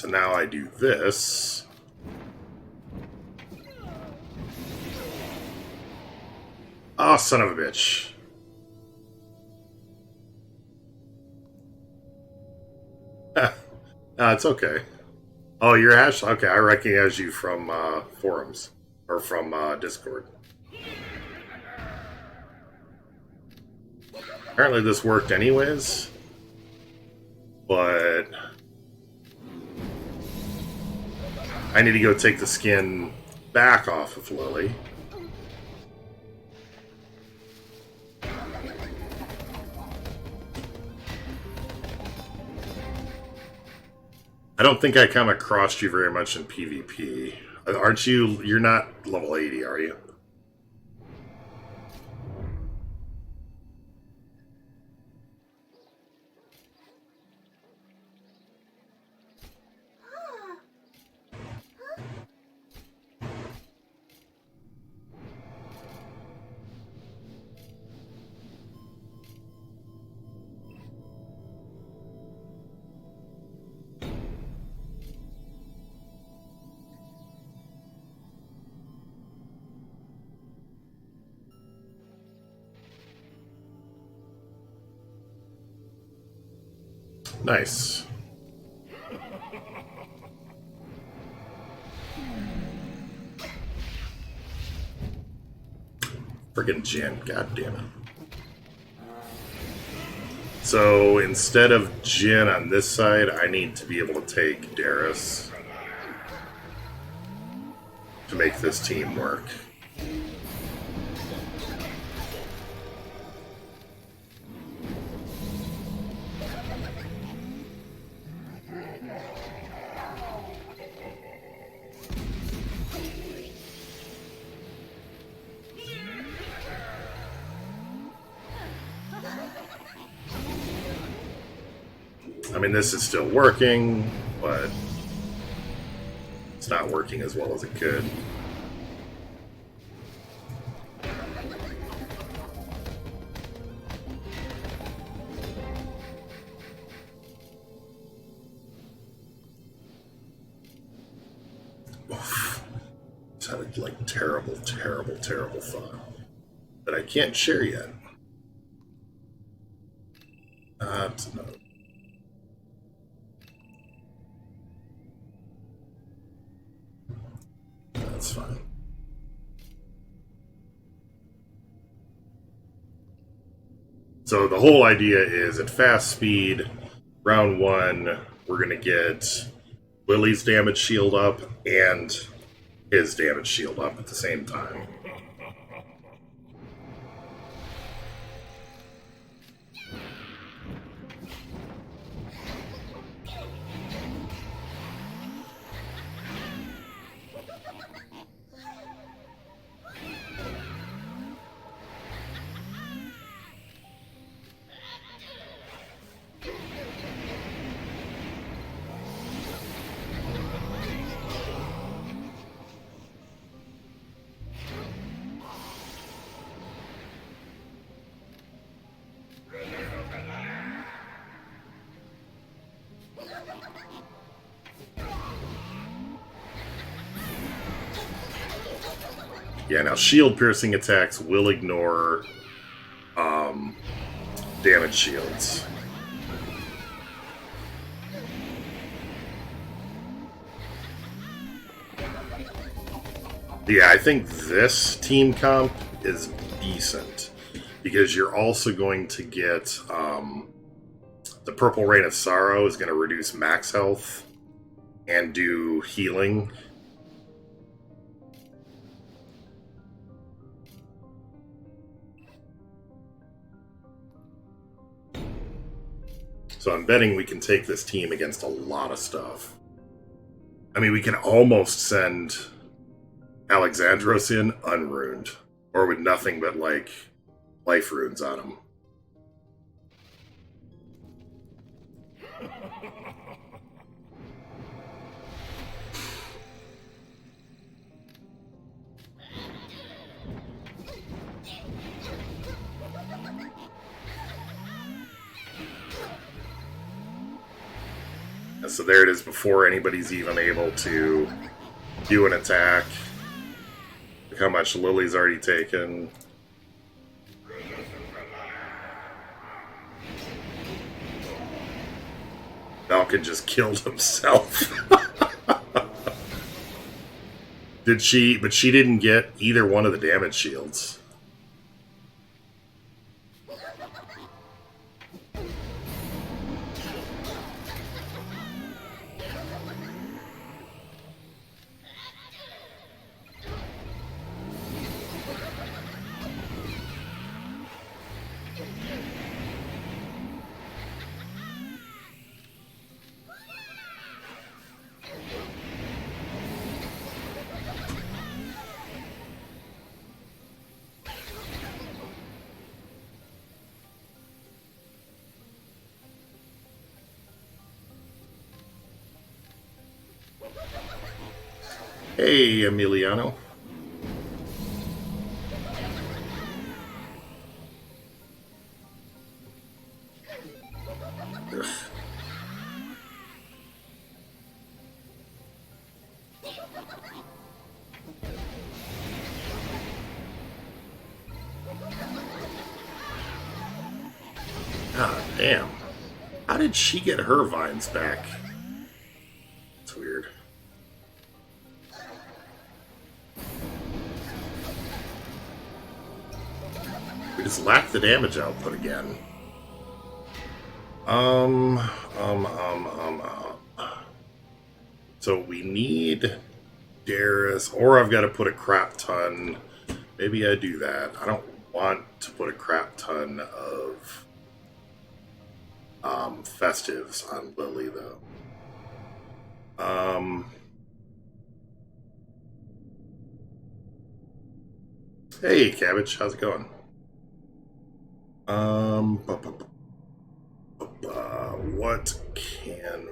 So now I do this. Oh, son of a bitch. It's okay. Oh, you're Ash? Okay, I recognize you from forums. Or from Discord. Apparently this worked anyways. But I need to go take the skin back off of Lily. I don't think I come across you very much in PvP. Aren't you? You're not level 80, are you? Nice. Friggin' Jin, god damn it. So instead of Jin on this side, I need to be able to take Darius to make this team work. I mean, this is still working, but it's not working as well as it could. Oof. It's had like terrible fun that I can't share yet. No. That's fine. So the whole idea is at fast speed, round 1, we're going to get Lily's damage shield up and his damage shield up at the same time. Yeah, now shield-piercing attacks will ignore damage shields. Yeah, I think this team comp is decent, because you're also going to get the Purple Rain of Sorrow is going to reduce max health and do healing. So I'm betting we can take this team against a lot of stuff. I mean, we can almost send Alexandros in unruned, or with nothing but, like, life runes on him. so there it is before anybody's even able to do an attack. Look how much Lily's already taken. Falcon just killed himself. Did she? But she didn't get either one of the damage shields. Hey, Emiliano. Ugh. God damn. How did she get her vines back? It's weird. We just lack the damage output again. So we need Darius, or I've got to put a crap ton. Maybe I do that. I don't want to put a crap ton of festives on Lily, though. Hey, Cabbage, how's it going? What can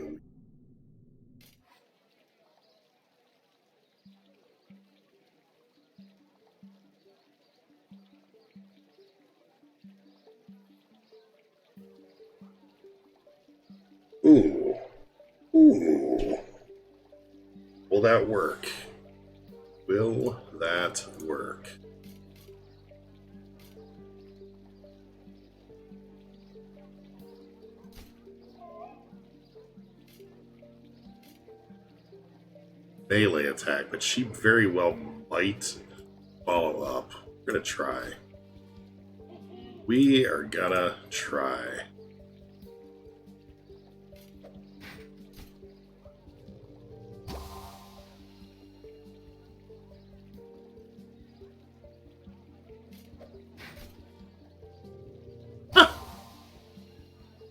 we... Ooh. Will that work? Will that work? Melee attack, but she very well might follow up. We're gonna try. We are gonna try.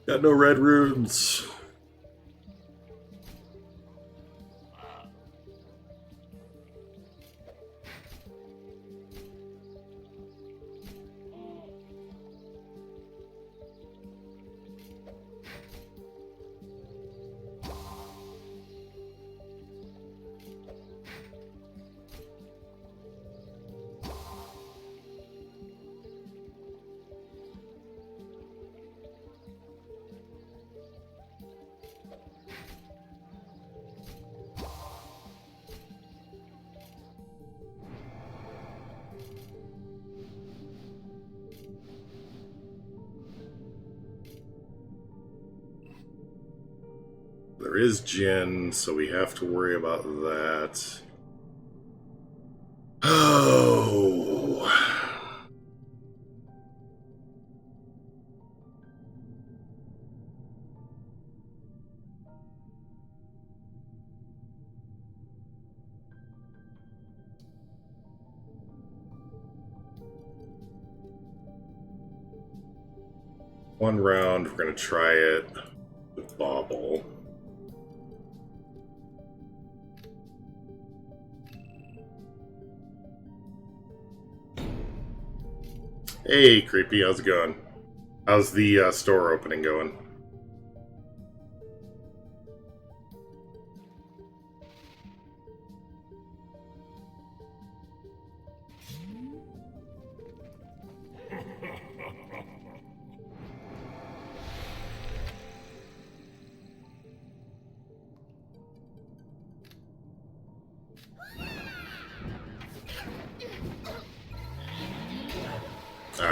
Got no red runes. There is Jin, so we have to worry about that. Oh. One round, we're going to try it with Bobble. Hey, Creepy, how's it going? How's the store opening going?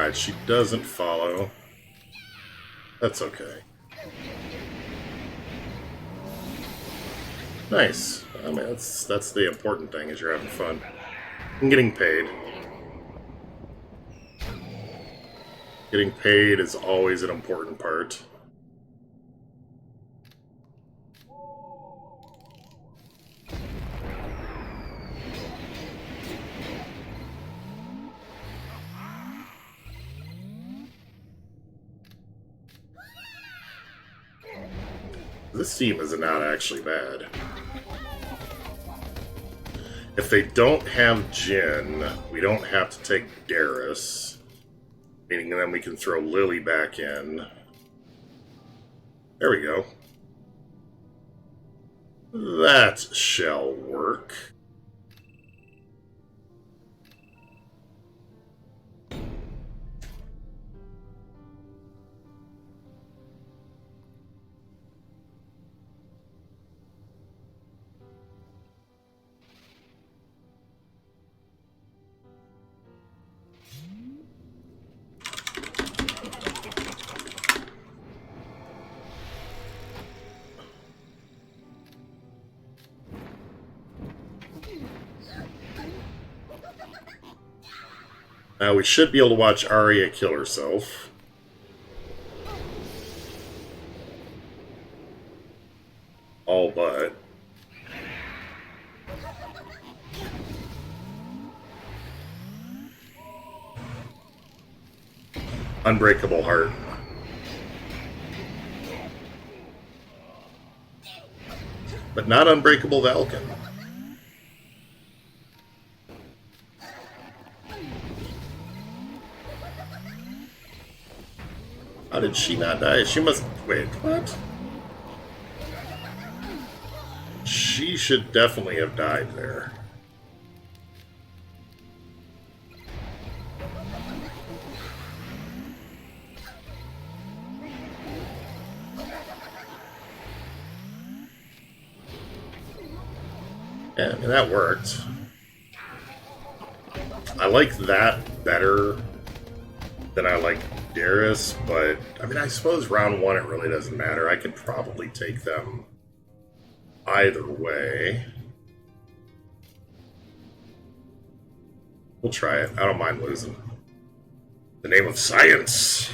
Alright, she doesn't follow. That's okay. Nice. I mean, that's the important thing, is you're having fun. And getting paid. Getting paid is always an important part. This team is not actually bad. If they don't have Jin, we don't have to take Darius. Meaning then we can throw Lily back in. There we go. That shall work. Now we should be able to watch Arya kill herself. All but. Unbreakable Heart. But not Unbreakable Valken. How did she not die? She must... Wait, what? She should definitely have died there. Yeah, I mean, that worked. I like that better than I like Darius, but I mean, I suppose round one it really doesn't matter. I could probably take them either way. We'll try it. I don't mind losing. In the name of science.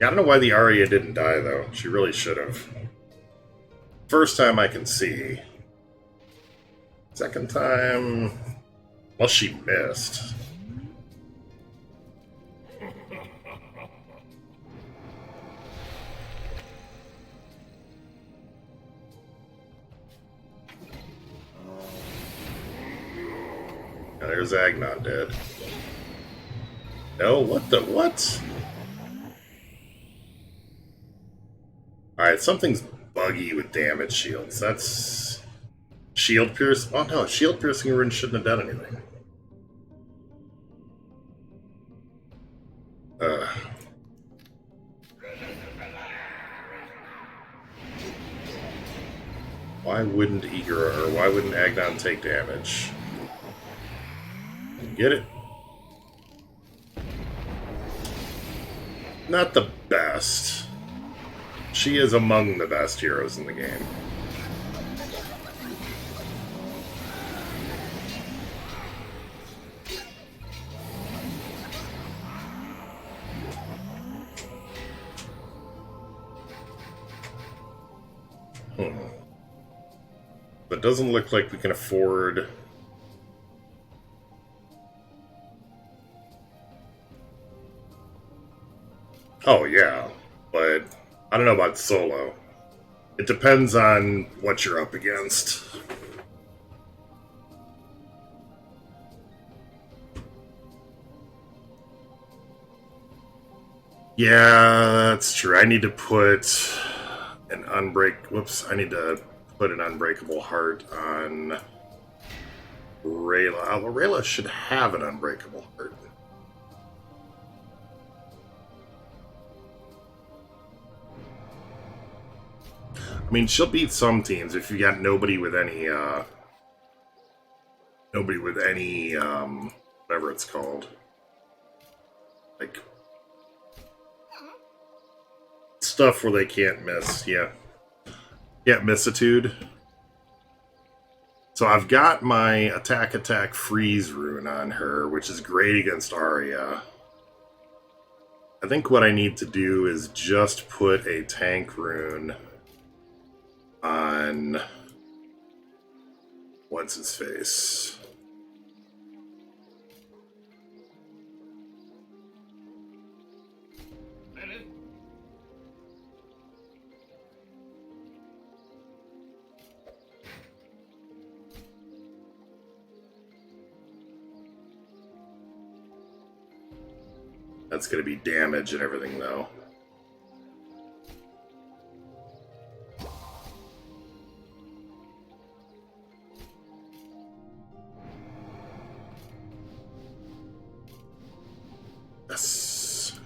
Yeah, I don't know why the Arya didn't die, though. She really should have. First time I can see. Second time... Well, she missed. Now, there's Agnon dead. No, what the... What? Alright, something's buggy with damage shields. That's... Shield pierce? Oh no, shield piercing rune shouldn't have done anything. Why wouldn't why wouldn't Agnon take damage? Get it? Not the best. She is among the best heroes in the game. But doesn't look like we can afford... Oh yeah, but I don't know about solo. It depends on what you're up against. Yeah, that's true. I need to put an Whoops, I need to put an Unbreakable Heart on Rayla. Well, Rayla should have an Unbreakable Heart. I mean, she'll beat some teams if you got nobody with any, whatever it's called. Like, stuff where they can't miss, yeah. Can't missitude. So I've got my attack freeze rune on her, which is great against Arya. I think what I need to do is just put a tank rune on what's his face. That's going to be damage and everything, though. Yes.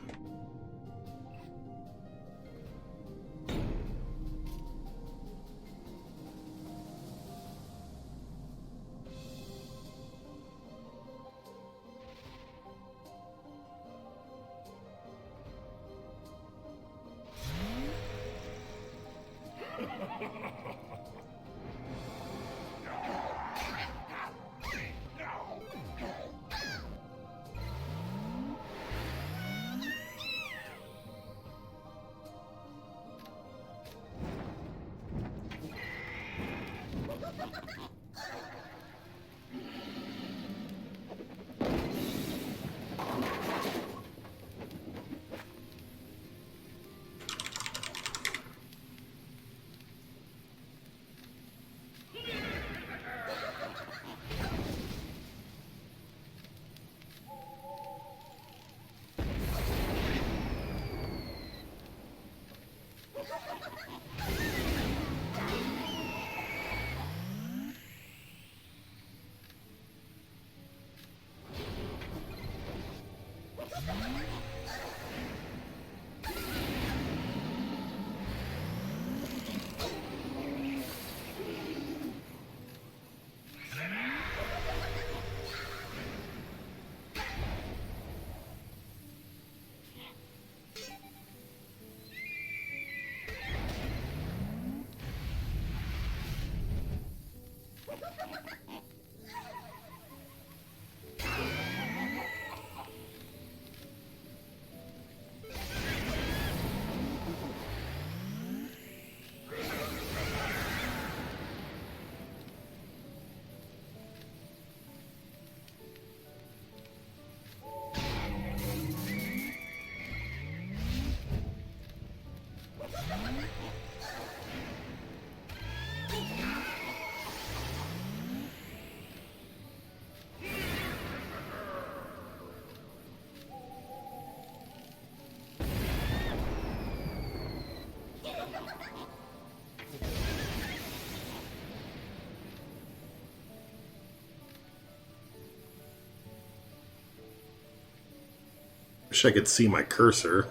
Wish I could see my cursor.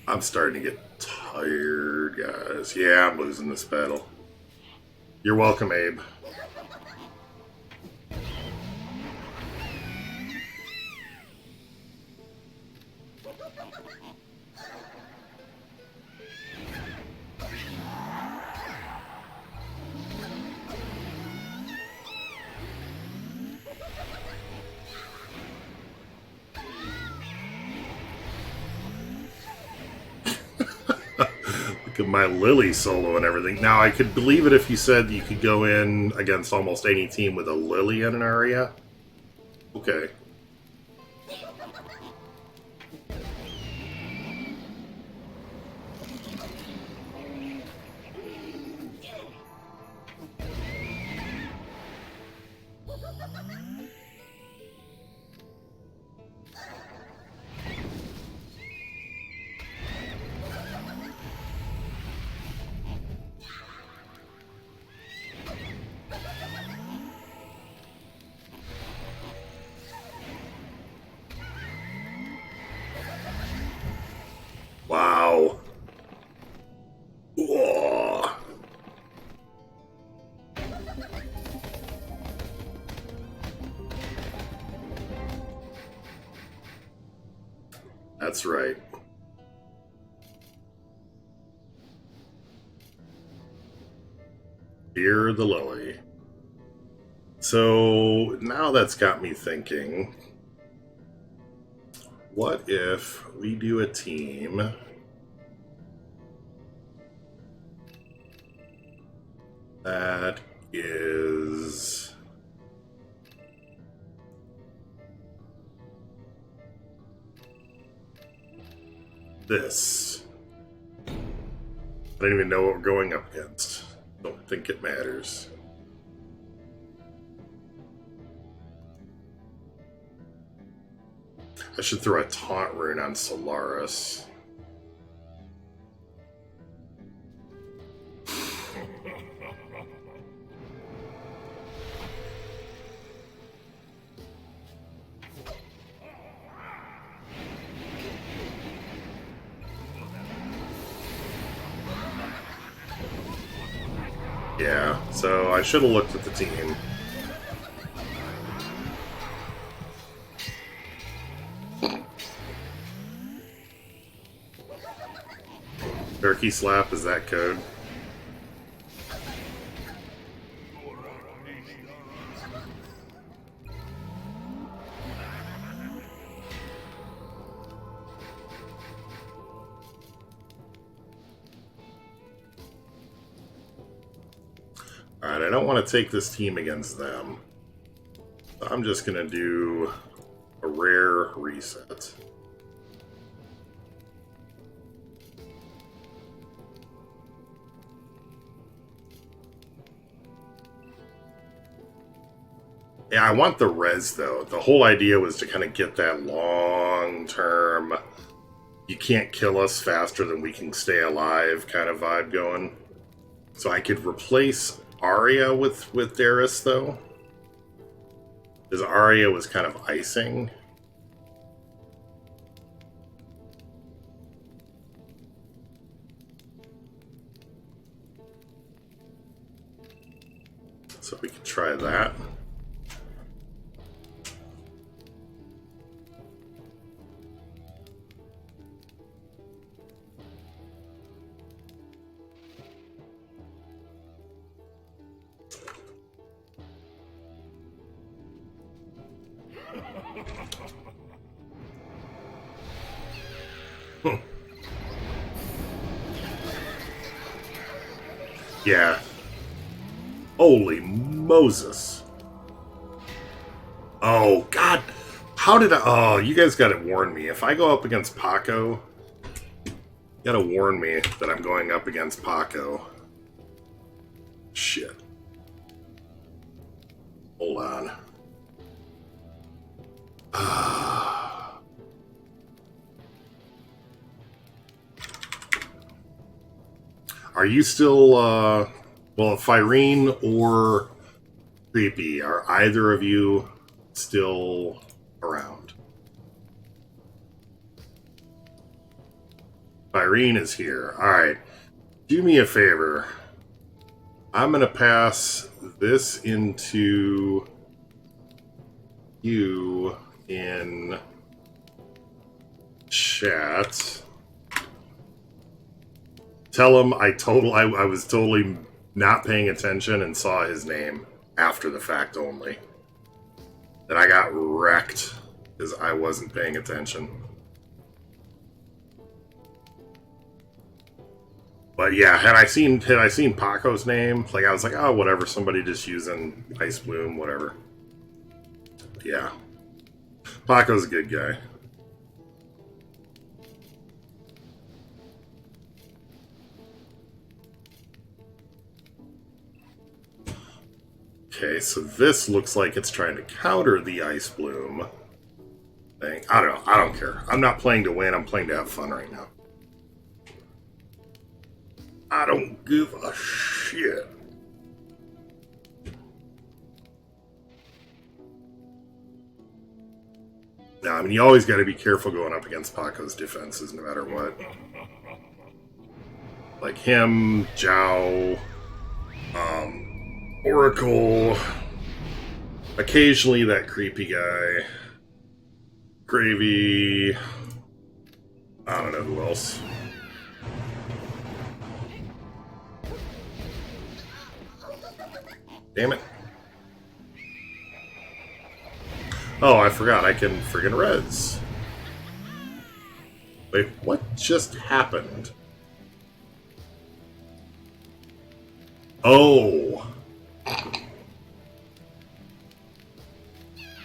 I'm starting to get tired, guys. Yeah, I'm losing this battle. You're welcome, Abe. My Lily solo and everything. Now, I could believe it if you said you could go in against almost any team with a Lily in an area. Okay. That's right. Fear the Lily. So now that's got me thinking, what if we do a team that is this? I don't even know what we're going up against. Don't think it matters. I should throw a taunt rune on Solaris. Yeah, so I should have looked at the team. Turkey slap, is that code? Alright, I don't want to take this team against them. So I'm just going to do a rare reset. Yeah, I want the res, though. The whole idea was to kind of get that long-term, you can't kill us faster than we can stay alive kind of vibe going. So I could replace Arya with Darius, though. Because Arya was kind of icing. So we could try that. Yeah. Holy Moses. Oh, God. How did I... Oh, you guys gotta warn me. If I go up against Paco, you gotta warn me that I'm going up against Paco. Shit. Hold on. Are you still, well, Firene or Creepy, are either of you still around? Firene is here. Alright. Do me a favor. I'm going to pass this into you in chat. Tell him I was totally not paying attention and saw his name after the fact only. That I got wrecked because I wasn't paying attention. But yeah, had I seen Paco's name, like I was like, oh whatever, somebody just using Ice Bloom, whatever. But yeah. Paco's a good guy. Okay, so this looks like it's trying to counter the Ice Bloom thing. I don't know. I don't care. I'm not playing to win. I'm playing to have fun right now. I don't give a shit. Now, I mean, you always got to be careful going up against Paco's defenses, no matter what. Like him, Zhao, Oracle, occasionally that creepy guy, Gravy, I don't know who else. Damn it. Oh, I forgot I can friggin' res. Wait, what just happened? Oh.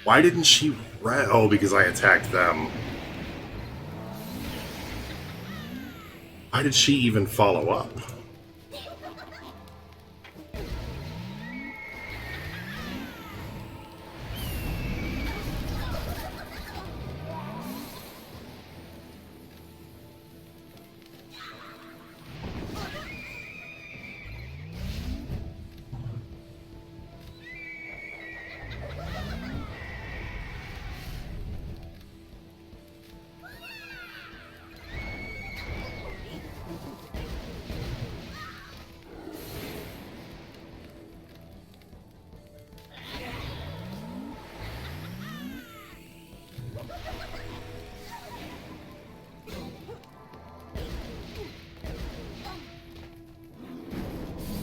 Why didn't she res? Oh, because I attacked them. Why did she even follow up?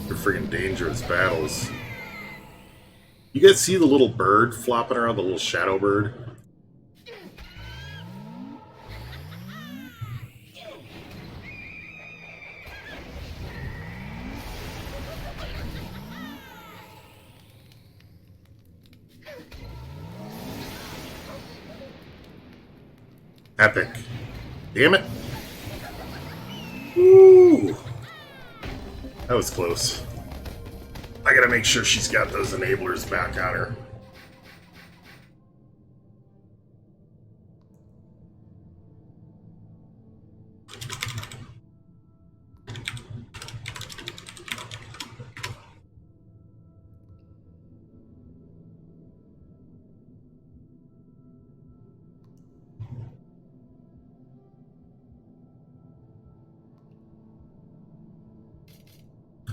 They're friggin' dangerous battles. You guys see the little bird flopping around, the little shadow bird? Epic. Damn it. Woo! That was close. I gotta make sure she's got those enablers back on her.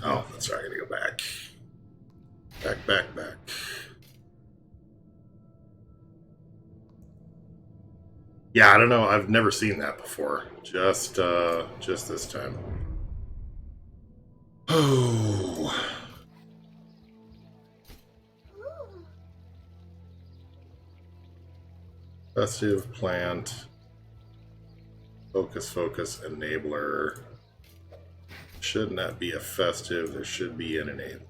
Oh, that's right, I gotta go back. Back. Yeah, I don't know. I've never seen that before. Just this time. Oh. Festive plant. Focus, enabler. Shouldn't that be a festive? There should be an enabler.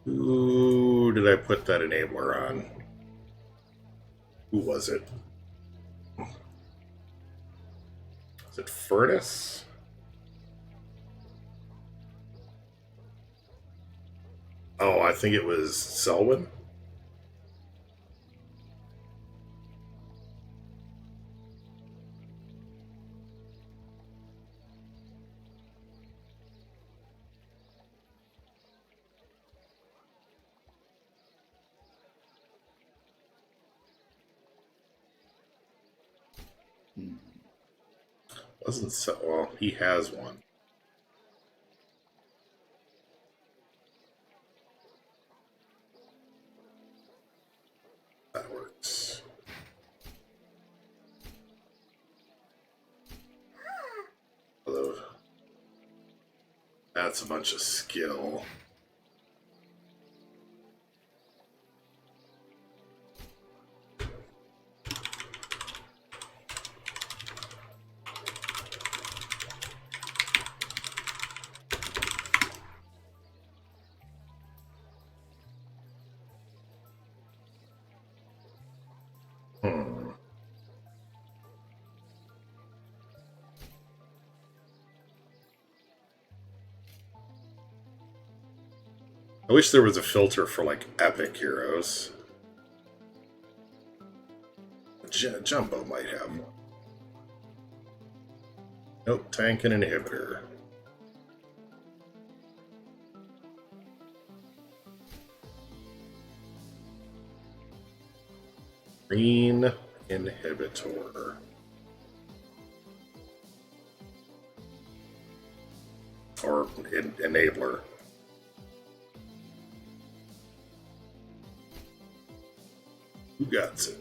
Who did I put that enabler on? Who was it? Was it Furnace? Oh, I think it was Selwyn. Wasn't so well. He has one. That works. Although that's a bunch of skill. I wish there was a filter for, like, epic heroes. Jumbo might have one. Nope, tank and inhibitor. Green inhibitor. Or enabler. Who got it?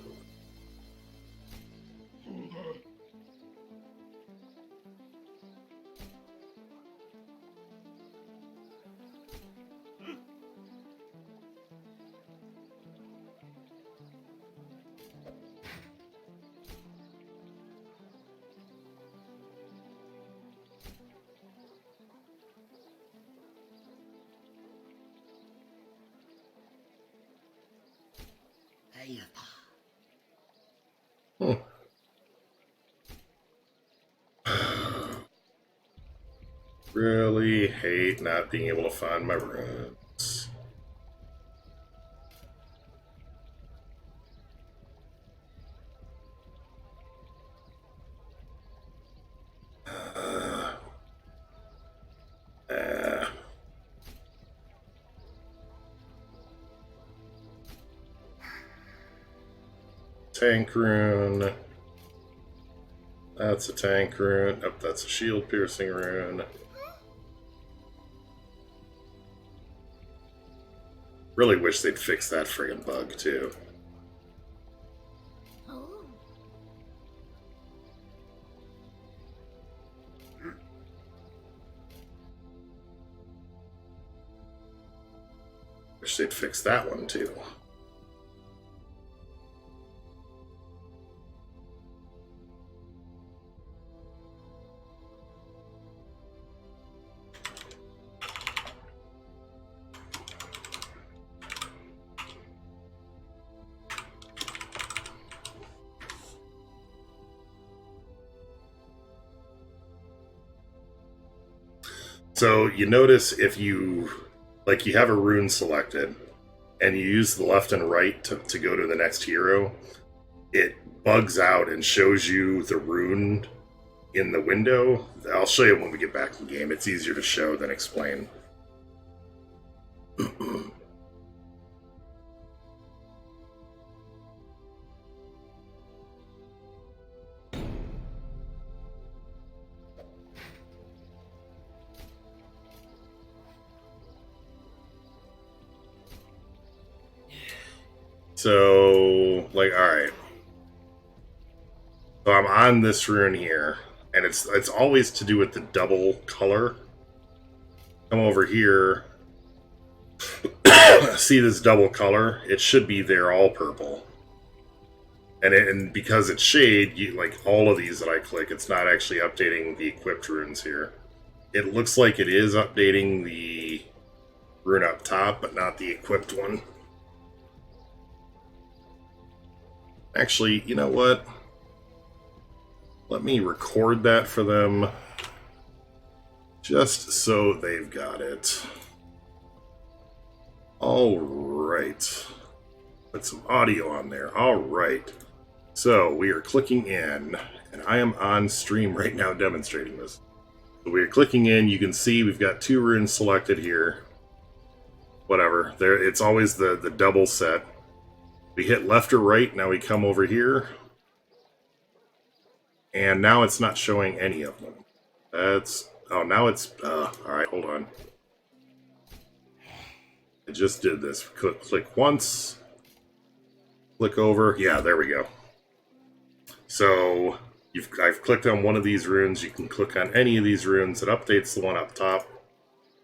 Hmm. Really hate not being able to find my runes. Tank rune. That's a tank rune. Oh, that's a shield piercing rune. Really wish they'd fix that friggin' bug too. Wish they'd fix that one too. So you notice if you have a rune selected and you use the left and right to go to the next hero, it bugs out and shows you the rune in the window. I'll show you when we get back in game. It's easier to show than explain. So, alright. So I'm on this rune here, and it's always to do with the double color. Come over here. See this double color? It should be there all purple. And because it's shade, all of these that I click, it's not actually updating the equipped runes here. It looks like it is updating the rune up top, but not the equipped one. Actually, you know what? Let me record that for them, just so they've got it. Alright. Put some audio on there. Alright. So, we are clicking in, and I am on stream right now demonstrating this. So we are clicking in, you can see we've got 2 runes selected here. Whatever. There, it's always the double set. We hit left or right, now we come over here. And now it's not showing any of them. Oh, now it's, alright, hold on. I just did this. Click once. Click over. Yeah, there we go. So, I've clicked on one of these runes. You can click on any of these runes. It updates the one up top,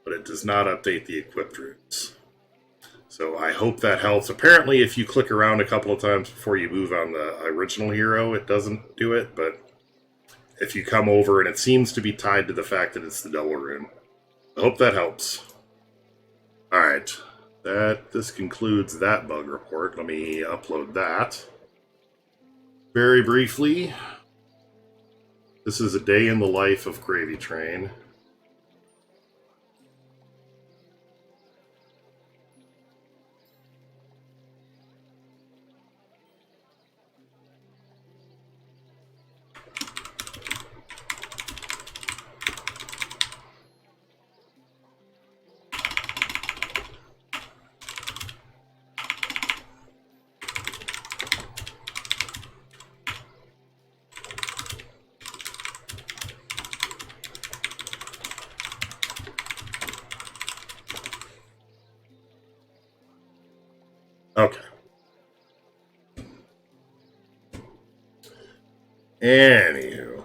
but it does not update the equipped runes. So I hope that helps. Apparently, if you click around a couple of times before you move on the original hero, it doesn't do it, but if you come over, and it seems to be tied to the fact that it's the double rune. I hope that helps. Alright, this concludes that bug report. Let me upload that. Very briefly, this is a day in the life of GravyTrain. Okay. Anywho.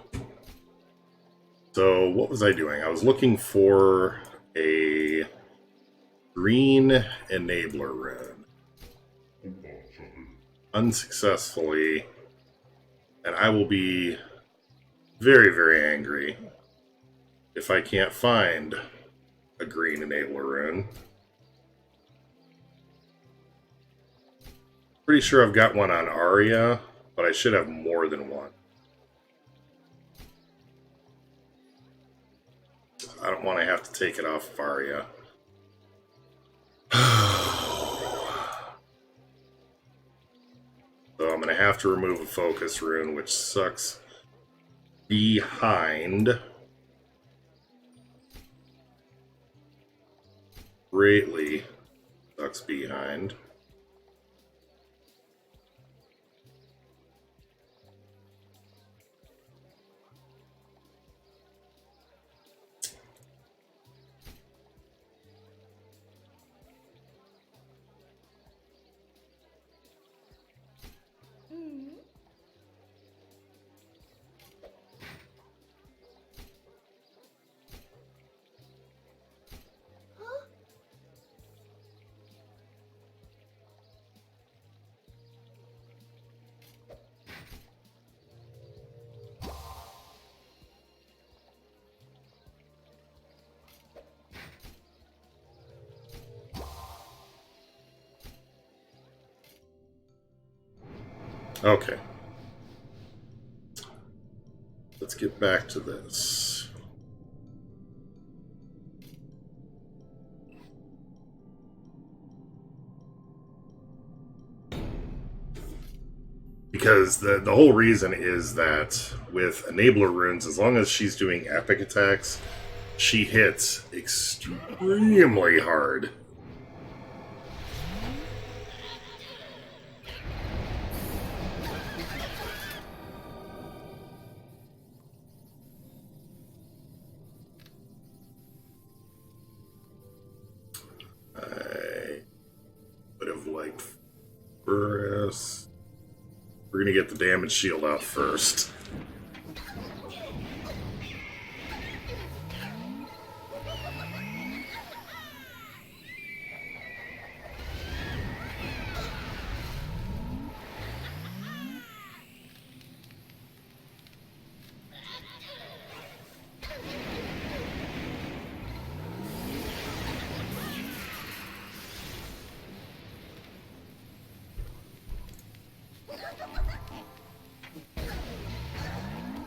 So, what was I doing? I was looking for a green enabler rune. Unsuccessfully. And I will be very, very angry if I can't find a green enabler rune. Pretty sure I've got one on Arya, but I should have more than one. I don't want to have to take it off of Arya. So I'm going to have to remove a focus rune, which sucks behind. Greatly sucks behind. Okay. Let's get back to this. Because the whole reason is that with Enabler runes, as long as she's doing epic attacks, she hits extremely hard. I would have liked first. We're going to get the damage shield out first.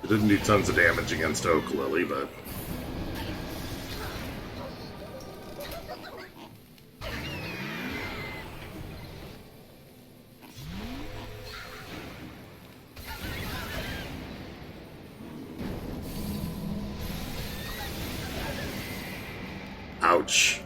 It didn't do tons of damage against Oak Lily, but... Ouch.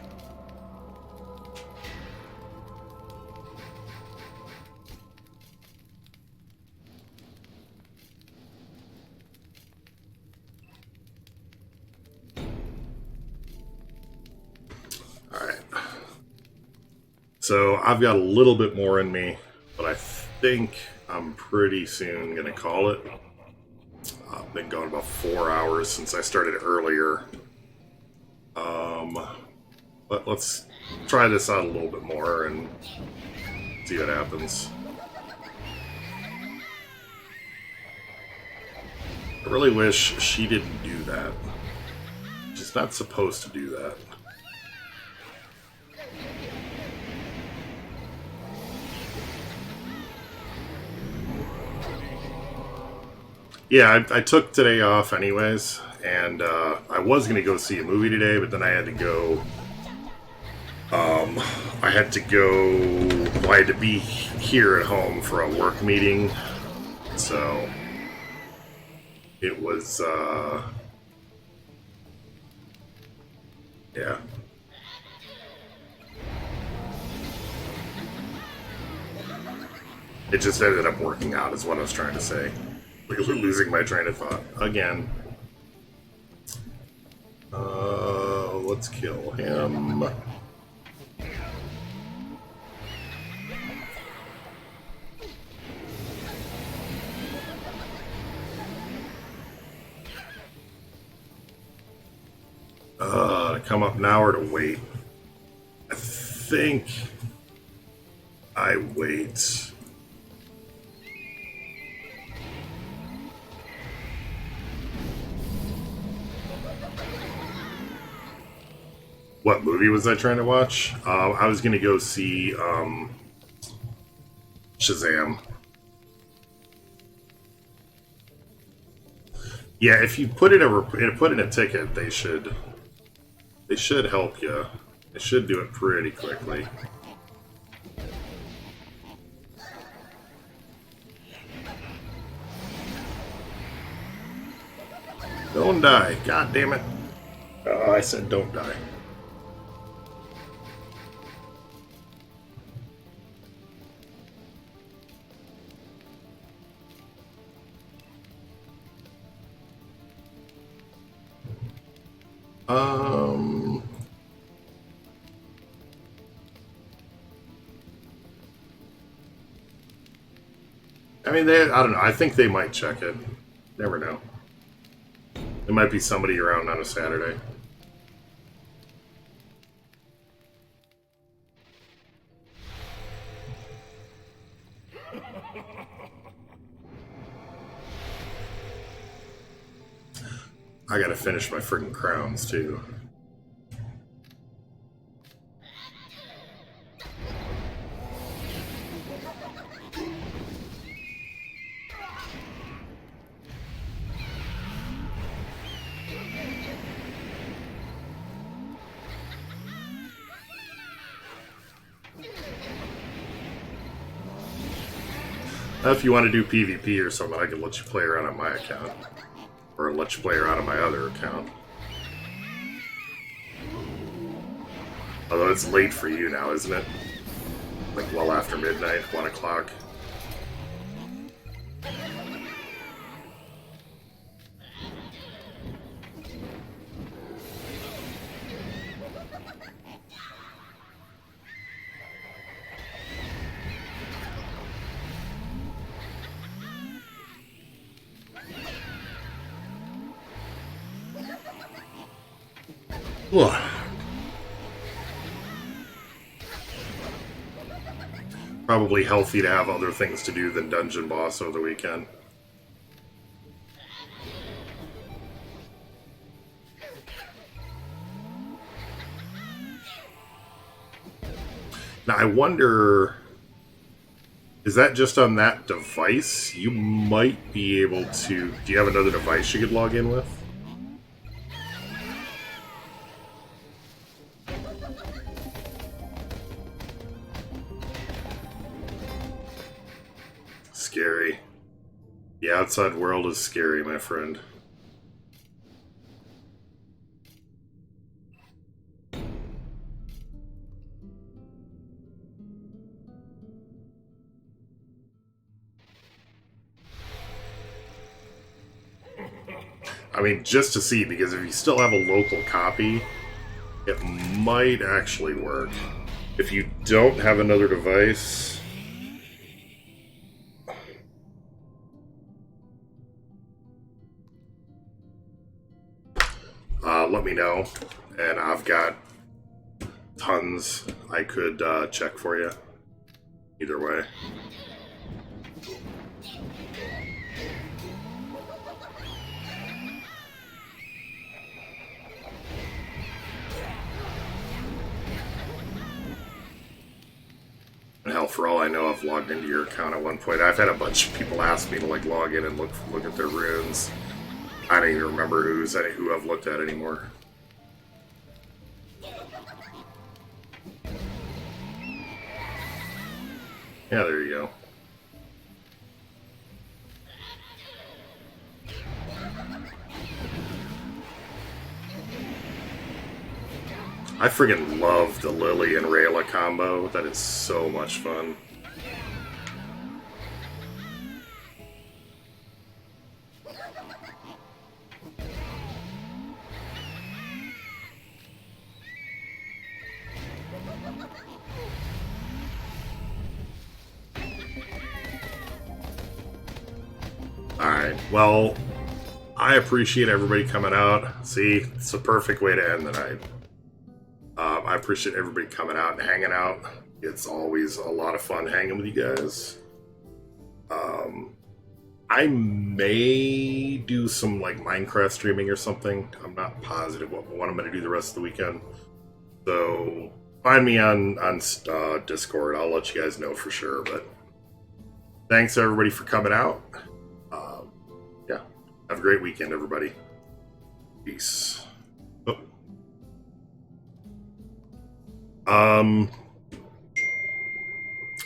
So I've got a little bit more in me, but I think I'm pretty soon going to call it. I've been going about 4 hours since I started earlier. But let's try this out a little bit more and see what happens. I really wish she didn't do that. She's not supposed to do that. Yeah, I took today off anyways, and I was going to go see a movie today, but then I had to go... I had to be here at home for a work meeting, so it was, yeah. It just ended up working out, is what I was trying to say. Losing my train of thought again. Let's kill him. To come up now or to wait? I think I wait. What movie was I trying to watch? I was going to go see Shazam. Yeah, if you put in a ticket, they should help you. They should do it pretty quickly. Don't die. God damn it. I said don't die. I mean, I don't know. I think they might check it. Never know. There might be somebody around on a Saturday. I gotta finish my friggin' crowns, too. If you want to do PvP or something, I can let you play around on my account. Or let you play around on my other account. Although it's late for you now, isn't it? Like well after midnight, 1 o'clock. Ugh. Probably healthy to have other things to do than Dungeon Boss over the weekend. Now I wonder, is that just on that device? You might be able to... Do you have another device you could log in with? Scary. The outside world is scary, my friend. I mean, just to see, because if you still have a local copy, it might actually work. If you don't have another device... let me know, and I've got tons I could check for you. Either way. And hell, for all I know, I've logged into your account at one point. I've had a bunch of people ask me to like log in and look at their runes. I don't even remember who I've looked at anymore. Yeah, there you go. I friggin' love the Lily and Rayla combo. That is so much fun. Alright, well, I appreciate everybody coming out. See, it's a perfect way to end the night. I appreciate everybody coming out and hanging out. It's always a lot of fun hanging with you guys. I may do some like Minecraft streaming or something. I'm not positive what I'm going to do the rest of the weekend. So find me on Discord. I'll let you guys know for sure. But thanks everybody for coming out. Yeah, have a great weekend, everybody. Peace.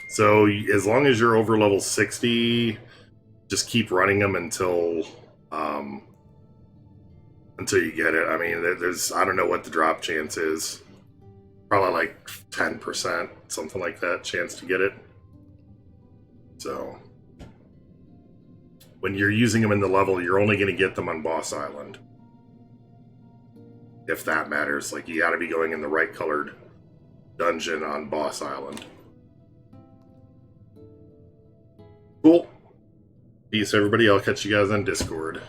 So as long as you're over level 60, just keep running them until you get it. I mean, there's, I don't know what the drop chance is. Probably like 10%, something like that, chance to get it. So when you're using them in the level, you're only going to get them on Boss Island. If that matters. Like, you got to be going in the right colored dungeon on Boss Island. Cool. Peace, everybody. I'll catch you guys on Discord.